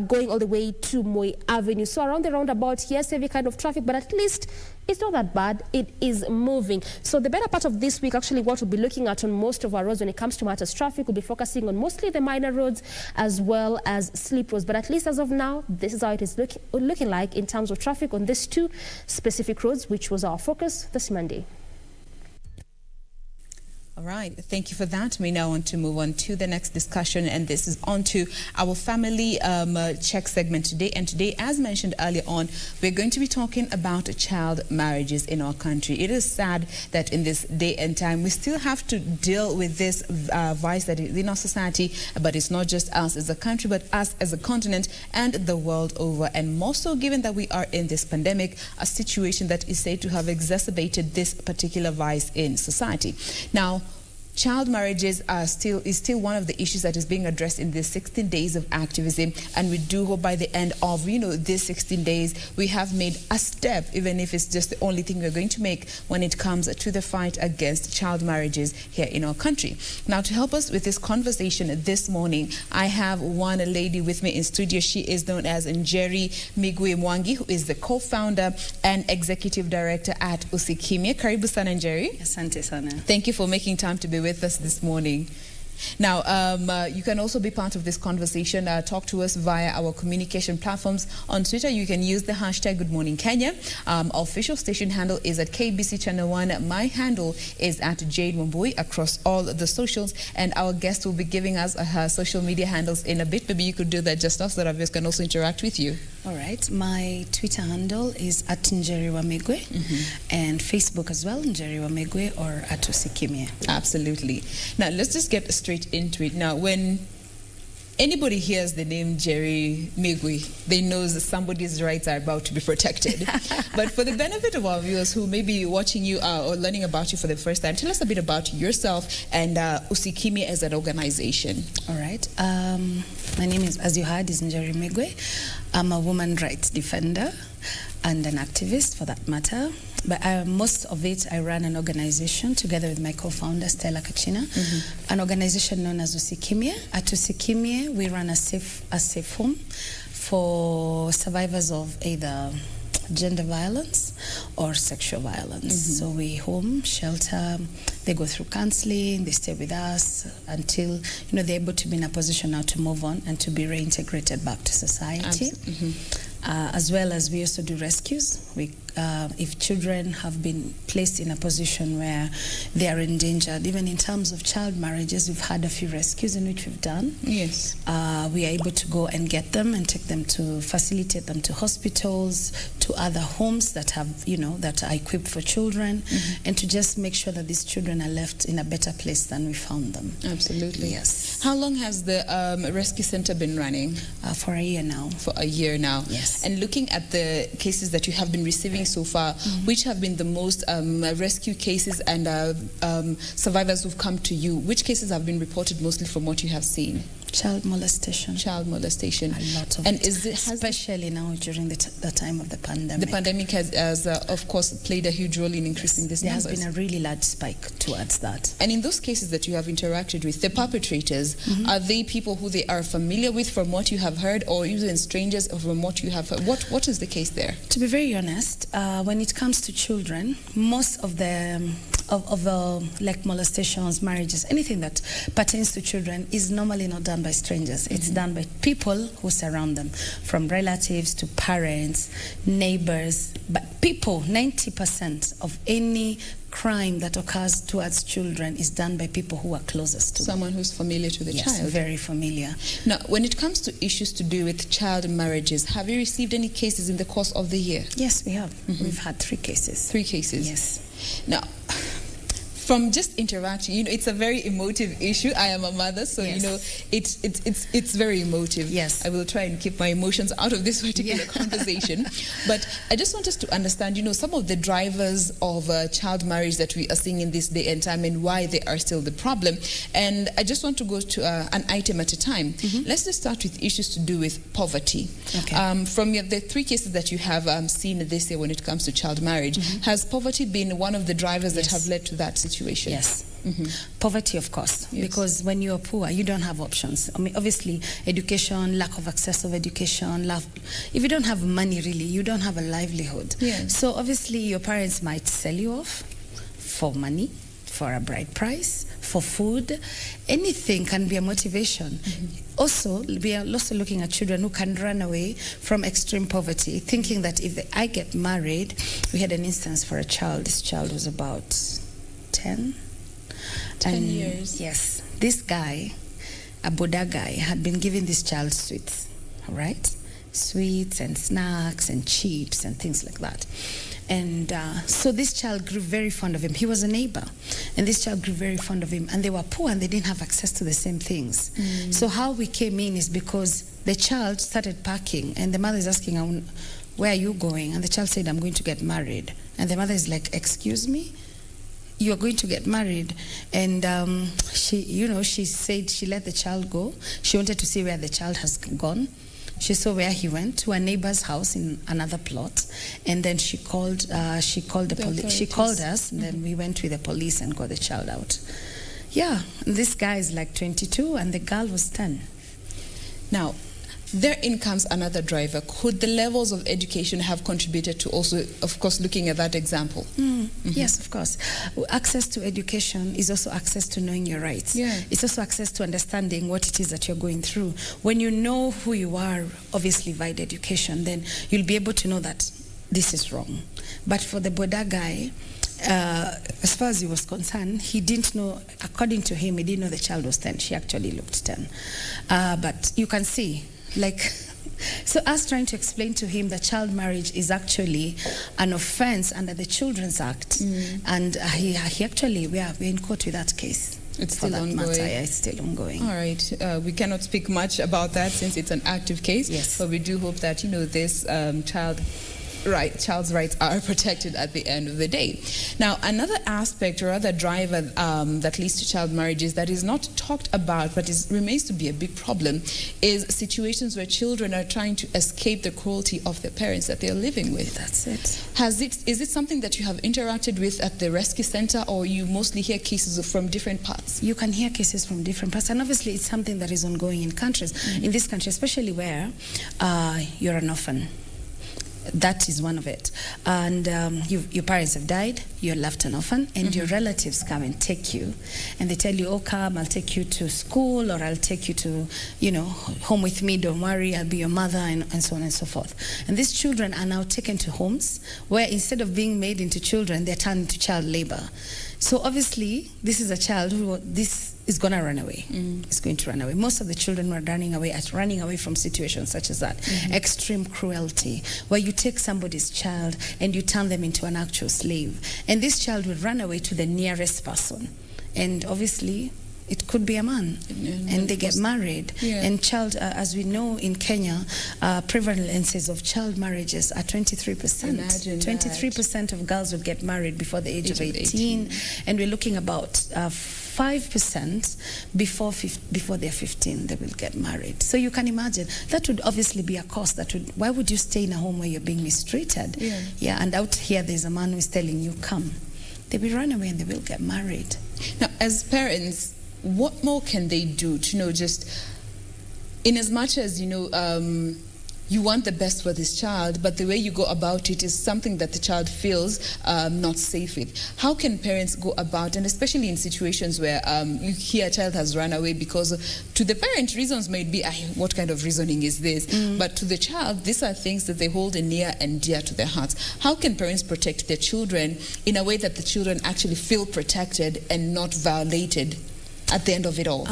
going all the way to Moi Avenue. So around the roundabout, yes, heavy kind of traffic, but at least it's not that bad. It is moving. So the better part of this week, actually, what we'll be looking at on most of our roads when it comes to matters traffic, we'll be focusing on mostly the minor roads as well as slip roads. But at least as of now, this is how it is looking like in terms of traffic on these 2 specific roads, which was our focus this Monday. All right, thank you for that. We now want to move on to the next discussion, and this is on to our family check segment today. And today, as mentioned earlier on, we're going to be talking about child marriages in our country. It is sad that in this day and time, we still have to deal with this vice that is in our society, but it's not just us as a country, but us as a continent and the world over. And more so given that we are in this pandemic, a situation that is said to have exacerbated this particular vice in society. Now, child marriages is still one of the issues that is being addressed in the 16 days of activism, and we do hope by the end of these 16 days we have made a step, even if it's just the only thing we're going to make when it comes to the fight against child marriages here in our country. Now, to help us with this conversation this morning, I have one lady with me in studio. She is known as Njeri Migwe Mwangi, who is the co-founder and executive director at Usikimie. Karibu sana, Njeri. Asante sana. Thank you for making time to be with us this morning. Now, you can also be part of this conversation. Talk to us via our communication platforms. On Twitter, you can use the hashtag Good Morning Kenya. Our official station handle is at KBC Channel 1. My handle is at Jade Wambui across all the socials. And our guest will be giving us her social media handles in a bit. Maybe you could do that just now so that our viewers can also interact with you. All right. My Twitter handle is at Njeri Wamegwe, and Facebook as well, Njeri Wamegwe or at Usikimie. Absolutely. Now, let's just get straight into it. Now, when anybody hears the name Njeri Migwe, they know that somebody's rights are about to be protected. But for the benefit of our viewers who may be watching you or learning about you for the first time, tell us a bit about yourself and Usikimie as an organization. All right. My name is, as you heard, is Njeri Migwe. I'm a woman rights defender and an activist for that matter. But most of it, I run an organization together with my co-founder, Stella Kachina, an organization known as Usikimie. At Usikimie, we run a safe home for survivors of either gender violence or sexual violence. So we home, shelter, they go through counseling, they stay with us until they're able to be in a position now to move on and to be reintegrated back to society. As well as we also do rescues. If children have been placed in a position where they are endangered, even in terms of child marriages, we've had a few rescues in which we've done. Yes. We are able to go and get them and take them to facilitate them to hospitals, to other homes that have, that are equipped for children, and to just make sure that these children are left in a better place than we found them. Absolutely. Yes. How long has the rescue center been running? For a year now. For a year now. Yes. And looking at the cases that you have been receiving so far, which have been the most rescue cases and survivors who've come to you? Which cases have been reported mostly from what you have seen? Child molestation. Child molestation. A lot of and it. Especially now during the time of the pandemic. The pandemic has of course, played a huge role in increasing this There numbers. has been a really large spike towards that. And in those cases that you have interacted with, the perpetrators, are they people who they are familiar with from what you have heard, or even strangers from what you have heard? What is the case there? To be very honest, when it comes to children, most of the like molestations, marriages, anything that pertains to children is normally not done by strangers. It's done by people who surround them, from relatives to parents, neighbors. But people, 90% of any crime that occurs towards children is done by people who are closest to them. Someone who's familiar to the yes, child. Very familiar. Now, when it comes to issues to do with child marriages, have you received any cases in the course of the year? Yes, we have. We've had 3 cases. 3 cases? Yes. Now, from just interacting, it's a very emotive issue. I am a mother, so yes. It's very emotive. Yes. I will try and keep my emotions out of this particular conversation. But I just want us to understand, some of the drivers of child marriage that we are seeing in this day and time, and why they are still the problem. And I just want to go to an item at a time. Let's just start with issues to do with poverty. Okay. From the 3 cases that you have seen this year when it comes to child marriage, has poverty been one of the drivers that have led to that situation? Yes. Poverty, of course, because when you're poor, you don't have options. I mean, obviously, education, lack of access of education, if you don't have money, really, you don't have a livelihood. Yes. So obviously, your parents might sell you off for money, for a bride price, for food. Anything can be a motivation. Also, we are also looking at children who can run away from extreme poverty, thinking that if I get married, we had an instance for a child. This child was about 10 years. Yes. This guy, a Buddha guy, had been giving this child sweets, all right? Sweets and snacks and chips and things like that. And so this child grew very fond of him. He was a neighbor. And this child grew very fond of him. And they were poor and they didn't have access to the same things. So how we came in is because the child started packing. And the mother is asking, where are you going? And the child said, I'm going to get married. And the mother is like, excuse me? You are going to get married. And she said she let the child go. She wanted to see where the child has gone. She saw where he went, to a neighbor's house in another plot, and then she called the police. She called us, and then we went with the police and got the child out. Yeah, this guy is like 22, and the girl was 10. Now, therein comes another driver. Could the levels of education have contributed to also, of course, looking at that example? Yes, of course. Access to education is also access to knowing your rights. Yeah. It's also access to understanding what it is that you're going through. When you know who you are, obviously via education, then you'll be able to know that this is wrong. But for the Buddha guy, as far as he was concerned, he didn't know, according to him, he didn't know the child was 10. She actually looked 10. But you can see, so us trying to explain to him that child marriage is actually an offense under the Children's Act, and he actually, we're in court with that case. It's still ongoing. Yeah, it's still ongoing. All right. We cannot speak much about that since it's an active case. Yes. But we do hope that, this child's rights are protected at the end of the day. Now, another aspect or other driver that leads to child marriages that is not talked about but remains to be a big problem is situations where children are trying to escape the cruelty of their parents that they are living with. That's it. Is it something that you have interacted with at the rescue center, or you mostly hear cases from different parts? You can hear cases from different parts, and obviously it's something that is ongoing in countries. In this country, especially where you're an orphan. that is one of it. And your parents have died, you're left an orphan, and your relatives come and take you. And they tell you, oh, come, I'll take you to school, or I'll take you to, home with me, don't worry, I'll be your mother, and so on and so forth. And these children are now taken to homes where instead of being made into children, they're turned into child labor. So obviously, this is a child who is going to run away. It's going to run away. Most of the children who are running away from situations such as that. Extreme cruelty, where you take somebody's child and you turn them into an actual slave. And this child will run away to the nearest person. And obviously, it could be a man, and they get married. And as we know in Kenya, prevalences of child marriages are 23%. Imagine 23% of girls will get married before the age of 18, and we're looking about 5% before they're 15, they will get married. So you can imagine, that would obviously be a cost. Why would you stay in a home where you're being mistreated? And out here there's a man who's telling you, come. They will run away and they will get married. Now, as parents, what more can they do to, just in as much as, you want the best for this child, but the way you go about it is something that the child feels not safe with. How can parents go about, and especially in situations where you hear a child has run away because to the parent, reasons might be, what kind of reasoning is this? But to the child, these are things that they hold near and dear to their hearts. How can parents protect their children in a way that the children actually feel protected and not violated at the end of it all?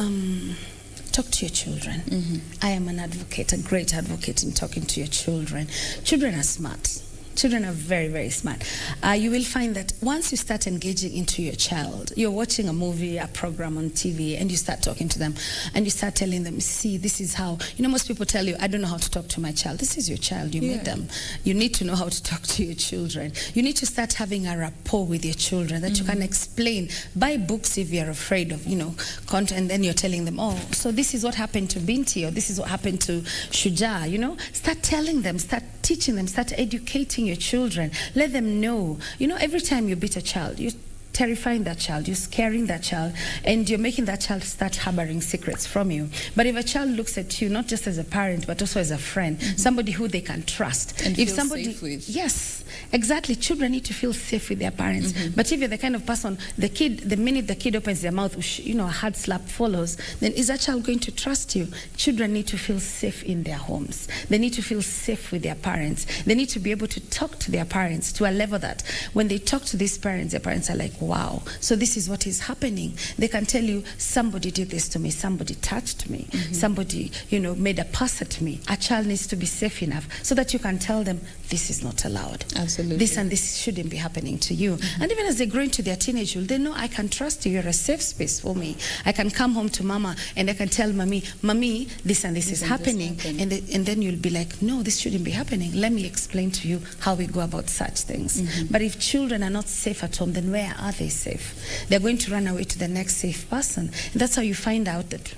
Talk to your children. I am an advocate, a great advocate in talking to your children. Children are smart. Children are very, very smart. You will find that once you start engaging into your child, you're watching a movie, a program on TV, and you start talking to them, and you start telling them, see, this is how, most people tell you, I don't know how to talk to my child. This is your child, you made them. You need to know how to talk to your children. You need to start having a rapport with your children that you can explain. Buy books if you're afraid of, content, and then you're telling them, oh, so this is what happened to Binti, or this is what happened to Shuja, Start telling them, start teaching them, start educating your children. Let them know. Every time you beat a child, you're terrifying that child, you're scaring that child, and you're making that child start harboring secrets from you. But if a child looks at you not just as a parent but also as a friend, somebody who they can trust, and if feel somebody safe with. Yes, exactly. Children need to feel safe with their parents. But if you're the kind of person, the minute the kid opens their mouth, a hard slap follows, then is that child going to trust you? Children need to feel safe in their homes. They need to feel safe with their parents. They need to be able to talk to their parents to a level that when they talk to these parents, their parents are like, wow, so this is what is happening. They can tell you, somebody did this to me, somebody touched me, somebody, made a pass at me. A child needs to be safe enough so that you can tell them, this is not allowed. Absolutely. This and this shouldn't be happening to you. And even as they grow into their teenagehood, they know, I can trust you, you're a safe space for me. I can come home to mama and I can tell mommy, this and this is happening. And then you'll be like, no, this shouldn't be happening. Let me explain to you how we go about such things. But if children are not safe at home, then where are they safe? They're going to run away to the next safe person. And that's how you find out that,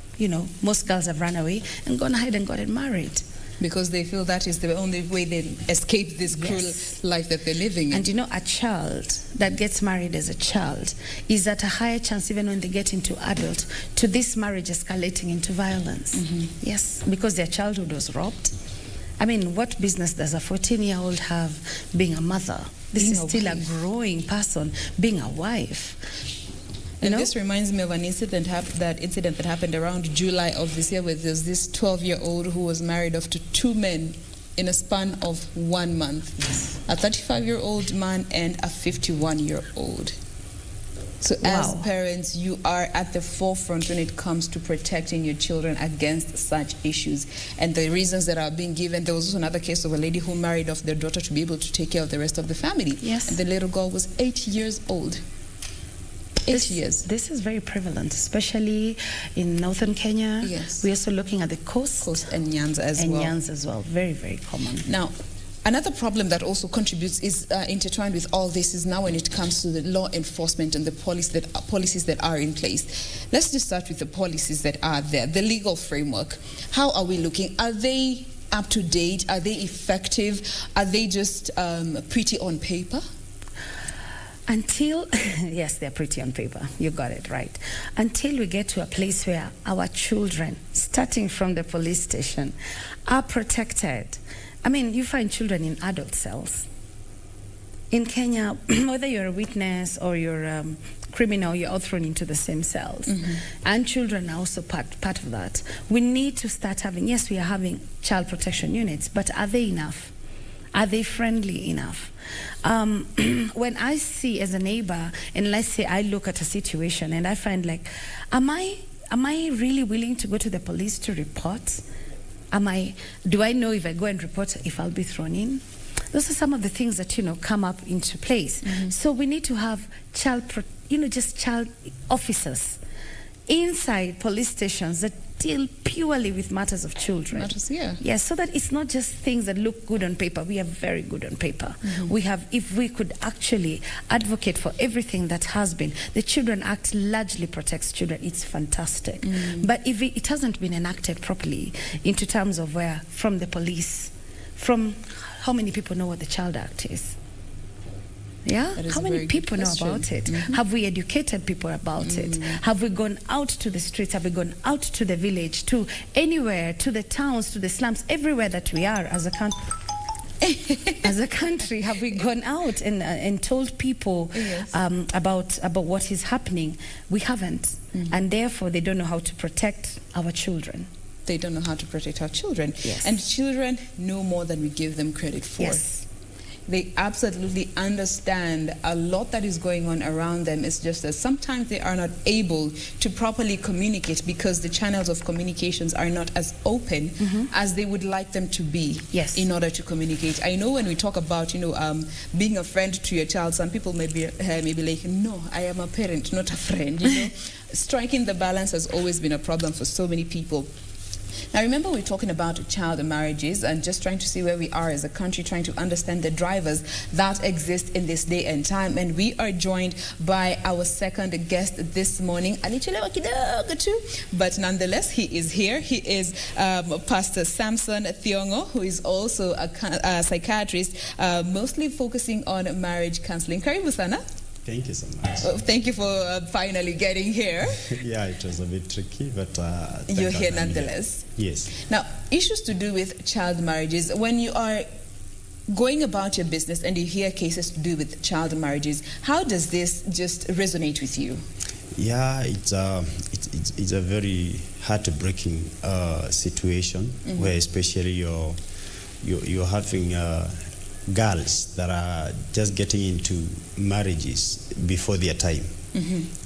most girls have run away and gone ahead and gotten married. Because they feel that is the only way they escape this cruel life that they're living in. And a child that gets married as a child is at a higher chance, even when they get into adult, to this marriage escalating into violence. Yes, because their childhood was robbed. I mean, what business does a 14-year-old have being a mother? This is still a growing person, being a wife. And this reminds me of an incident that happened around July of this year, where there's this 12-year-old who was married off to 2 men in a span of 1 month. A 35-year-old man and a 51-year-old. So as parents, you are at the forefront when it comes to protecting your children against such issues. And the reasons that are being given, there was also another case of a lady who married off their daughter to be able to take care of the rest of the family. Yes. And the little girl was 8 years old. 8 years. This is very prevalent, especially in northern Kenya. Yes. We're also looking at the coast. Coast and Nyanza as well. And Nyanza as well. Very, very common. Now, another problem that also contributes is intertwined with all this is now when it comes to the law enforcement and the policies that are in place. Let's just start with the policies that are there, the legal framework. How are we looking? Are they up to date? Are they effective? Are they just pretty on paper? Until, yes, they're pretty on paper. You got it right. Until we get to a place where our children, starting from the police station, are protected, I mean, you find children in adult cells. In Kenya, whether you're a witness or you're a criminal, you're all thrown into the same cells. And children are also part of that. We need to start having, yes, we are having child protection units, but are they enough? Are they friendly enough? When I see as a neighbor, and let's say I look at a situation and I find like, am I really willing to go to the police to report? Do I know if I go and report if I'll be thrown in? Those are some of the things that, come up into place. So we need to have child officers inside police stations that deal purely with matters of children. Yes, so that it's not just things that look good on paper. We are very good on paper. If we could actually advocate for everything that has been, the Children Act largely protects children. It's fantastic. But if it hasn't been enacted properly into terms of where, from the police, from how many people know what the Child Act is? Yeah? How many people know about it? Have we educated people about it? Have we gone out to the streets? Have we gone out to the village, to anywhere, to the towns, to the slums, everywhere that we are as a country? As a country, have we gone out and told people about what is happening? We haven't. And therefore, they don't know how to protect our children. They don't know how to protect our children. Yes. And children know more than we give them credit for. Yes. They absolutely understand a lot that is going on around them. It's just that sometimes they are not able to properly communicate because the channels of communications are not as open as they would like them to be in order to communicate. I know when we talk about, being a friend to your child, some people may be like, no, I am a parent, not a friend. Striking the balance has always been a problem for so many people. Now, remember, we're talking about child marriages and just trying to see where we are as a country, trying to understand the drivers that exist in this day and time. And we are joined by our second guest this morning, but nonetheless, he is here. He is Pastor Samson Thiongo, who is also a psychiatrist, mostly focusing on marriage counseling. Karibu sana. Thank you so much. Thank you for finally getting here. Yeah, it was a bit tricky, but you're here nonetheless. Yes. Now, issues to do with child marriages. When you are going about your business and you hear cases to do with child marriages, how does this just resonate with you? Yeah, it's a very heartbreaking situation where especially you're having girls that are just getting into marriages before their time,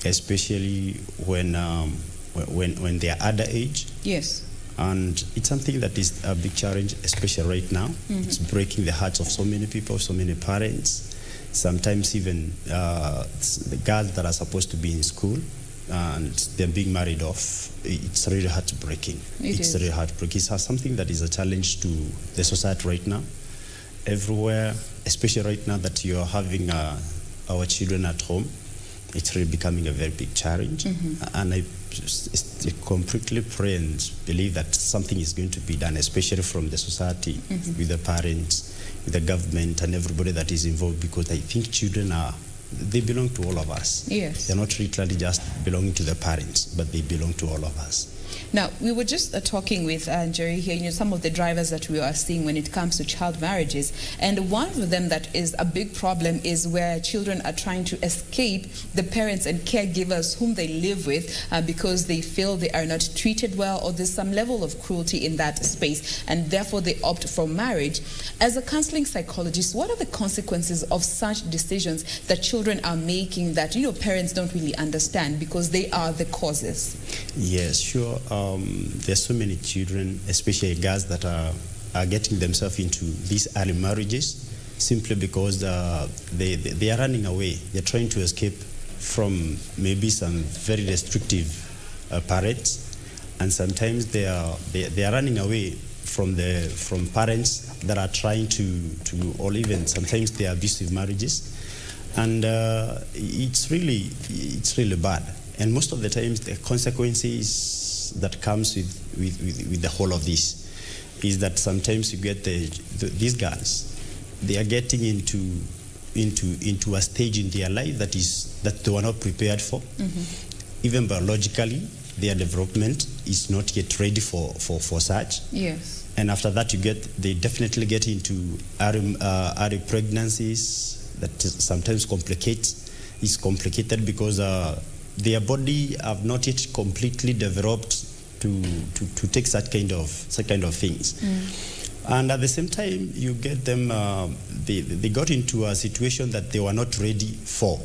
especially when they are underage. Yes. And it's something that is a big challenge, especially right now. It's breaking the hearts of so many people, so many parents. Sometimes even the girls that are supposed to be in school and they're being married off. It's really heartbreaking. It's really heartbreaking. It's something that is a challenge to the society right now. Everywhere, especially right now that you're having our children at home, it's really becoming a very big challenge. And I completely pray and believe that something is going to be done, especially from the society, with the parents, with the government, and everybody that is involved, because I think children they belong to all of us. Yes. They're not literally just belonging to the parents, but they belong to all of us. Now, we were just talking with Jerry here, some of the drivers that we are seeing when it comes to child marriages. And one of them that is a big problem is where children are trying to escape the parents and caregivers whom they live with because they feel they are not treated well, or there's some level of cruelty in that space, and therefore they opt for marriage. As a counseling psychologist, what are the consequences of such decisions that children are making that, parents don't really understand because they are the causes? Yes, sure. There's so many children, especially girls, that are getting themselves into these early marriages simply because they are running away. They're trying to escape from maybe some very restrictive parents, and sometimes they are running away from parents that are trying to or even sometimes they are abusive marriages, and it's really bad. And most of the times the consequences that comes with the whole of this is that sometimes you get these girls, they are getting into a stage in their life that they were not prepared for. Even biologically, their development is not yet ready for such. Yes. And after that, they definitely get into early pregnancies that sometimes is complicated because their body have not yet completely developed to take such kind of things. And at the same time, you get them, they got into a situation that they were not ready for.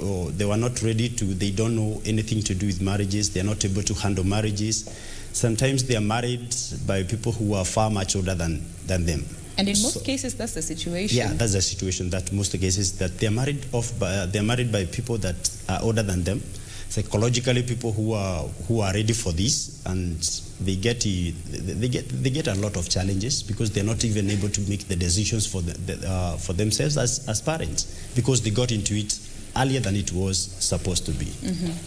Or they were not ready to, they don't know anything to do with marriages, they're not able to handle marriages. Sometimes they are married by people who are far much older than them. And in most cases, that's the situation. Yeah, that's the situation. That most cases that they're married by people that are older than them, psychologically people who are ready for this, and they get a lot of challenges because they're not even able to make the decisions for themselves as parents because they got into it earlier than it was supposed to be.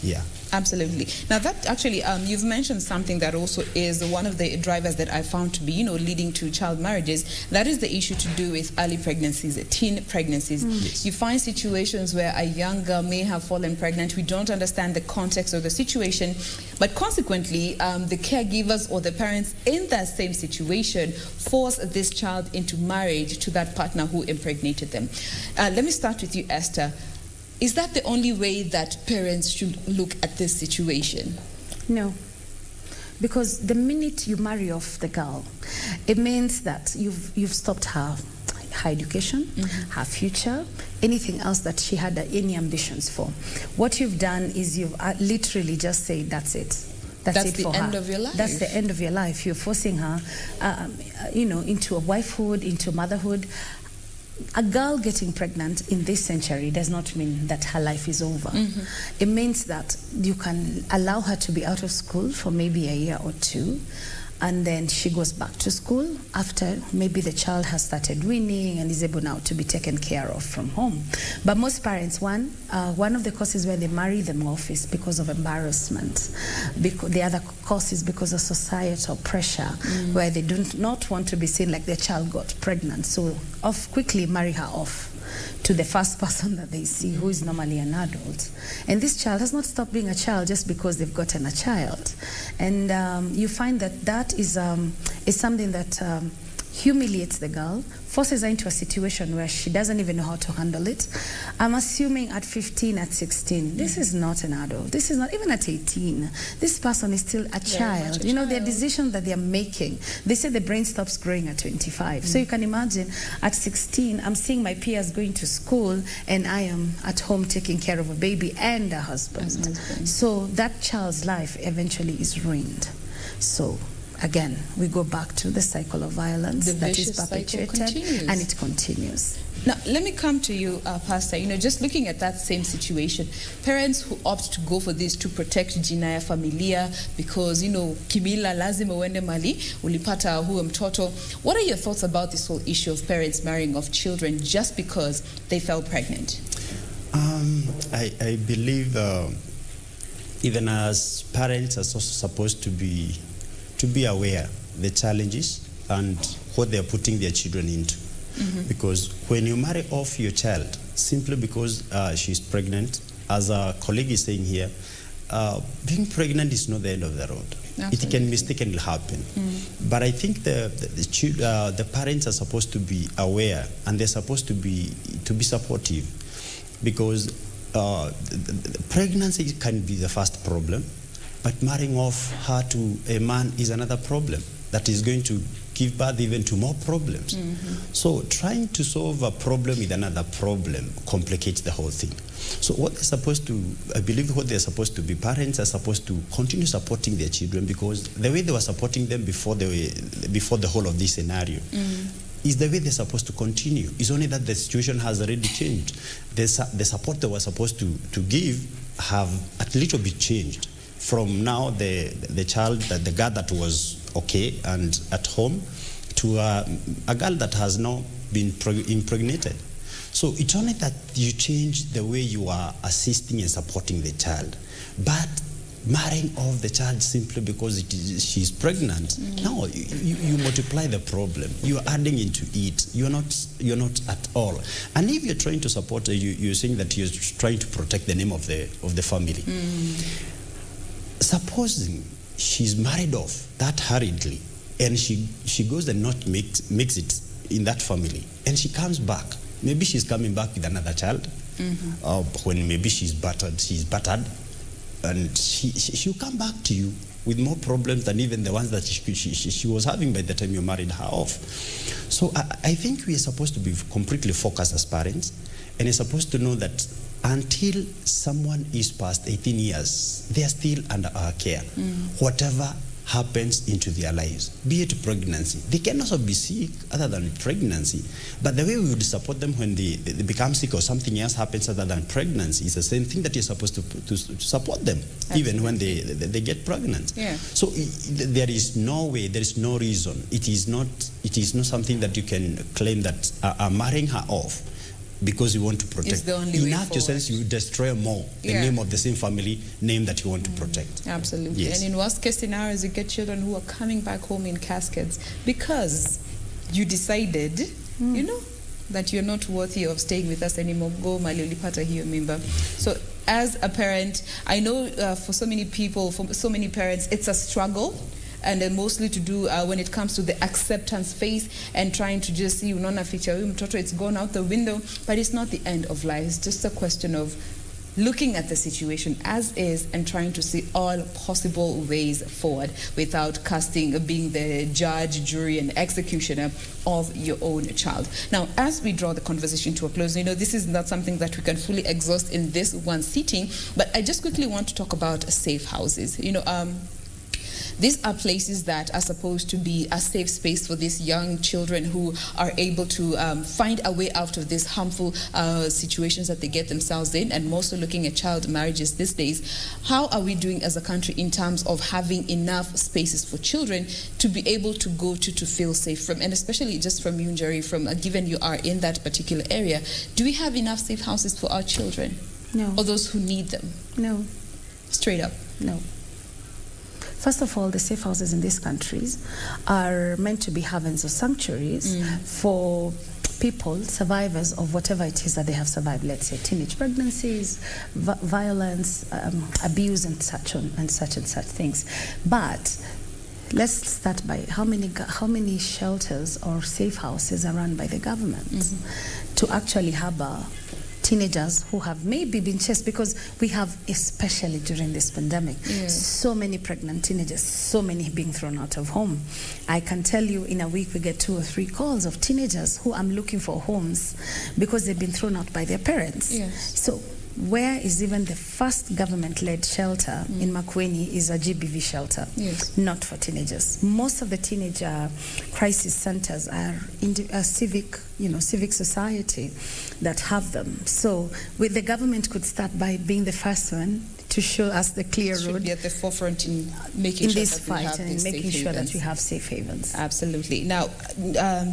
Yeah. Absolutely. Now that actually, you've mentioned something that also is one of the drivers that I found to be, leading to child marriages. That is the issue to do with early pregnancies, teen pregnancies. Yes. You find situations where a young girl may have fallen pregnant. We don't understand the context of the situation, but consequently, the caregivers or the parents in that same situation force this child into marriage to that partner who impregnated them. Let me start with you, Esther. Is that the only way that parents should look at this situation? No. Because the minute you marry off the girl, it means that you've stopped her education, her future, anything else that she had any ambitions for. What you've done is you've literally just said, that's it. That's it for her. That's the end of your life. That's the end of your life. You're forcing her, into a wifehood, into motherhood. A girl getting pregnant in this century does not mean that her life is over. It means that you can allow her to be out of school for maybe a year or two, and then she goes back to school after maybe the child has started weaning and is able now to be taken care of from home. But most parents, one of the causes where they marry them off is because of embarrassment. The other cause is because of societal pressure, where they do not want to be seen like their child got pregnant. So quickly marry her off to the first person that they see, who is normally an adult. And this child has not stopped being a child just because they've gotten a child. And you find that is something that humiliates the girl, forces her into a situation where she doesn't even know how to handle it. I'm assuming at 15, at 16, this is not an adult. This is not even at 18. This person is still a child. Their decisions that they're making. They say the brain stops growing at 25. So you can imagine at 16, I'm seeing my peers going to school and I am at home taking care of a baby and a husband. So that child's life eventually is ruined. So again, we go back to the cycle of violence that is perpetuated, and it continues. Now, let me come to you, Pastor. Just looking at that same situation, parents who opt to go for this to protect jina ya familia because, kimila lazima uende mali, ulipata huwe mtoto. What are your thoughts about this whole issue of parents marrying off children just because they fell pregnant? I believe even as parents are also supposed to be aware the challenges and what they are putting their children into. Because when you marry off your child simply because she's pregnant, as a colleague is saying here, being pregnant is not the end of the road. Absolutely. It can mistakenly happen. But I think the parents are supposed to be aware, and they're supposed to be supportive, because pregnancy can be the first problem. But marrying off her to a man is another problem that is going to give birth even to more problems. So trying to solve a problem with another problem complicates the whole thing. So I believe what they're supposed to be, parents are supposed to continue supporting their children, because the way they were supporting them before the whole of this scenario is the way they're supposed to continue. It's only that the situation has already changed. The support they were supposed to give have a little bit changed. From now, the child, the girl that was okay and at home, to a girl that has now been impregnated. So it's only that you change the way you are assisting and supporting the child. But marrying off the child simply because she's pregnant, no, you multiply the problem. You are adding into it. You're not at all. And if you're trying to support her, you're saying that you're trying to protect the name of the family. Supposing she's married off that hurriedly and she goes and not makes it in that family, and she comes back. Maybe she's coming back with another child, when maybe she's battered, and she'll come back to you with more problems than even the ones that she was having by the time you married her off. So I think we are supposed to be completely focused as parents, and are supposed to know that until someone is past 18 years, they are still under our care. Whatever happens into their lives, be it pregnancy. They can also be sick other than pregnancy, but the way we would support them when they become sick or something else happens other than pregnancy is the same thing that you're supposed to support them. Absolutely. Even when they get pregnant. Yeah. So there is no way, there is no reason. It is not something that you can claim that I'm marrying her off because you want to protect. In actual sense, you destroy more the name of the same family name that you want to protect. Absolutely. Yes. And in worst case scenarios, you get children who are coming back home in caskets because you decided, you know, that you're not worthy of staying with us anymore. Go mali ulipata hiyo mimba. So as a parent, I know for so many people, for so many parents, it's a struggle. And then mostly to do when it comes to the acceptance phase and trying to just see, unaona feature huyu mtoto, it's gone out the window, but it's not the end of life. It's just a question of looking at the situation as is and trying to see all possible ways forward without being the judge, jury, and executioner of your own child. Now, as we draw the conversation to a close, you know, this is not something that we can fully exhaust in this one sitting, but I just quickly want to talk about safe houses. You know, these are places that are supposed to be a safe space for these young children who are able to find a way out of these harmful situations that they get themselves in, and mostly looking at child marriages these days. How are we doing as a country in terms of having enough spaces for children to be able to go to feel safe from, and especially just from you, Jerry, from given you are in that particular area, do we have enough safe houses for our children? No. Or those who need them? No. Straight up? No. First of all, the safe houses in these countries are meant to be havens or sanctuaries for people, survivors of whatever it is that they have survived. Let's say teenage pregnancies, violence, abuse, and such things. But let's start by how many shelters or safe houses are run by the government to actually harbor teenagers who have maybe been chased, because we have, especially during this pandemic, so many pregnant teenagers, so many being thrown out of home. I can tell you in a week we get 2 or 3 calls of teenagers who are looking for homes because they've been thrown out by their parents. Yes. So where is even the first government-led shelter in Makueni is a GBV shelter, not for teenagers. Most of the teenager crisis centers are in civic society that have them. So the government could start by being the first one to show us the clear road. Should be at the forefront in making sure this that fight we have and making sure that we have safe havens. Absolutely. Now,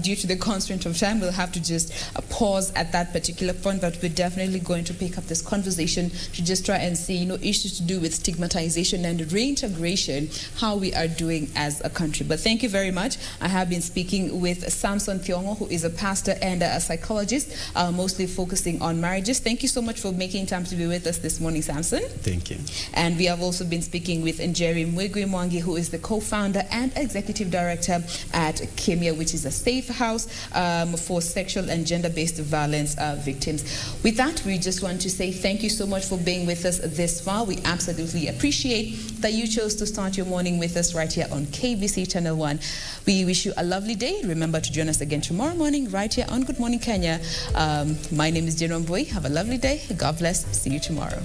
due to the constraint of time, we'll have to just pause at that particular point, but we're definitely going to pick up this conversation to just try and see, issues to do with stigmatization and reintegration, how we are doing as a country. But thank you very much. I have been speaking with Samson Thiongo, who is a pastor and a psychologist, mostly focusing on marriages. Thank you so much for making time to be with us this morning, Samson. Thank you. And we have also been speaking with Njeri Mwangi, who is the co-founder and executive director at Kemia, which is a safe house for sexual and gender-based violence victims. With that, we just want to say thank you so much for being with us this far. We absolutely appreciate that you chose to start your morning with us right here on KBC Channel 1. We wish you a lovely day. Remember to join us again tomorrow morning right here on Good Morning Kenya. My name is Jane Wambui. Have a lovely day. God bless. See you tomorrow.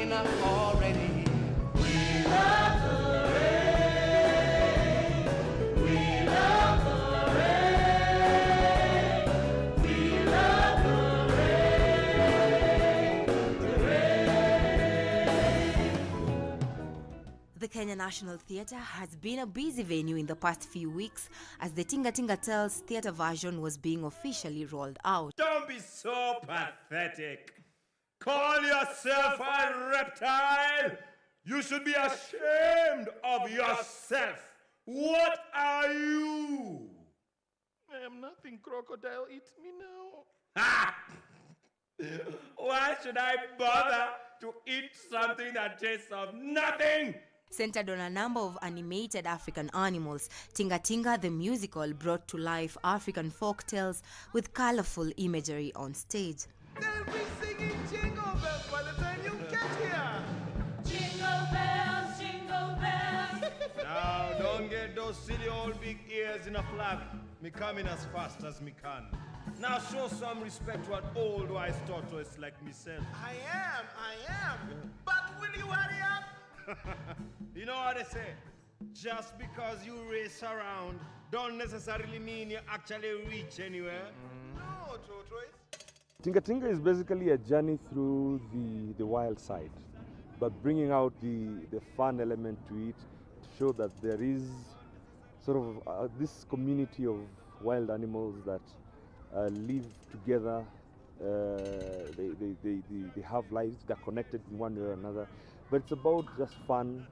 enough already. We love the rain. We love the rain. We love the rain. The Kenya National Theatre has been a busy venue in the past few weeks as the Tinga Tinga Tales theatre version was being officially rolled out. Don't be so pathetic. Call yourself a reptile. You should be ashamed of yourself. What are you? I am nothing. Crocodile, eat me now. Why should I bother to eat something that tastes of nothing? Centered on a number of animated African animals, Tinga Tinga the musical brought to life African folk tales with colorful imagery on stage. They'll be singing jingle bells by the time you get here. Jingle bells, jingle bells. Now, don't get those silly old big ears in a flag. Me coming as fast as me can. Now show some respect to an old wise tortoise like myself. I am. But will you hurry up? You know what they say? Just because you race around don't necessarily mean you actually reach anywhere. No, tortoise. Tinga Tinga is basically a journey through the wild side, but bringing out the fun element to it to show that there is sort of this community of wild animals that live together. They have lives, they're connected in one way or another, but it's about just fun,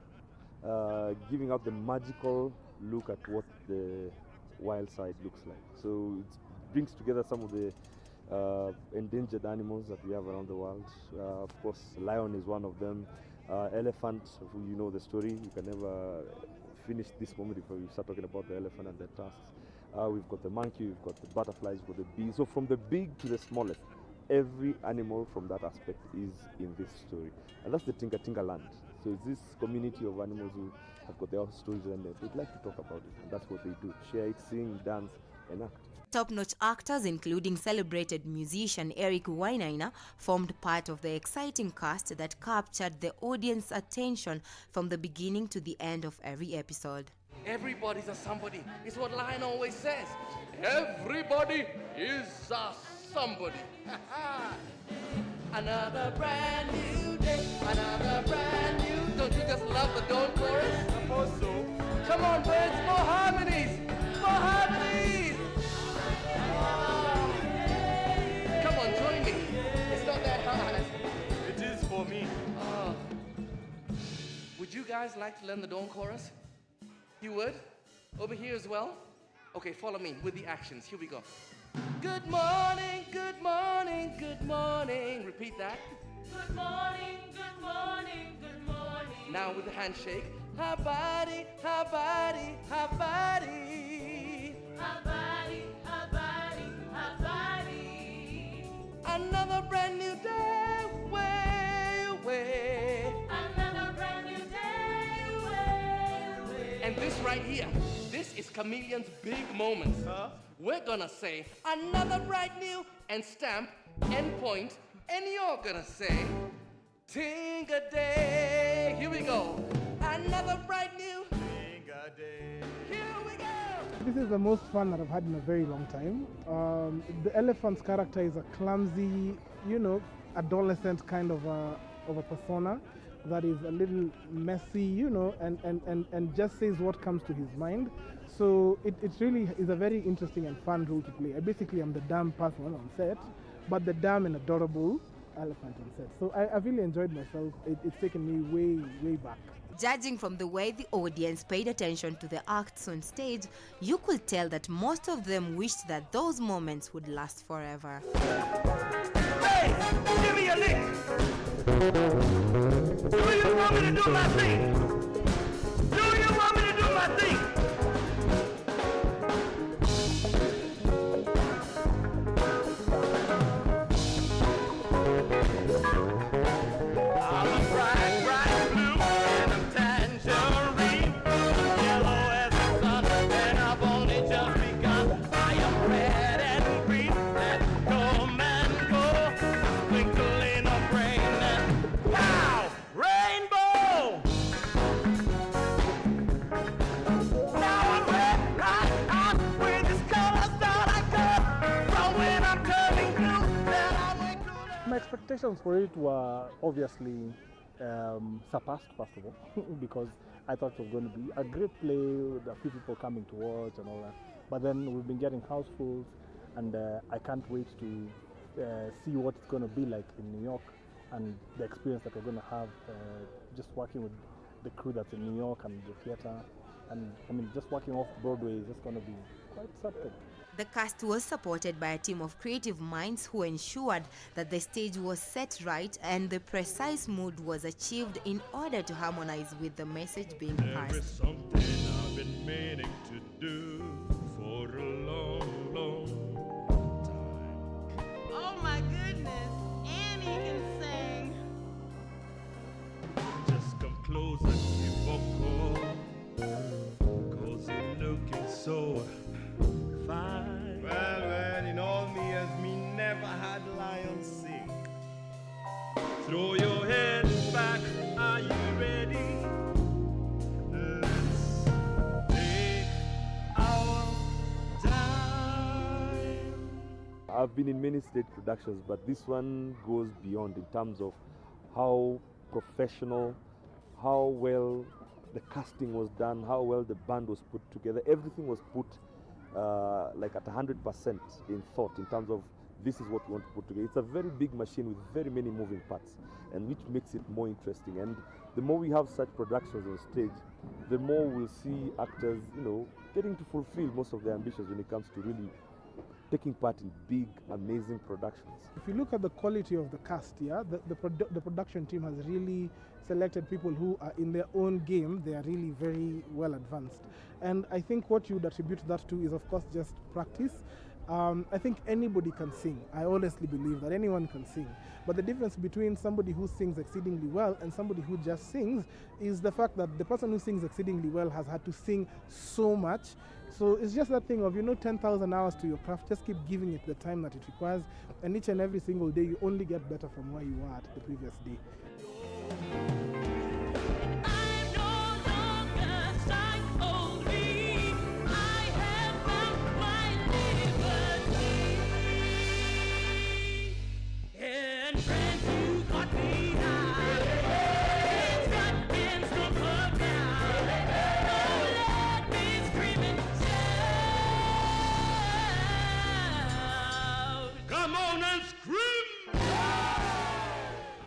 giving out the magical look at what the wild side looks like. So it brings together some of the endangered animals that we have around the world. Of course, lion is one of them. Elephant, you know the story, you can never finish this moment before we start talking about the elephant and their tusks. We've got the monkey, we've got the butterflies, we've got the bees. So from the big to the smallest, every animal from that aspect is in this story. And that's the Tinga Tinga land. So it's this community of animals who have got their own stories and they'd like to talk about it. And that's what they do, share it, sing, dance, and act. Top-notch actors, including celebrated musician Eric Wainaina, formed part of the exciting cast that captured the audience's attention from the beginning to the end of every episode. Everybody's a somebody, is what Lion always says. Everybody is a somebody. Another brand new day, another brand new. Don't you just love the Dawn chorus? I suppose so. Come on, birds, more harmonies! More harmonies! Come on, join me. It's not that hard. It is for me. Would you guys like to learn the Dawn chorus? You would? Over here as well? Okay, follow me with the actions. Here we go. Good morning, good morning, good morning. Repeat that. Good morning, good morning, good morning. Now with the handshake. Her body, her body, her body. Her body, her body, her body. Another brand new day, way away. Another brand new day, way away. And this right here, this is Chameleon's big moment. We're gonna say another bright new and stamp and point, and you're gonna say Tinga Day. Here we go. Another bright new Tinga Day. Here we go. This is the most fun that I've had in a very long time. The elephant's character is a clumsy, adolescent kind of a persona that is a little messy, and just says what comes to his mind. So it really is a very interesting and fun role to play. I basically am the dumb person on set, but the dumb and adorable elephant on set. So I've really enjoyed myself. It's taken me way, way back. Judging from the way the audience paid attention to the acts on stage, you could tell that most of them wished that those moments would last forever. Hey, give me a lick. Do you want me to do my thing? Do you want me to do my thing? I'm a bright, bright blue, and I'm tangerine, yellow as the sun, and I've only just begun. I am red and green, and come and go, twinkle in a brain, and pow! expectations for it were obviously surpassed, first of all, because I thought it was going to be a great play with a few people coming to watch and all that. But then we've been getting housefuls, and I can't wait to see what it's going to be like in New York and the experience that we're going to have just working with the crew that's in New York and the theater. And I mean, just working off Broadway is just going to be quite something. The cast was supported by a team of creative minds who ensured that the stage was set right and the precise mood was achieved in order to harmonize with the message being There is passed. something I've been meaning to do for a long, long time. Oh my goodness, Annie can sing. Just come close and give a call, 'cause you're looking so fine. Well, in all me as me never had lion sing. Throw your head back, are you ready? Let's take our time. I've been in many stage productions, but this one goes beyond in terms of how professional, how well the casting was done, how well the band was put together. Everything was put like at 100% in thought in terms of this is what we want to put together. It's a very big machine with very many moving parts, and which makes it more interesting. And the more we have such productions on stage, the more we'll see actors, getting to fulfill most of their ambitions when it comes to really taking part in big, amazing productions. If you look at the quality of the cast, the production team has really selected people who are in their own game. They are really very well advanced. And I think what you would attribute that to is, of course, just practice. I think anybody can sing. I honestly believe that anyone can sing. But the difference between somebody who sings exceedingly well and somebody who just sings is the fact that the person who sings exceedingly well has had to sing so much. So it's just that thing of, 10,000 hours to your craft. Just keep giving it the time that it requires. And each and every single day, you only get better from where you were at the previous day.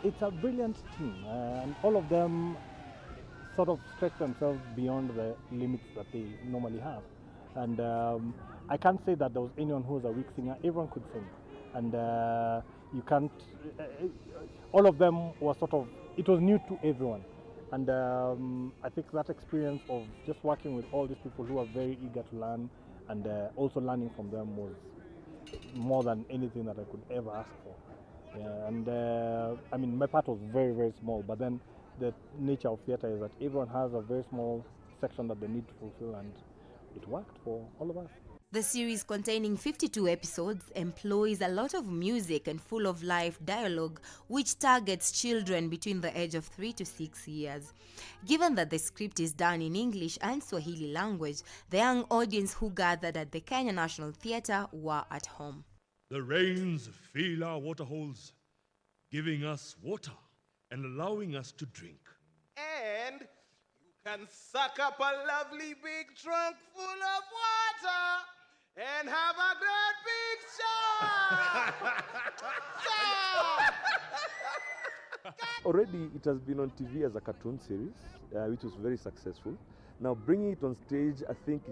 It's a brilliant team, and all of them sort of stretch themselves beyond the limits that they normally have. And I can't say that there was anyone who was a weak singer. Everyone could sing, and you can't. All of them were it was new to everyone, and I think that experience of just working with all these people who are very eager to learn and also learning from them was more than anything that I could ever ask for. Yeah, and I mean, my part was very, very small, but then the nature of theater is that everyone has a very small section that they need to fulfill, and it worked for all of us. The series, containing 52 episodes, employs a lot of music and full of live dialogue, which targets children between the age of 3 to 6 years. Given that the script is done in English and Swahili language, the young audience who gathered at the Kenya National Theatre were at home. The rains fill our waterholes, giving us water and allowing us to drink. And you can suck up a lovely big trunk full of water and have a great big shower. Already it has been on TV as a cartoon series, which was very successful. Now bringing it on stage, I think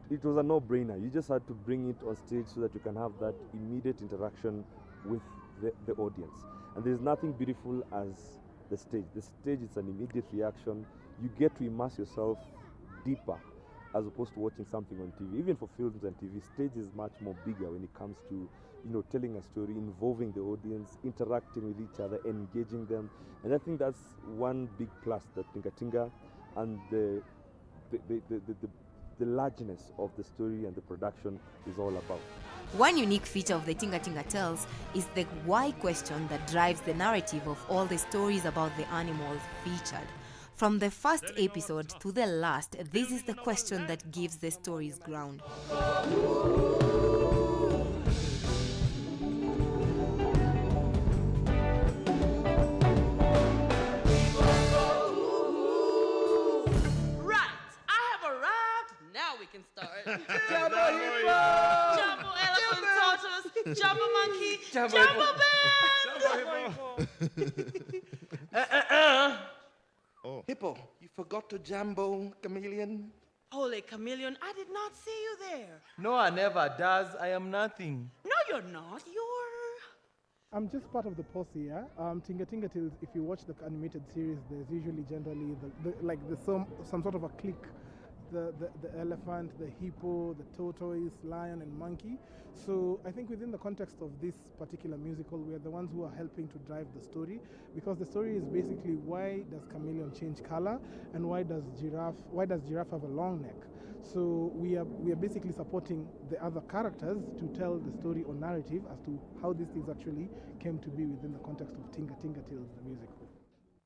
it was a no-brainer. You just had to bring it on stage so that you can have that immediate interaction with the audience. And there's nothing beautiful as the stage. The stage is an immediate reaction. You get to immerse yourself deeper as opposed to watching something on TV. Even for films and TV, stage is much more bigger when it comes to telling a story, involving the audience, interacting with each other, engaging them. And I think that's one big plus that Tinga Tinga and the largeness of the story and the production is all about. One unique feature of the Tinga Tinga Tales is the why question that drives the narrative of all the stories about the animals featured. From the first episode to the last, this is the question that gives the stories ground. Jumbo monkey. Jumbo band. Hippo, you forgot to jambo, chameleon. Holy chameleon, I did not see you there. Noah never does. I am nothing. No, you're not. You're... I'm just part of the posse, yeah? Tinga Tinga Tales, if you watch the animated series, there's usually generally some sort of a clique. The elephant, the hippo, the tortoise, lion, and monkey. So I think within the context of this particular musical, we are the ones who are helping to drive the story, because the story is basically why does chameleon change color and why does giraffe have a long neck. So we are basically supporting the other characters to tell the story or narrative as to how these things actually came to be within the context of Tinga Tinga Tales, the musical.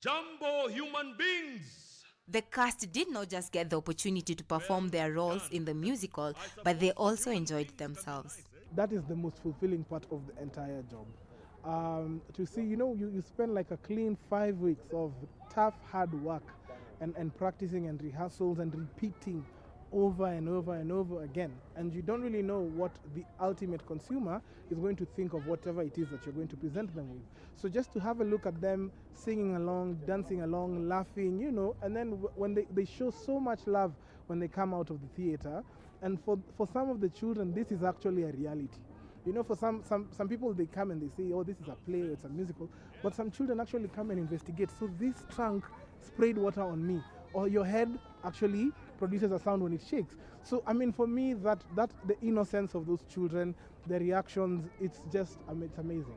Jumbo human beings! The cast did not just get the opportunity to perform their roles in the musical, but they also enjoyed themselves. That is the most fulfilling part of the entire job. To see, you spend like a clean 5 weeks of tough, hard work and practicing and rehearsals and repeating over and over and over again. And you don't really know what the ultimate consumer is going to think of whatever it is that you're going to present them with. So just to have a look at them singing along, dancing along, laughing, and then when they show so much love when they come out of the theater. And for some of the children, this is actually a reality. For some people, they come and they say, oh, this is a play, it's a musical. But some children actually come and investigate. So this trunk sprayed water on me. Or your head actually produces a sound when it shakes. So, for me, that the innocence of those children, the reactions, it's amazing.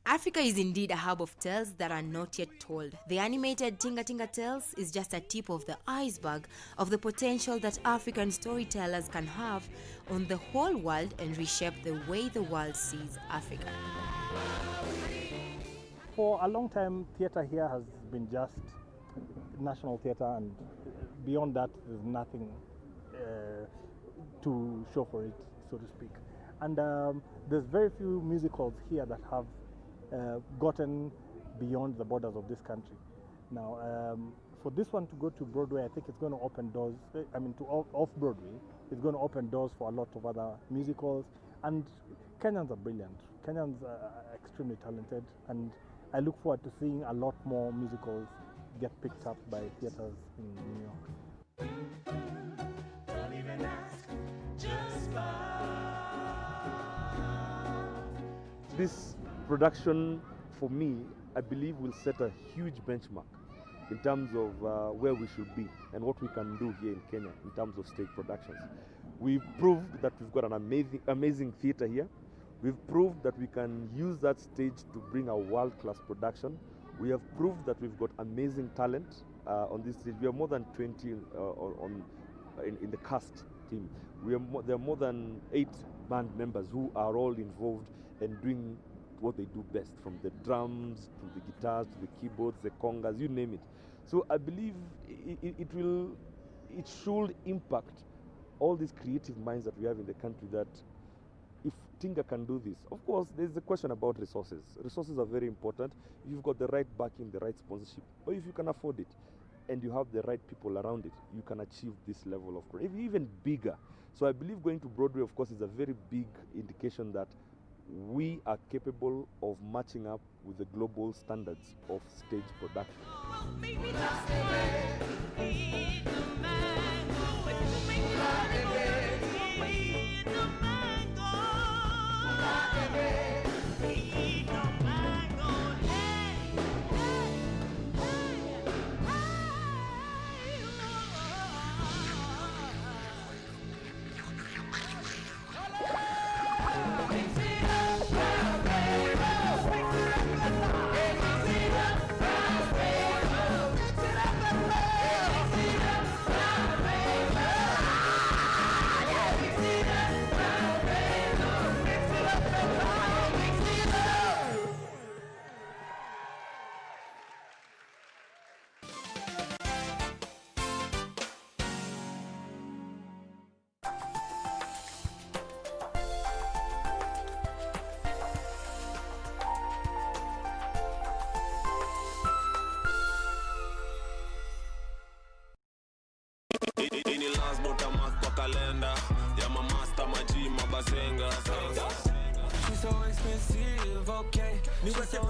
Africa is indeed a hub of tales that are not yet told. The animated Tinga Tinga Tales is just a tip of the iceberg of the potential that African storytellers can have on the whole world and reshape the way the world sees Africa. For a long time, theatre here has been just national theatre, and beyond that, there's nothing to show for it, so to speak. And there's very few musicals here that have gotten beyond the borders of this country. Now, for this one to go to Broadway, I think it's going to open doors, to off-Broadway, it's going to open doors for a lot of other musicals. And Kenyans are brilliant. Kenyans are extremely talented, and I look forward to seeing a lot more musicals get picked up by theaters in New York. Don't even ask, just This production, for me, I believe will set a huge benchmark in terms of where we should be and what we can do here in Kenya in terms of stage productions. We've proved that we've got an amazing theater here. We've proved that we can use that stage to bring a world-class production. We have proved that we've got amazing talent on this stage. We are more than 20 in the cast team. There are more than 8 band members who are all involved in doing what they do best, from the drums to the guitars to the keyboards, the congas, you name it. So I believe it should impact all these creative minds that we have in the country, that if Tinga can do this, of course, there's a question about resources. Resources are very important. If you've got the right backing, the right sponsorship, or if you can afford it, and you have the right people around it, you can achieve this level of growth, even bigger. So I believe going to Broadway, of course, is a very big indication that we are capable of matching up with the global standards of stage production.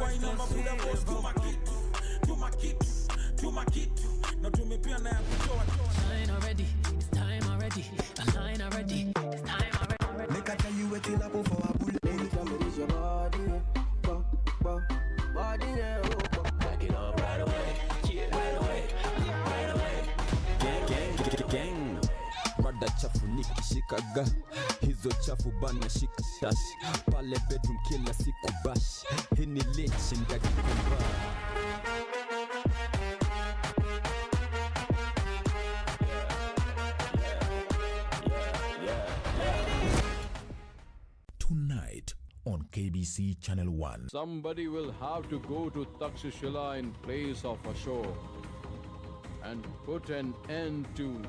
kwa inamba buda boss tuma kitu na tumepia na ya kutoa shine already it's time already line already it's time already make I tell you what you love for a bullet tell me this your body body yeah back it up right away yeah right away gang rada chafu nikishikaga hizo chafu bana shika shash pale bedroom kila siku bash hini lynch ndakikomba. Tonight on KBC Channel 1. Somebody will have to go to Takshashila in place of Ashok and put an end to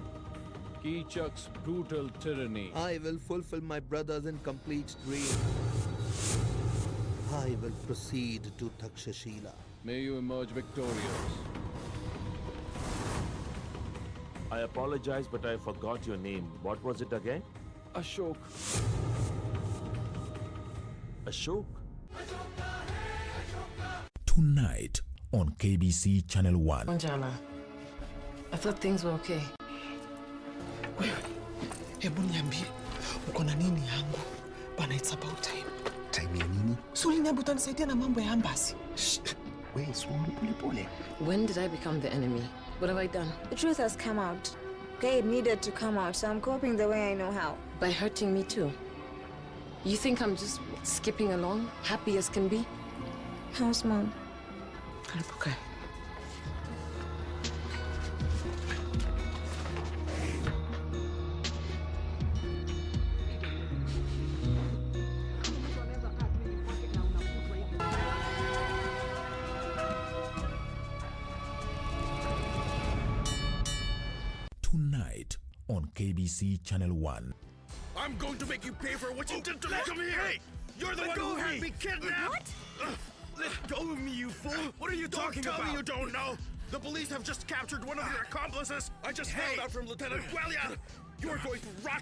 Kichak's brutal tyranny. I will fulfill my brother's incomplete dream. I will proceed to Takshashila. May you emerge victorious. I apologize, but I forgot your name. What was it again? Ashok. Ashok? Tonight on KBC Channel 1. Anjana, I thought things were okay. Hebu niambie, uko na nini yangu? Bana, it's about time. Time ya nini? Suli niambie utanisaidia na mambo ya ambasi. Wewe sumu pole. When did I become the enemy? What have I done? The truth has come out. Okay, it needed to come out, so I'm coping the way I know how. By hurting me too? You think I'm just skipping along, happy as can be? How's Mom? Okay. Tonight on KBC Channel 1. I'm going to make you pay for what you did to me. Come here. Hey, you're the one who had me kidnapped. What? Let go of me, you fool. What are you talking about? Don't tell me you don't know. The police have just captured one of your accomplices. I just found out from Lieutenant Gualian. You are going to rot